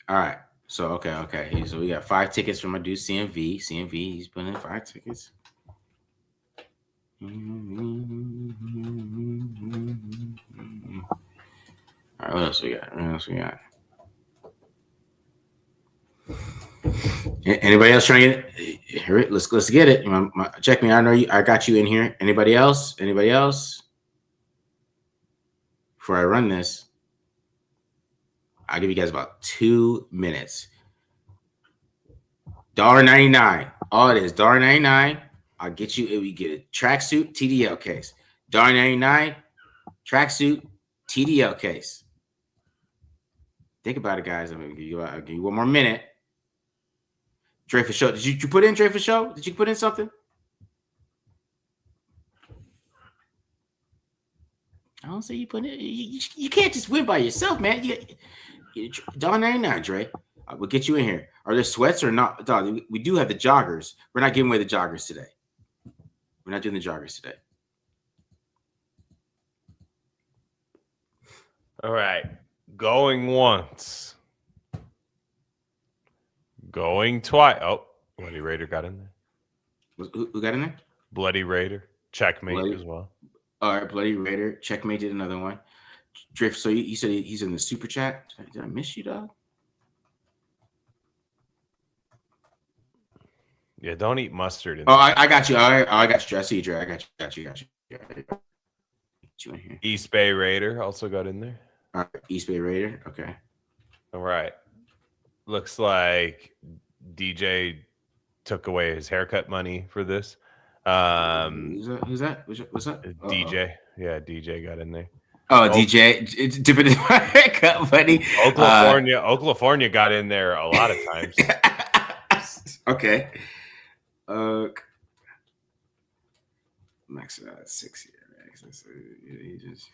All right. So okay. So we got 5 tickets from my dude CMV. He's putting in 5 tickets. All right. What else we got? Anybody else trying to get it? Let's get it. Check me. I know you. I got you in here. Anybody else? Before I run this, I'll give you guys about 2 minutes. $1.99. All it is, $1.99. I'll get you. We get a tracksuit TDL case. $1.99. Tracksuit TDL case. Think about it, guys. I'll give you one more minute. Dre for show. Did you put in Dre for show? Did you put in something? I don't say you put in. You can't just win by yourself, man. $1.99, Dre. We'll get you in here. Are there sweats or not? Dog, we do have the joggers. We're not giving away the joggers today. We're not doing the joggers today. All right. Going once. Going twice. Oh, Bloody Raider got in there. Who got in there? Bloody Raider. Checkmate Bloody, as well. All right, Bloody Raider. Checkmate did another one. Drift, so you said he's in the super chat. Did I miss you, dog? Yeah, don't eat mustard. I got you. All right, I got you. I see you, Dre. I got you. Yeah, you in here. East Bay Raider also got in there. All right, East Bay Raider. Okay. All right. Looks like DJ took away his haircut money for this. Who's that? What's that? DJ. Yeah, DJ got in there. Oh, DJ dipping his haircut money. Oklahoma got in there a lot of times. Okay. Max 6 here. He just.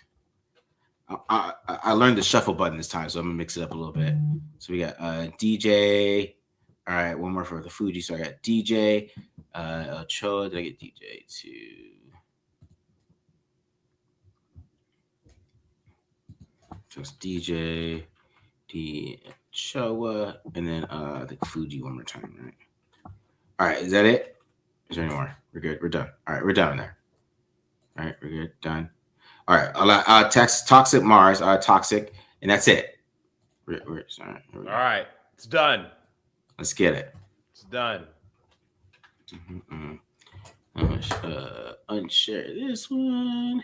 I learned the shuffle button this time, so I'm gonna mix it up a little bit. So we got DJ. All right, one more for the Fuji. So I got DJ, Ochoa. Did I get DJ to? Just DJ, D Ochoa, and then the Fuji one more time, right? All right, is that it? Is there any more? We're good. We're done. All right, we're done there. All right, we're good. Done. All right, Toxic Mars, Toxic, and that's it. All right, it's done. Let's get it. It's done. Unshare this one.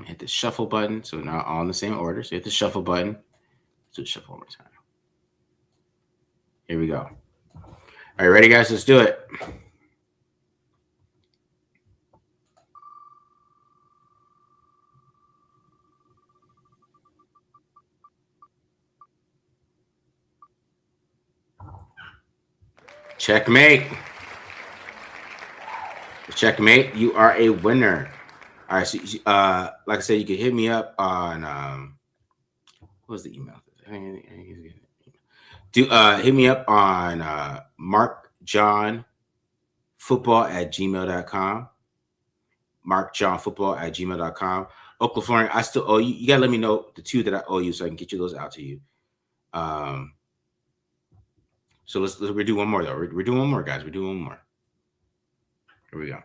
Hit the shuffle button. So now all in the same order. So hit the shuffle button. Let's do the shuffle one more time. Here we go. All right, ready, guys? Let's do it. Checkmate. Checkmate. You are a winner. All right. So, like I said, you can hit me up on what was the email? Hit me up on markjohnfootball@gmail.com. markjohnfootball@gmail.com. Oklahoma, I still owe you. You gotta let me know the two that I owe you so I can get you those out to you. So let's do one more though. We're doing one more, guys. We're doing one more. Here we go.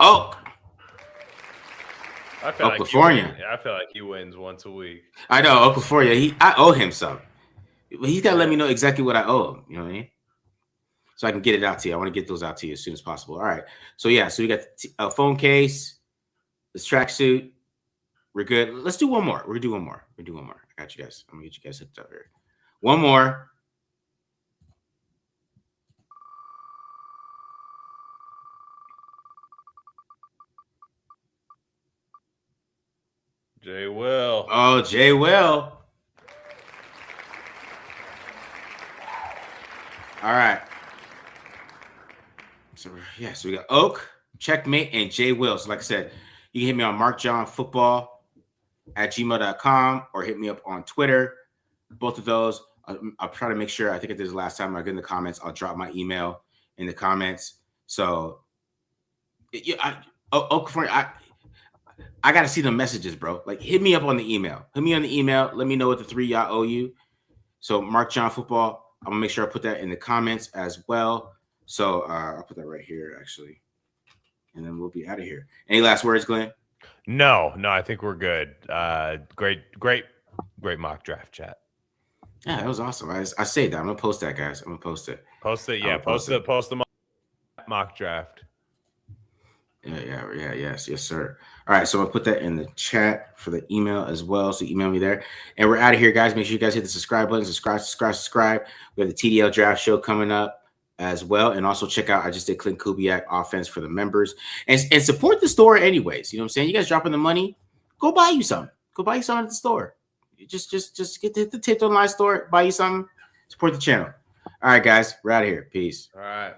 Oh, I feel Oklahoma. I feel like he wins once a week. I know Oklahoma. I owe him some. He's got to let me know exactly what I owe him. You know what I mean? So I can get it out to you. I want to get those out to you as soon as possible. All right. So yeah. So we got a phone case, this tracksuit. We're good. Let's do one more. We're gonna do one more. I got you guys. I'm gonna get you guys hooked up here. One more. Jay Will. Oh, Jay Will. All right. So we got Oak, Checkmate, and Jay Will. So like I said, you can hit me on markjohnfootball@gmail.com or hit me up on Twitter. Both of those. I'll try to make sure. I think I did this last time. I get in the comments. I'll drop my email in the comments. So I got to see the messages, bro. Like, hit me up on the email. Let me know what the 3 y'all owe you. So, Mark John Football, I'm going to make sure I put that in the comments as well. So, I'll put that right here, actually. And then we'll be out of here. Any last words, Glenn? No, I think we're good. Great mock draft chat. Yeah, that was awesome. I saved that. I'm going to post that, guys. I'm going to post it. Post it. Yeah, post the mock draft. Yes, sir. All right, so I'm gonna put that in the chat for the email as well. So email me there, and we're out of here, guys. Make sure you guys hit the subscribe button. Subscribe. We have the TDL draft show coming up as well, and also check out. I just did Clint Kubiak offense for the members, and support the store anyways. You know what I'm saying? You guys dropping the money, go buy you something. Go buy you something at the store. Just get the Tapedontlie store. Buy you something. Support the channel. All right, guys, we're out of here. Peace. All right.